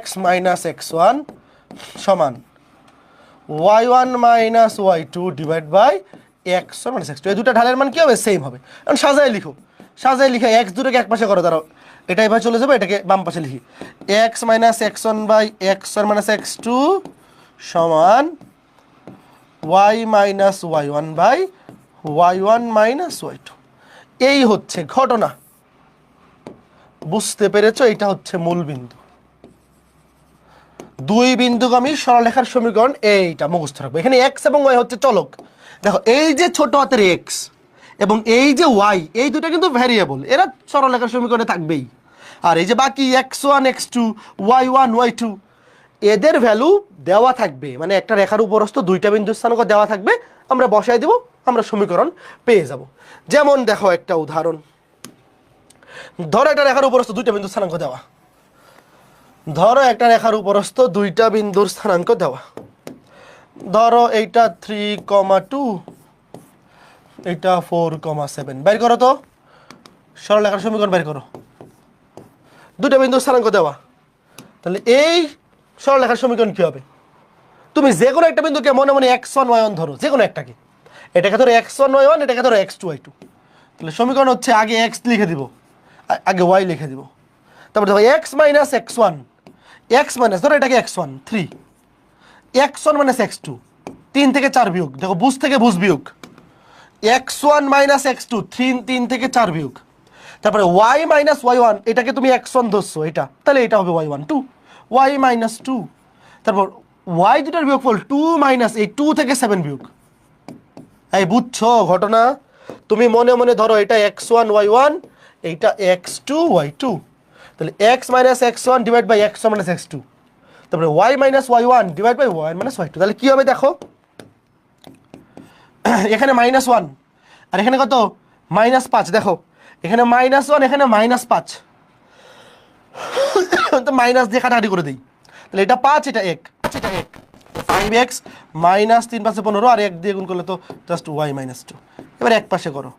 x minus x1 সমান y1 minus y2 divide by x1 minus x2। এই দুটো ঢালের মান কি হবে, সেম হবে। এখন সাজায় লিখো, সাজায় লিখে x দুটোকে এক পাশে করো, দাঁড়াও এটা এবার চলে যাবে, এটাকে বাম পাশে লিখি, x minus x1 by x1 minus x2 সমান y minus y1 by y1 minus y2। এই হচ্ছে ঘটনা, বুঝতে পেরেছো? এটা হচ্ছে মূল বিন্দু। দুই বিন্দুগামী সরলরেখার সমীকরণ এইটা মুখস্থ রাখবো। এখানে x এবং y হচ্ছে চলক। দেখো এই যে ছোট হাতের x এবং এই যে y, এই দুটো কিন্তু ভ্যারিয়েবল, এরা সরলরেখার সমীকরণে থাকবেই। আর এই যে বাকি x1 x2 y1 y2, এদের ভ্যালু দেওয়া থাকবে, মানে একটা রেখার উপরস্থ দুইটা বিন্দুর স্থানাঙ্ক দেওয়া থাকবে, আমরা বসাই দেব, আমরা সমীকরণ পেয়ে যাব। যেমন দেখো একটা উদাহরণ, ধরো একটা রেখার উপরস্থ দুইটা বিন্দুর স্থানাঙ্ক দেওয়া, ধরো একটা রেখার উপরস্থ দুইটা বিন্দুর স্থানাঙ্ক দেওয়া, ধরো এইটা 3,2, এইটা 4,7। বের করো তো সরলরেখার সমীকরণ, বের করো। দুইটা বিন্দুর স্থানাঙ্ক দেওয়া, তাহলে এই সরলরেখার সমীকরণ কি হবে? তুমি যে কোনো একটা বিন্দুকে মনে মনে x1 y1 ধরো, যে কোনো একটাকে, এটাকে ধরো x1 y1, এটাকে ধরো x2 y2। তাহলে সমীকরণ হচ্ছে আগে x লিখে দিব, আগে y লিখে দিব, তারপর দেখো x minus x1, x minus ধরো এটাকে x1 3, x1 মাইনাস x2 3 থেকে 4 বিয়োগ, দেখো বুঝ থেকে বুঝ বিয়োগ, x1 মাইনাস x2 3 থেকে 4 বিয়োগ, তারপরে y মাইনাস y1, এটাকে তুমি x1 ধরছো এটা, তাহলে এটা হবে y1 2, y মাইনাস 2, তারপর y দুটার বিয়োগফল 2 মাইনাস এই 2 থেকে 7 বিয়োগ। এই বুঝছো ঘটনা? তুমি মনে মনে ধরো এটা x1 y1, এইটা x2 y2, তাহলে x minus x1 divide by x1 minus x2, তারপরে y minus y1 divide by y minus y2। তাহলে কি হবে দেখো, এখানে -1 আর এখানে কত -5, দেখো এখানে -1 এখানে -5, তো মাইনাস দিয়ে কাটাকাটি করে দিই, তাহলে এটা 5 এটা 1, এটা 1, 5x মাইনাস 3 5 15, আর 1 দিয়ে গুণ করলে তো জাস্ট y মাইনাস 2। এবার এক পাশে করো,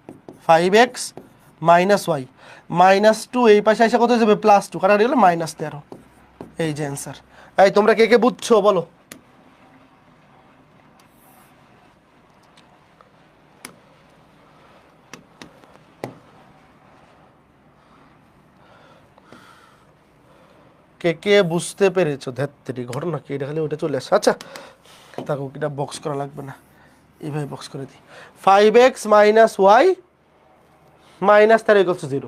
5x মাইনাস y মাইনাস 2, এই পাশে এসে কত যাবে +2, কাটাকাটি হলো -13। এই যে অ্যান্সার। এই তোমরা কে কে বুঝছো বলো? কে কে বুঝতে পেরেছো? ধ্যাত্তেরি ঘটনা কি এটা, খালি ওটা চলে আসে। আচ্ছা তাকে এটা বক্স করা লাগবে না, এইভাবে বক্স করে দিই, 5x মাইনাস y মাইনাস 13 = 0।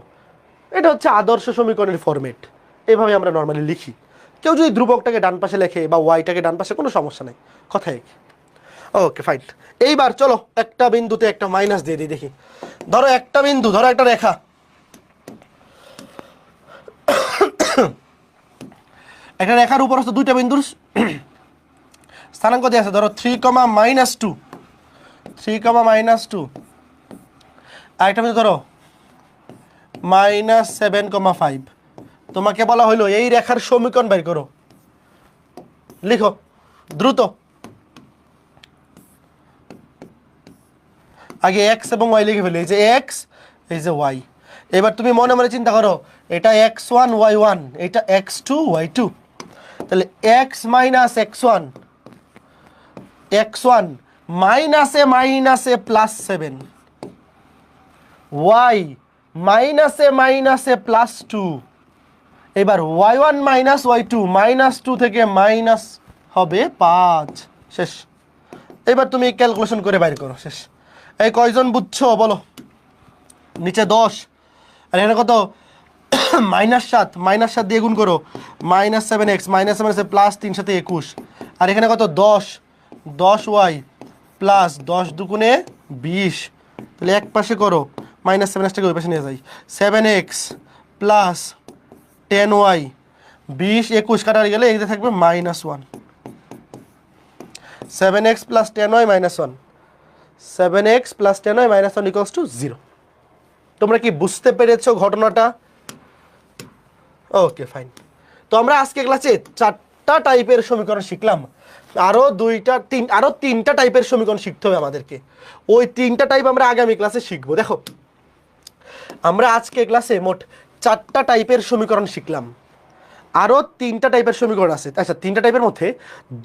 এটা হচ্ছে আদর্শ সমীকরণের ফরম্যাট, এইভাবে আমরা নর্মালি লিখি। কেউ যদি ধ্রুবকটাকে ডান পাশে লেখে বা ওয়াইটাকে ডান পাশে, কোনো সমস্যা নেই, কথা এক। Okay fine. এইবার চলো একটা বিন্দুতে একটা মাইনাস দিয়ে দিই, দেখি। ধরো একটা বিন্দু, ধরো একটা রেখা, একটা রেখার উপরস্থ দুইটা বিন্দুর স্থানাঙ্ক দিয়ে আছে, ধরো 3,-2, 3,-2, আর একটা বিন্দু ধরো -7,5। তোমাকে বলা হলো এই রেখার সমীকরণ বের করো, লিখো দ্রুত। আগে এক্স এবং ওয়াই লিখে ফেলি, এই যে এক্স, এই যে ওয়াই। এবার তুমি মনে মনে চিন্তা করো, এটা x1 y1, এটা x2 y2। তাহলে এক্স মাইনাস x1 মাইনাসে মাইনাসে +7, ওয়াই মাইনাসে +2। এবার y1 মাইনাস y2, -2 থেকে মাইনাস হবে 5। শেষ। এবার তুমি ক্যালকুলেশন করে বাইর করো, শেষ। এই কয়জন বুঝছো বলো? নিচে 10, আর এখানে কত? -7 দিয়ে গুণ করো, -7x, -7 আছে +3 সাথে 21, আর এখানে কত? 10y প্লাস 10 দুগুণে 20। তাহলে এক পাশে করো, -7টাকে ওই পাশে নিয়ে যাই, 7x প্লাস 10y, 20 21 কাটার গেলে এইটা থাকবে -1। 7x plus 10y -1, 7x plus 10y -1 = 0। তোমরা কি বুঝতে পেরেছো ঘটনাটা? ওকে, ফাইন। তো আমরা আজকে ক্লাসে 4টা টাইপের সমীকরণ শিখলাম। আরো 3টা টাইপের সমীকরণ শিখতে হবে আমাদেরকে। ওই 3টা টাইপ আমরা আগামী ক্লাসে শিখবো। দেখো, আমরা আজকে ক্লাসে মোট 4টা টাইপের সমীকরণ শিখলাম। আরো 3টা টাইপের সমীকরণ আছে। আচ্ছা, 3টা টাইপের মধ্যে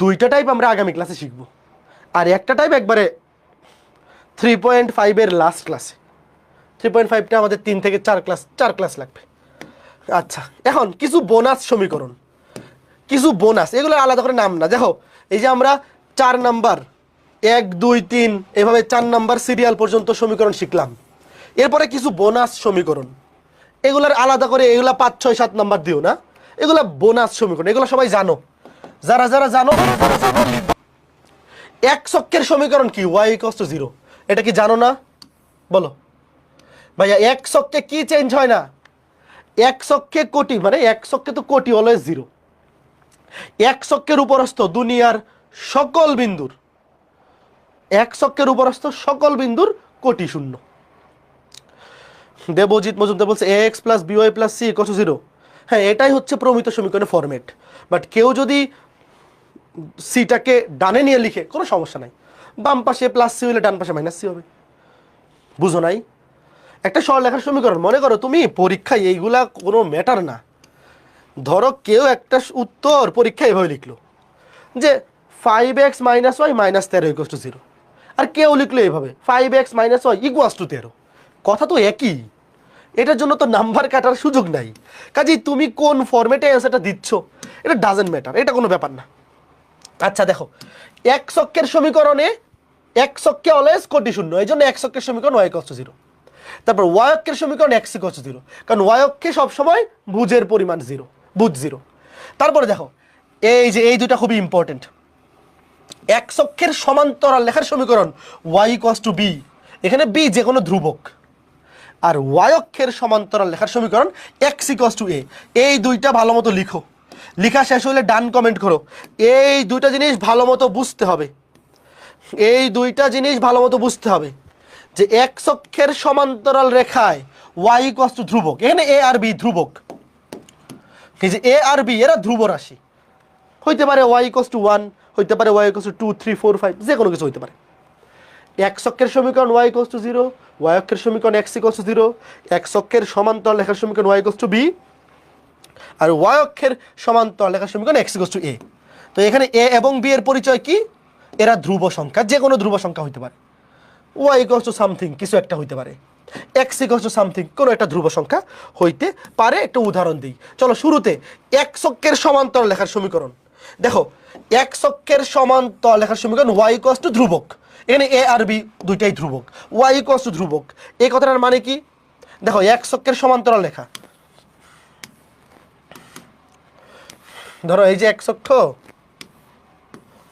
2টা টাইপ আমরা আগামী ক্লাসে শিখবো, আর একটা টাইপ একবারে 3.5 এর লাস্ট ক্লাসে। 3.5টা আমাদের 3 থেকে 4 ক্লাস লাগবে। আচ্ছা, এখন কিছু বোনাস সমীকরণ, কিছু বোনাস, এগুলো আলাদা করে নাম না। দেখো, এই যে আমরা 4 নাম্বার 1 2 3 এভাবে 4 নাম্বার সিরিয়াল পর্যন্ত সমীকরণ শিখলাম। এরপরে কিছু বোনাস সমীকরণ, এগুলার আলাদা করে এগুলা 5 6 7 নাম্বার দিও না, এগুলা বোনাস সমীকরণ। এগুলো সবাই জানো, যারা যারা জানো। এক ছকের সমীকরণ কি? y = 0। এটা কি জানো না? বলো ভাইয়া, এক ছকে কি চেঞ্জ হয় না? এক ছকে কোটি, মানে এক ছকে তো কোটি অলওয়েজ 0। এক ছকের উপরস্থ দুনিয়ার সকল বিন্দুর, এক ছকের উপরস্থ সকল বিন্দুর কোটি 0। দেবজিৎ মজুমদার বলছে ax + by + c = 0। হ্যাঁ, এটাই হচ্ছে প্রমিত সমীকরণের ফরম্যাট। বাট কেউ যদি সিটাকে ডানে নিয়ে লিখে, কোনো সমস্যা নাই। বাম পাশে +c হলে ডান পাশে -c হবে। বুঝো নাই? একটা সরলরেখার সমীকরণ, মনে করো তুমি পরীক্ষায় এইগুলা কোনো ম্যাটার না। ধরো কেউ একটা উত্তর পরীক্ষায় এভাবে লিখলো যে 5x - y - 13 = 0, আর কেউ লিখলো এইভাবে 5x - y = 13। কথা তো একই, এটার জন্য তো নাম্বার কাটার সুযোগ নাই। কাজেই তুমি কোন ফরম্যাটে অ্যান্সারটা দিচ্ছ এটা ডাজেন্ট ম্যাটার, এটা কোনো ব্যাপার না। আচ্ছা দেখো, এক ছকের সমীকরণে এক ছকে অলওয়েজ কোটি 0, এই জন্য এক ছকের সমীকরণ y = 0। তারপর y অক্ষের সমীকরণ x = 0, কারণ y অক্ষে সবসময় ভুজের পরিমাণ 0, ভুজ 0। তারপরে দেখো, এই যে এই দুটা খুবই ইম্পর্টেন্ট। এক ছকের সমান্তরাল লেখার সমীকরণ y = b, এখানে b যে কোনো ধ্রুবক। আর y অক্ষের সমান্তরাল লেখার সমীকরণ x = a। এই দুইটা ভালো মতো লিখো, লেখা শেষ হলে ডান কমেন্ট করো। এই দুইটা জিনিস ভালো মতো বুঝতে হবে, এই দুইটা জিনিস ভালো মতো বুঝতে হবে যে এক অক্ষের সমান্তরাল রেখায় y = ধ্রুবক। এখানে a আর b ধ্রুবক, এই যে a আর b এরা ধ্রুব রাশি। হইতে পারে y = 1, হইতে পারে y = 2 3 4 5, যে কোনো কিছু হইতে পারে। এক অক্ষের সমীকরণ y = 0, y অক্ষের সমীকরণ x = 0, এক অক্ষের সমান্তরাল লেখার সমীকরণ y = b, আর y অক্ষের সমান্তরাল লেখার সমীকরণ x = a। তো এখানে a এবং b এর পরিচয় কি? এরা ধ্রুব সংখ্যা, যে কোনো ধ্রুব সংখ্যা হইতে পারে। y = সামথিং কিছু একটা হইতে পারে, x = সামথিং কোনো একটা ধ্রুব সংখ্যা হইতে পারে। একটা উদাহরণ দিই, চলো। শুরুতে এক ছকের সমান্তরাল লেখার সমীকরণ। দেখো, এক ছকের সমান্তরাল লেখার সমীকরণ y = ধ্রুবক। এখানে a আর b দুইটাই ধ্রুবক, y = ধ্রুবক। এই কথাটার মানে কি? দেখো, এক ছকের সমান্তরাল লেখা, ধরো এই যে x অক্ষ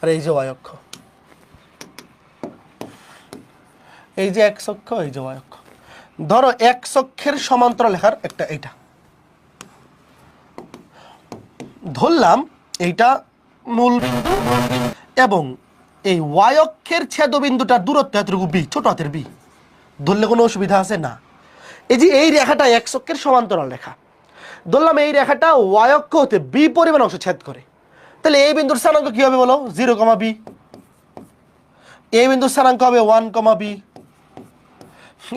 আর এই যে y অক্ষ, এই যে x অক্ষ, এই যে y অক্ষ। ধরো x অক্ষের সমান্তরাল লেখার একটা, এইটা ধরলাম এইটা মূল বিন্দু, এবং এই y অক্ষের ছেদবিন্দুটার দূরত্ব এতটুকু b, ছোট হাতের b। ধরলে কোনো অসুবিধা আছে না? এই যে এই রেখাটা এক্স অক্ষের সমান্তরাল রেখা, ধরলাম এই রেখাটা ওয়াই অক্ষ হতে বি পরিমাণ অংশ ছেদ করে, তাহলে এই বিন্দুর স্থানাঙ্ক কি হবে বলো? 0, বি। এই বিন্দুর স্থানাঙ্ক হবে 1, বি।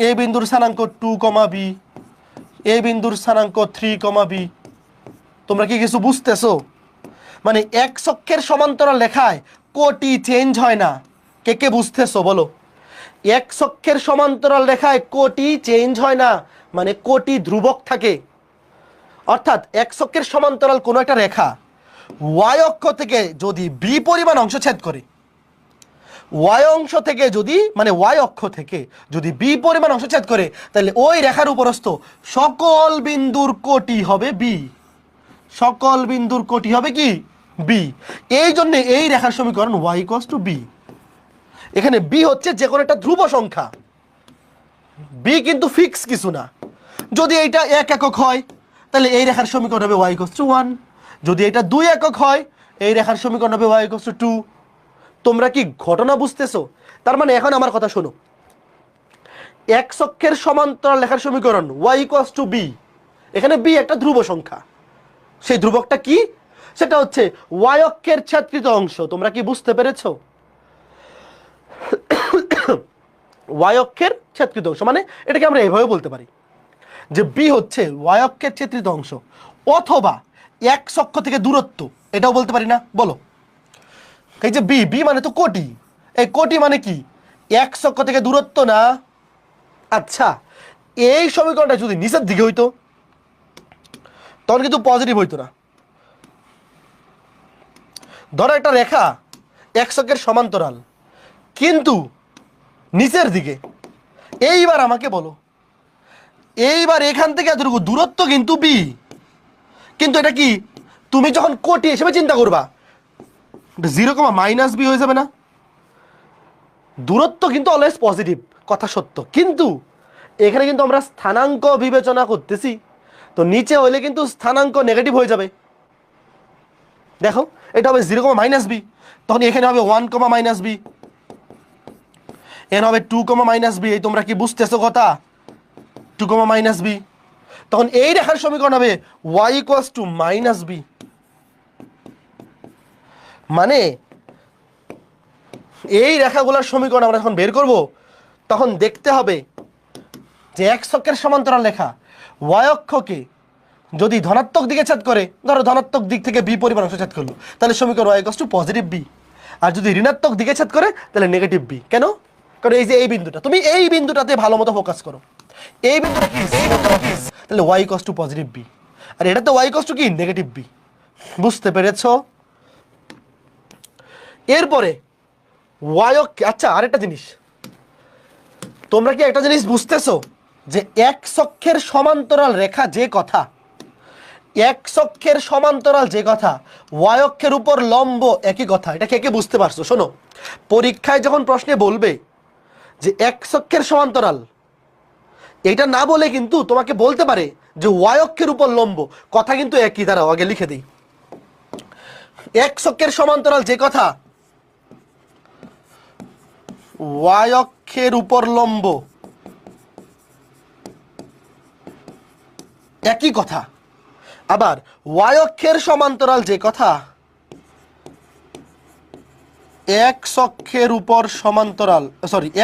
এই বিন্দুর স্থানাঙ্ক 2, বি। এই বিন্দুর স্থানাঙ্ক 3, বি। তোমরা কি কিছু বুঝতেছো? মানে এক্স অক্ষের সমান্তরাল রেখায় কোটি চেঞ্জ হয় না। কে কে বুঝতেছো বলো? এক্স অক্ষের সমান্তরাল রেখায় কোটি চেঞ্জ হয় না, মানে কোটি ধ্রুবক থাকে। অর্থাৎ এক্স অক্ষের সমান্তরাল কোনো একটা রেখা ওয়াই অক্ষ থেকে যদি বি পরিমাণ অংশ ছেদ করে, ওয়াই অংশ থেকে যদি মানে ওয়াই অক্ষ থেকে যদি বি পরিমাণ অংশ ছেদ করে, তাহলে ওই রেখার উপরস্থ সকল বিন্দুর কোটি হবে বি। সকল বিন্দুর কোটি হবে কি? বি। এই জন্য এই রেখার সমীকরণ y = বি। এখানে বি হচ্ছে যে কোনো একটা ধ্রুব সংখ্যা, বি কিন্তু ফিক্স কিছু না। যদি এইটা 1 একক হয় তাহলে এই রেখার সমীকরণ হবে y = 1। যদি এটা 2 একক হয় এই রেখার সমীকরণ হবে y = 2। তোমরা কি ঘটনা বুঝতেছো? তার মানে এখন আমার কথা শোনো, এক্স অক্ষের সমান্তরাল রেখার সমীকরণ y = বি। এখানে বি একটা ধ্রুব সংখ্যা, সেই ধ্রুবকটা কি? সেটা হচ্ছে ওয়াই অক্ষের ছেদকৃত অংশ। তোমরা কি বুঝতে পেরেছো? ওয়াই অক্ষের ছেদকৃত অংশ মানে এটাকে আমরা এভাবে বলতে পারি যে বি হচ্ছে ওয়াই অক্ষের ছেদকৃত অংশ, অথবা এক্স অক্ষ থেকে দূরত্ব, এটাও বলতে পারি না? বলো। এই যে বি, বি মানে তো কোটি, এই কোটি মানে কি? এক্স অক্ষ থেকে দূরত্ব না? আচ্ছা, এই সমীকরণটা যদি নিচের দিকে হইতো তখন কিন্তু পজিটিভ হইতো না। ধরো একটা রেখা এক্স অক্ষের সমান্তরাল কিন্তু নিচের দিকে, এইবার আমাকে বলো, এইবার এখান থেকে এতটুকু দূরত্ব কিন্তু বি, কিন্তু এটা কি তুমি যখন কোটি হিসেবে চিন্তা করবা 0, - বি হয়ে যাবে না? দূরত্ব কিন্তু অলওয়েজ পজিটিভ, কথা সত্য, কিন্তু এখানে কিন্তু আমরা স্থানাঙ্ক বিবেচনা করতেছি, তো নিচে হইলে কিন্তু স্থানাঙ্ক নেগেটিভ হয়ে যাবে। দেখো এটা হবে 0, - বি, তখন এখানে হবে 1, - বি, এখানে হবে 2, - বি। এই তোমরা কি বুঝতেছো কথা? 2, - বি। তখন এই রেখার সমীকরণ হবে y = -বি। মানে এই রেখাগুলোর সমীকরণ আমরা যখন বের করব তখন দেখতে হবে যে এক্স অক্ষের সমান্তরাল রেখা ওয়াই অক্ষকে যদি ধনাত্মক দিকে ছেদ করে, ধরো ধনাত্মক দিক থেকে বি পরিমাণ অংশ ছেদ করলো, তাহলে সমীকরণ y = বি। আর যদি ঋণাত্মক দিকে ছেদ করে তাহলে নেগেটিভ বি। কেন? কারণ এই যে এই বিন্দুটা, তুমি এই বিন্দুটাতে ভালো মতো ফোকাস করো, এই বিন্দুটা কি? তাহলে y = বি, আর এটা তো y = কি? Negative b. বুঝতে পেরেছো? এরপরে ওয়াই অক্ষে, আচ্ছা আরেকটা জিনিস, তোমরা কি একটা জিনিস বুঝতেছো যে এক্স অক্ষের সমান্তরাল রেখা যে কথা, এক্স অক্ষের সমান্তরাল যে কথা, ওয়াই অক্ষের উপর লম্ব একই কথা। এটা কে কে বুঝতে পারছো? শোনো, পরীক্ষায় যখন প্রশ্নে বলবে যে এক্স অক্ষের সমান্তরাল, এটা না বলে কিন্তু তোমাকে বলতে পারে যে ওয়াই অক্ষের উপর লম্ব, কথা কিন্তু একই। দ্বারা আগে লিখে দিই, এক্স অক্ষের সমান্তরাল যে কথা, ওয়াই অক্ষের উপর লম্ব একই কথা। আবার ওয়াই অক্ষের সমান্তরাল যে কথা, এক্স অক্ষের উপর সমান্তরাল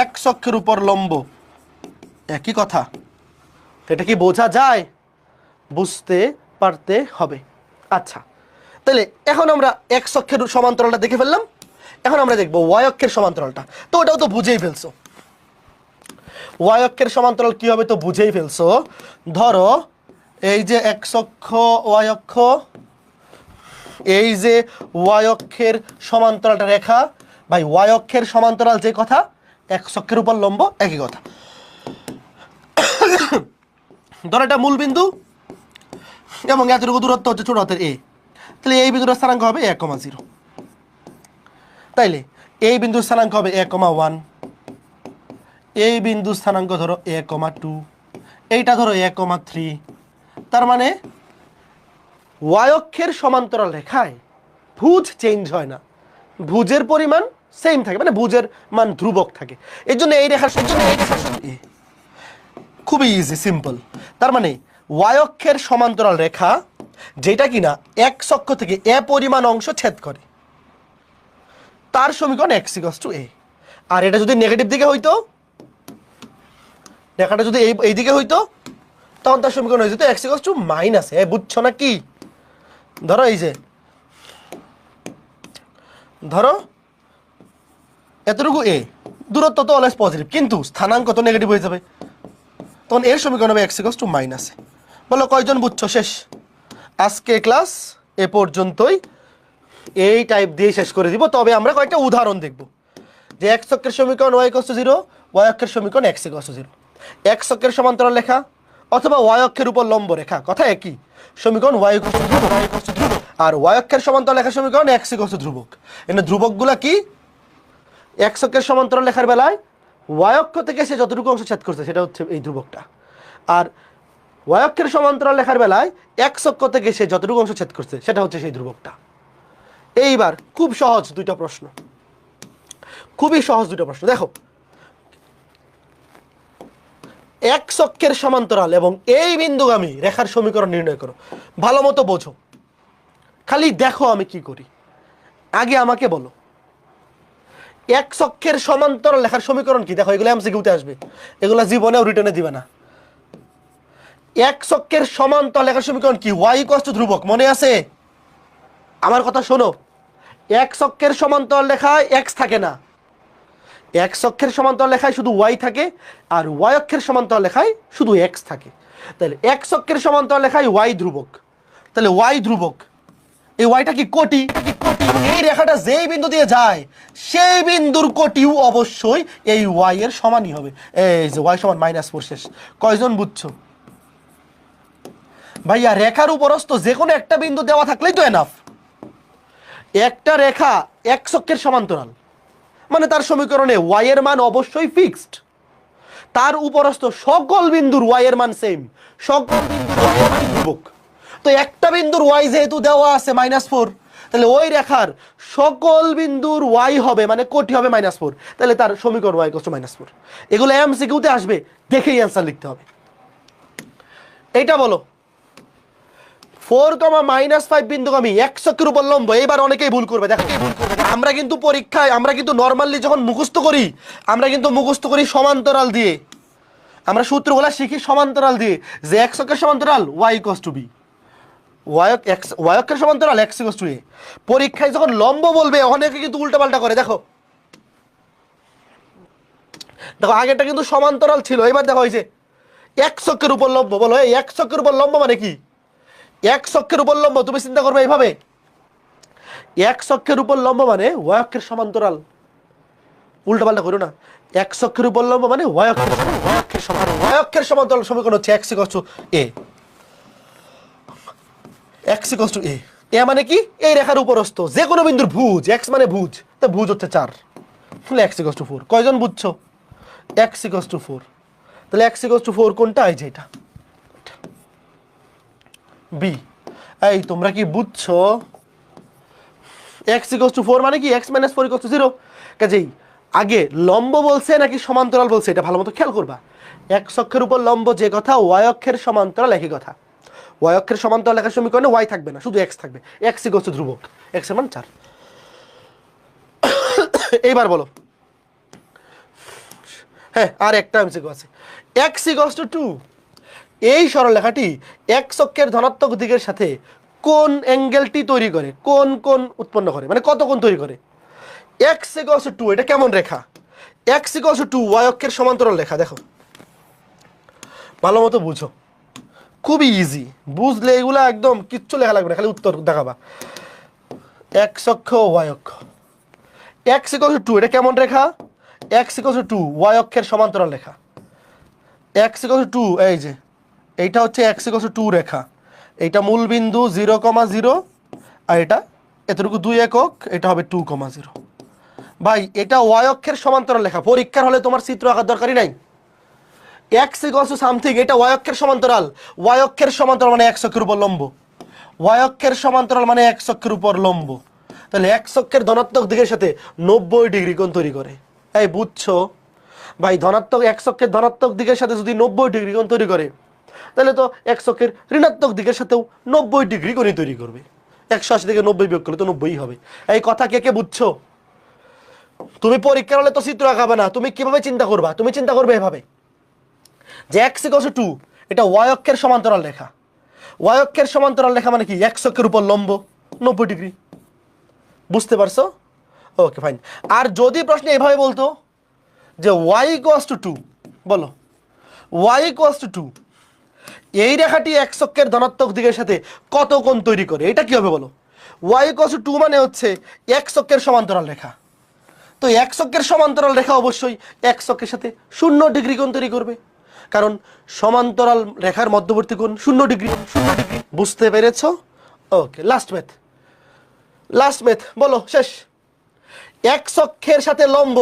এক্স অক্ষের উপর লম্ব একই কথা। এটা কি বোঝা যায়? বুঝতে পারতে হবে। আচ্ছা, তাহলে এখন আমরা এক্স অক্ষের সমান্তরালটা দেখে ফেললাম, এখন আমরা দেখবো ওয়াই অক্ষের সমান্তরালটা। তো ওটাও তো বুঝেই ফেলছো, ওয়াই অক্ষের সমান্তরাল কি হবে তো বুঝেই ফেলছো। ধরো এই যে এক্স অক্ষ, ওয়াই অক্ষ, এই যে ওয়াই অক্ষের সমান্তরালটা রেখা, ভাই ওয়াই অক্ষের সমান্তরাল যে কথা, এক্স অক্ষের উপর লম্ব একই কথা। ধরো এটা মূল বিন্দু এবং এতটুকু দূরত্ব হচ্ছে ছোট হাতের এ, তাহলে এই বিন্দুর স্থানাঙ্ক হবে 1,0। তাইলে এই বিন্দুর স্থানাঙ্ক হবে 1,1, এই বিন্দুর স্থানাঙ্ক ধরো 1,2, এইটা ধরো 1,3। তার মানে ওয়াই অক্ষের সমান্তরাল রেখায় ভুজ চেঞ্জ হয় না, ভুজের পরিমাণ সেম থাকে, মানে ভুজের মান ধ্রুবক থাকে। এই জন্য এই রেখার খুবই ইজি সিম্পল। তার মানে ওয়াই অক্ষের সমান্তরাল রেখা যেটা কিনা এক্স অক্ষ থেকে এ পরিমাণ অংশ ছেদ করে, তার সমীকরণ এক্স ইকুয়ালস টু এ। আর এটা যদি নেগেটিভ দিকে হইতো, রেখাটা যদি এই দিকে হইতো, তখন তার সমীকরণ হয়ে যেত এক্স ইকুয়ালস টু মাইনাস এ। বুঝছো না কি? ধরো এই যে, ধরো এতটুকু এ, দূরত্ব তো অলওয়েজ পজিটিভ, কিন্তু স্থানাঙ্ক তো নেগেটিভ হয়ে যাবে, তখন এর সমীকরণ হবে এক্স ইকুয়ালস টু মাইনাস এ। বলো কয়জন বুঝছো? শেষ। আজকে ক্লাস এ পর্যন্তই, এই টাইপ দিয়ে শেষ করে দিব। তবে আমরা কয়েকটা উদাহরণ দেখব যে এক্স অক্ষের সমীকরণ ওয়াই ইকুয়ালস টু 0, ওয়াই অক্ষের সমীকরণ এক্স ইকুয়ালস টু 0। এক্স অক্ষের সমান্তরাল রেখা অথবা ওয়াই অক্ষের উপর লম্ব রেখা, কথা একই, সমীকরণ ওয়াই ইকুয়ালস টু ধ্রুবক। আর ওয়াই অক্ষের সমান্তরাল রেখার সমীকরণ এক্স ইকুয়ালস টু ধ্রুবক। এখানে ধ্রুবকগুলা কি? এক্স অক্ষের সমান্তরাল রেখার বেলায় ওয়াই অক্ষ থেকে সে যতটুকু অংশ ছেদ করছে সেটা হচ্ছে এই ধ্রুবকটা, আর ওয়াই অক্ষের সমান্তরাল রেখার বেলায় এক্স অক্ষ থেকে সে যতটুকু অংশ ছেদ করছে সেটা হচ্ছে সেই ধ্রুবকটা। এইবার খুব সহজ দুইটা প্রশ্ন, খুবই সহজ দুইটা প্রশ্ন। দেখো, এক্স অক্ষের সমান্তরাল এবং এই বিন্দুগামী রেখার সমীকরণ নির্ণয় করো। ভালো মতো বোঝো, খালি দেখো আমি কি করি। আগে আমাকে বলো এক্স অক্ষের সমান্তরাল রেখার সমীকরণ কি? দেখো এগুলো এমসিকিউতে আসবে, এগুলো জীবনেও রিটার্নে দিবে না। এক্স অক্ষের সমান্তরাল রেখার সমীকরণ কি? ওয়াই ইকুয়ালস টু ধ্রুবক। মনে আছে? আমার কথা শোনো, এক্স অক্ষের সমান্তরাল রেখায় এক্স থাকে না, এক্স অক্ষের সমান্তরাল রেখায় শুধু ওয়াই থাকে, আর ওয়াই অক্ষের সমান্তরাল রেখায় শুধু এক্স থাকে। তাহলে এক্স অক্ষের সমান্তরাল রেখায় ওয়াই ধ্রুবক, তাহলে ওয়াই ধ্রুবক। এই ওয়াইটা কি? কোটি। এই রেখাটা যেই বিন্দু দিয়ে যায় সেই বিন্দুর কোটিও অবশ্যই এই ওয়াই এর সমানই হবে। এই যে ওয়াই সমান -4। শেষ। কয়জন বুঝছো? ভাইয়া রেখার উপরস্থ যে কোনো একটা বিন্দু দেওয়া থাকলেই তো এনাফ। একটা রেখা এক্স অক্ষের সমান্তরাল মানে তার সমীকরণে ওয়াই এর মান অবশ্যই ফিক্সড, তার উপরস্থ সকল বিন্দুর ওয়াই এর মান সেম, সকল বিন্দুর ওয়াই এর মান ধ্রুবক। তো একটা বিন্দুর ওয়াই যেহেতু দেওয়া আছে -4, তাহলে ওই রেখার সকল বিন্দুর ওয়াই হবে মানে কোটি হবে -4, তাহলে তার সমীকরণ ওয়াই ইকুয়ালস টু -4। এগুলো এমসিকিউতে আসবে, দেখেই অ্যান্সার লিখতে হবে। এইটা বলো 4, বিন্দুগামী এক্স অক্ষের উপর লম্ব। এইবার অনেকেই ভুল করবে। দেখো আমরা কিন্তু পরীক্ষায়, আমরা কিন্তু নর্মালি যখন মুখস্থ করি, আমরা কিন্তু মুখস্থ করি সমান্তরাল দিয়ে, আমরা সূত্রগুলো শিখি সমান্তরাল দিয়ে, যে এক্স অক্ষের সমান্তরাল ওয়াই ইকুয়ালস টু বি, ওয়াই অক্ষের সমান্তরাল এক্স ইকুয়ালস টু এ। পরীক্ষায় যখন লম্ব বলবে অনেকে কিন্তু উল্টাপাল্টা করে। দেখো দেখো আগেরটা কিন্তু সমান্তরাল ছিল, এবার দেখো এই যে এক্স অক্ষের উপর লম্ব। বলো এই এক্স অক্ষের উপর লম্ব মানে কি? এক্স অক্ষের উপর লম্ব তুমি চিন্তা করবে এইভাবে, এক্স অক্ষের উপর লম্ব মানে ওয়াই অক্ষের সমান্তরাল। উল্টাপাল্টা করো না, এক্স অক্ষের উপর লম্ব মানে ওয়াই অক্ষের সমান্তরাল। ওয়াই অক্ষের সমান্তরাল সমীকরণ হচ্ছে X equals to A. X equals to A, A মানে কি? এই রেখার উপরস্থ যে কোনো বিন্দুর ভুজ, এক্স মানে ভুজ, তো ভুজ হচ্ছে 4, তাহলে এক্স ইকুয়ালস টু 4। কয়জন বুঝছো? এক্স ইকুয়ালস টু 4, তাহলে এক্স ইকুয়ালস টু 4 কোনটা? এই যে এটা বি। এই তোমরা কি বুঝছো? এক্স ইকুয়ালস টু 4 মানে কি? X minus 4 equals to 0। কাজেই আগে লম্ব বলছে নাকি সমান্তরাল বলছে এটা ভালো মতো খেয়াল করবা। এক্স অক্ষের উপর লম্ব যে কথা, ওয়াই অক্ষের সমান্তরাল একই কথা। ওয়াই অক্ষের সমান্তরাল লেখার সমীকরণে ওয়াই থাকবে না, শুধু এক্স থাকবে। এক্স ইকুয়ালস টু ধ্রুবক, এক্স এর মান 4। এইবার বলো, হ্যাঁ আর একটা এমসিকিউ আছে। এক্স ইকুয়ালস টু 2, এই সরলরেখাটি এক্স অক্ষের ধনাত্মক দিকের সাথে কোন অ্যাঙ্গেলটি তৈরি করে, কোন কোন উৎপন্ন করে, মানে কত কোণ তৈরি করে। এক্স ইকুয়ালস টু 2, এটা কেমন রেখা? এক্স ইকুয়ালস টু 2 ওয়াই অক্ষের সমান্তরাল রেখা। দেখো ভালো মতো বুঝো, খুবই ইজি, বুঝলে এগুলা একদম কিচ্ছু লেখা লাগবে না, খালি উত্তর দেখাবা। এক্স অক্ষ ওয়াই অক্ষ, এক্স ইকুয়ালস টু 2, এটা কেমন রেখা? এক্স ইকুয়ালস টু 2 ওয়াই অক্ষের সমান্তরাল রেখা। এক্স ইকুয়ালস টু 2, এই যে এইটা হচ্ছে এক্স ইকুয়ালস টু 2 রেখা। এইটা মূল বিন্দু 0,0, আর এটা এতটুকু 2 একক, এটা হবে 2,0। ভাই এটা ওয়াই অক্ষের সমান্তরাল রেখা, পরীক্ষার হলে তোমার চিত্র আঁকার দরকারই নাই। এক্স ইকুয়ালস টু সামথিং, এটা ওয়াই অক্ষের সমান্তরাল। ওয়াই অক্ষের সমান্তরাল মানে এক্স অক্ষের উপর লম্ব, ওয়াই অক্ষের সমান্তরাল মানে এক্স অক্ষের উপর লম্ব। তাহলে এক্স অক্ষের ধনাত্মক দিকের সাথে 90 ডিগ্রি কোণ তৈরি করে। এই বুঝছো? ভাই ধনাত্মক এক্স অক্ষের ধনাত্মক দিকের সাথে যদি 90 ডিগ্রি কোণ তৈরি করে, তাহলে তো এক্স অক্ষের ঋণাত্মক দিকের সাথেও 90 ডিগ্রি কোণই তৈরি করবে। 180 থেকে 90 বিয়োগ করলে তো 90ই হবে। এই কথা কে কে বুঝছো? তুমি পরীক্ষার হলে তো চিত্র আঁকাবে না, তুমি কিভাবে চিন্তা করবা? তুমি চিন্তা করবে এভাবে যে x = 2, এটা y অক্ষের সমান্তরাল রেখা। y অক্ষের সমান্তরাল রেখা মানে কি? x অক্ষের উপর লম্ব 90 ডিগ্রি। বুঝতে পারছো? Okay fine. আর যদি প্রশ্নে এভাবে বলতো যে y = 2, বলো y = 2, এই রেখাটি x অক্ষের ধনাত্মক দিকের সাথে কত কোণ তৈরি করে, এটা কি হবে বলো? y = 2 মানে হচ্ছে x অক্ষের সমান্তরাল রেখা। তো x অক্ষের সমান্তরাল রেখা অবশ্যই x অক্ষের সাথে 0 ডিগ্রি কোণ তৈরি করবে, কারণ সমান্তরাল রেখার মধ্যবর্তী কোণ 0 ডিগ্রি। বুঝতে পেরেছো? ওকে, লাস্ট ম্যাথ বলো, শেষ। x অক্ষের সাথে লম্ব,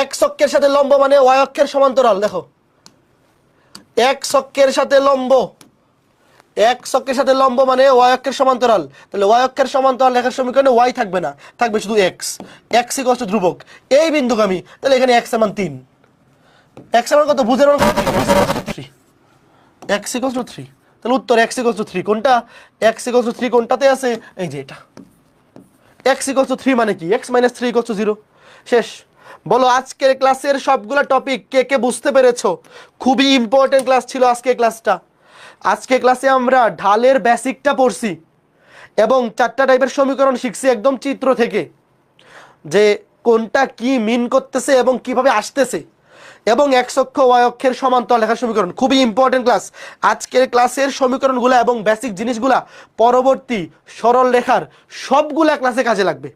x অক্ষের সাথে লম্ব মানে y অক্ষের সমান্তরাল। দেখো x অক্ষের সাথে লম্ব, x অক্ষের সাথে লম্ব মানে y অক্ষের সমান্তরাল। তাহলে y অক্ষের সমান্তরাল রেখার সমীকরণে y থাকবে না, থাকবে শুধু x। x = ধ্রুবক, এই বিন্দুগামী। তাহলে এখানে x এর মান 3। x এর মান কত? বুঝের মান কত? 3। x = 3। তাহলে উত্তর x = 3 কোনটা? x = 3 কোনটাতে আছে? এই যে এটা। x = 3 মানে কি? x - 3 = 0। শেষ। বলো আজকের ক্লাসের সবগুলা টপিক কে কে বুঝতে পেরেছো? খুবই ইম্পর্টেন্ট ক্লাস ছিল আজকে ক্লাসটা। আজকে ক্লাসে আমরা ঢালের বেসিকটা পড়ছি এবং 4টা টাইপের সমীকরণ শিখছি একদম চিত্র থেকে, যে কোনটা কি মিন করতেছে এবং কিভাবে আসতেছে, এবং x অক্ষ y অক্ষের সমান্তরাল রেখার সমীকরণ। খুবই ইম্পর্টেন্ট ক্লাস। আজকের ক্লাসের সমীকরণগুলো এবং বেসিক জিনিসগুলা পরবর্তী সরল রেখার সবগুলা ক্লাসে কাজে লাগবে।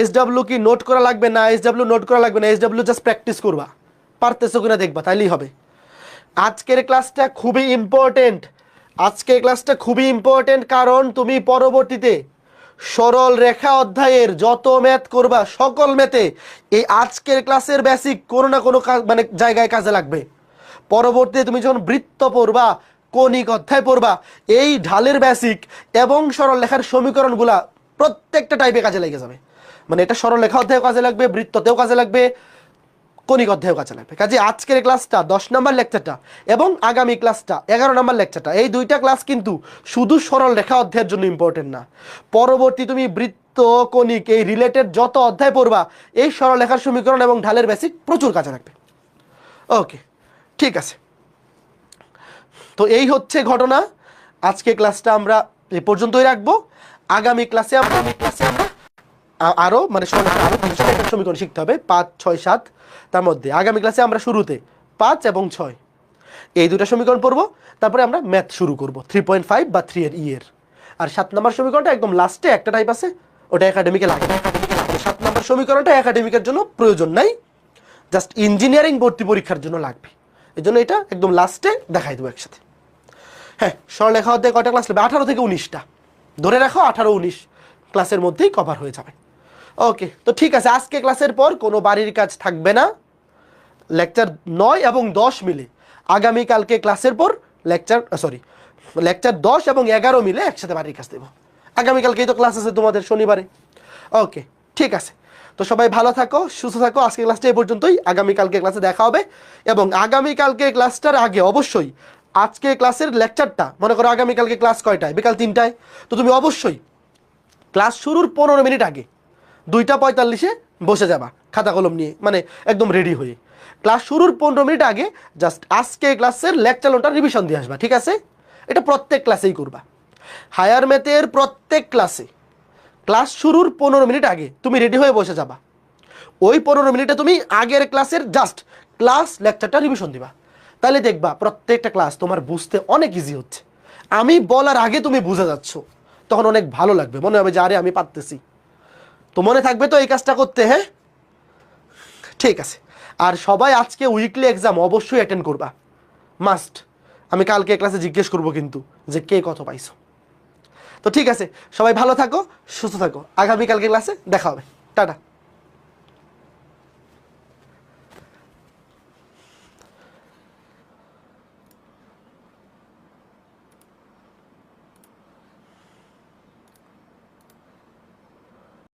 SW কি নোট করা লাগবে না? SW নোট করা লাগবে না, SW জাস্ট প্র্যাকটিস করবা, পারতেছো কিনা দেখবা, তাইলেই হবে। আজকের ক্লাসটা খুবই ইম্পর্টেন্ট। আজকের ক্লাসটা খুবই ইম্পর্টেন্ট কারণ তুমি পরবর্তীতে সরল রেখা অধ্যায়ের যত ম্যাথ করবা, সকল ম্যাথে এই আজকের ক্লাসের বেসিক কোনো না কোনো মানে জায়গায় কাজে লাগবে। পরবর্তীতে তুমি যখন বৃত্ত পড়বা, কৌণিক অধ্যায় পড়বা, এই ঢালের বেসিক এবং সরল রেখার সমীকরণগুলা প্রত্যেকটা টাইপে কাজে লেগে যাবে। মানে এটা সরল রেখা অধ্যায়েও কাজে লাগবে, বৃত্ততেও কাজে লাগবে, কৌণিক অধ্যায়েও কাজে লাগবে। কাজে আজকের ক্লাসটা 10 নম্বর লেকচারটা এবং আগামী ক্লাসটা 11 নম্বর লেকচারটা, এই দুইটা ক্লাস কিন্তু শুধু সরল রেখা অধ্যায়ের জন্য ইম্পর্টেন্ট না। পরবর্তী তুমি বৃত্ত, কৌণিক এই রিলেটেড যত অধ্যায় পড়বা, এই সরল রেখার সমীকরণ এবং ঢালের বেসিক প্রচুর কাজে লাগবে। ওকে, ঠিক আছে। তো এই হচ্ছে ঘটনা। আজকে ক্লাসটা আমরা এই পর্যন্তই রাখবো। আগামী ক্লাসে আমরা আরো মানে সমীকরণ শিখতে হবে 5, 6, 7। তার মধ্যে আগামী ক্লাসে আমরা শুরুতে 5 এবং 6 এই দুটো সমীকরণ পড়বো, তারপরে আমরা ম্যাথ শুরু করব 3.5 বা 3 এর এর। আর 7 নম্বর সমীকরণটা একদম লাস্টে একটা টাইপ আছে, ওটা একাডেমিকে লাগে। 7 নম্বর সমীকরণটা একাডেমিকের জন্য প্রয়োজন নাই, জাস্ট ইঞ্জিনিয়ারিং ভর্তি পরীক্ষার জন্য লাগবে। এই জন্য এটা একদম লাস্টে দেখাই দেবো একসাথে। হ্যাঁ, সরলরেখা অধ্যায়ে কয়টা ক্লাস লাগবে? 18 থেকে 19টা ধরে রাখো, 18-19 ক্লাসের মধ্যেই কভার হয়ে যাবে। ওকে, তো ঠিক আছে। আজকে ক্লাসের পর কোনো বাড়ির কাজ থাকবে না। লেকচার 9 এবং 10 মিলে আগামীকালকে ক্লাসের পর লেকচার 10 এবং 11 মিলে একসাথে বাড়ির কাজ দেবো। আগামীকালকেই তো ক্লাস আছে তোমাদের শনিবারে। ওকে, ঠিক আছে। তো সবাই ভালো থাকো, সুস্থ থাকো। আজকে ক্লাসটা এই পর্যন্তই, আগামীকালকে ক্লাসে দেখা হবে। এবং আগামীকালকে ক্লাসটার আগে অবশ্যই আজকে ক্লাসের লেকচারটা, মনে করো আগামীকালকে ক্লাস কয়টায়? বিকাল 3টায়। তো তুমি অবশ্যই ক্লাস শুরুর 15 মিনিট আগে 2:45-এ বসে যাবা খাতা কলম নিয়ে, মানে একদম রেডি হয়ে। ক্লাস শুরুর 15 মিনিট আগে জাস্ট আজকে ক্লাসের লেকচার নোটটা রিভিশন দিয়ে আসবা, ঠিক আছে? এটা প্রত্যেক ক্লাসেই করবা। হায়ার ম্যাথের প্রত্যেক ক্লাসে ক্লাস শুরুর 15 মিনিট আগে তুমি রেডি হয়ে বসে যাবা। ওই 15 মিনিটে তুমি আগের ক্লাসের জাস্ট ক্লাস লেকচারটা রিভিশন দিবা। তাহলে দেখবা প্রত্যেকটা ক্লাস তোমার বুঝতে অনেক ইজি হচ্ছে। আমি বলার আগে তুমি বুঝে যাচ্ছ, তখন অনেক ভালো লাগবে, মনে হবে যে আরে আমি পারতেছি। তো মনে থাকবে তো এই কাজটা করতে? হ্যাঁ, ঠিক আছে। আর সবাই আজকে উইকলি এক্সাম অবশ্যই অ্যাটেন্ড করবা, মাস্ট। আমি কালকে ক্লাসে জিজ্ঞেস করবো কিন্তু যে কে কত পাইছো। তো ঠিক আছে, সবাই ভালো থাকো, সুস্থ থাকো। আগামীকালকে ক্লাসে দেখা হবে। টাটা।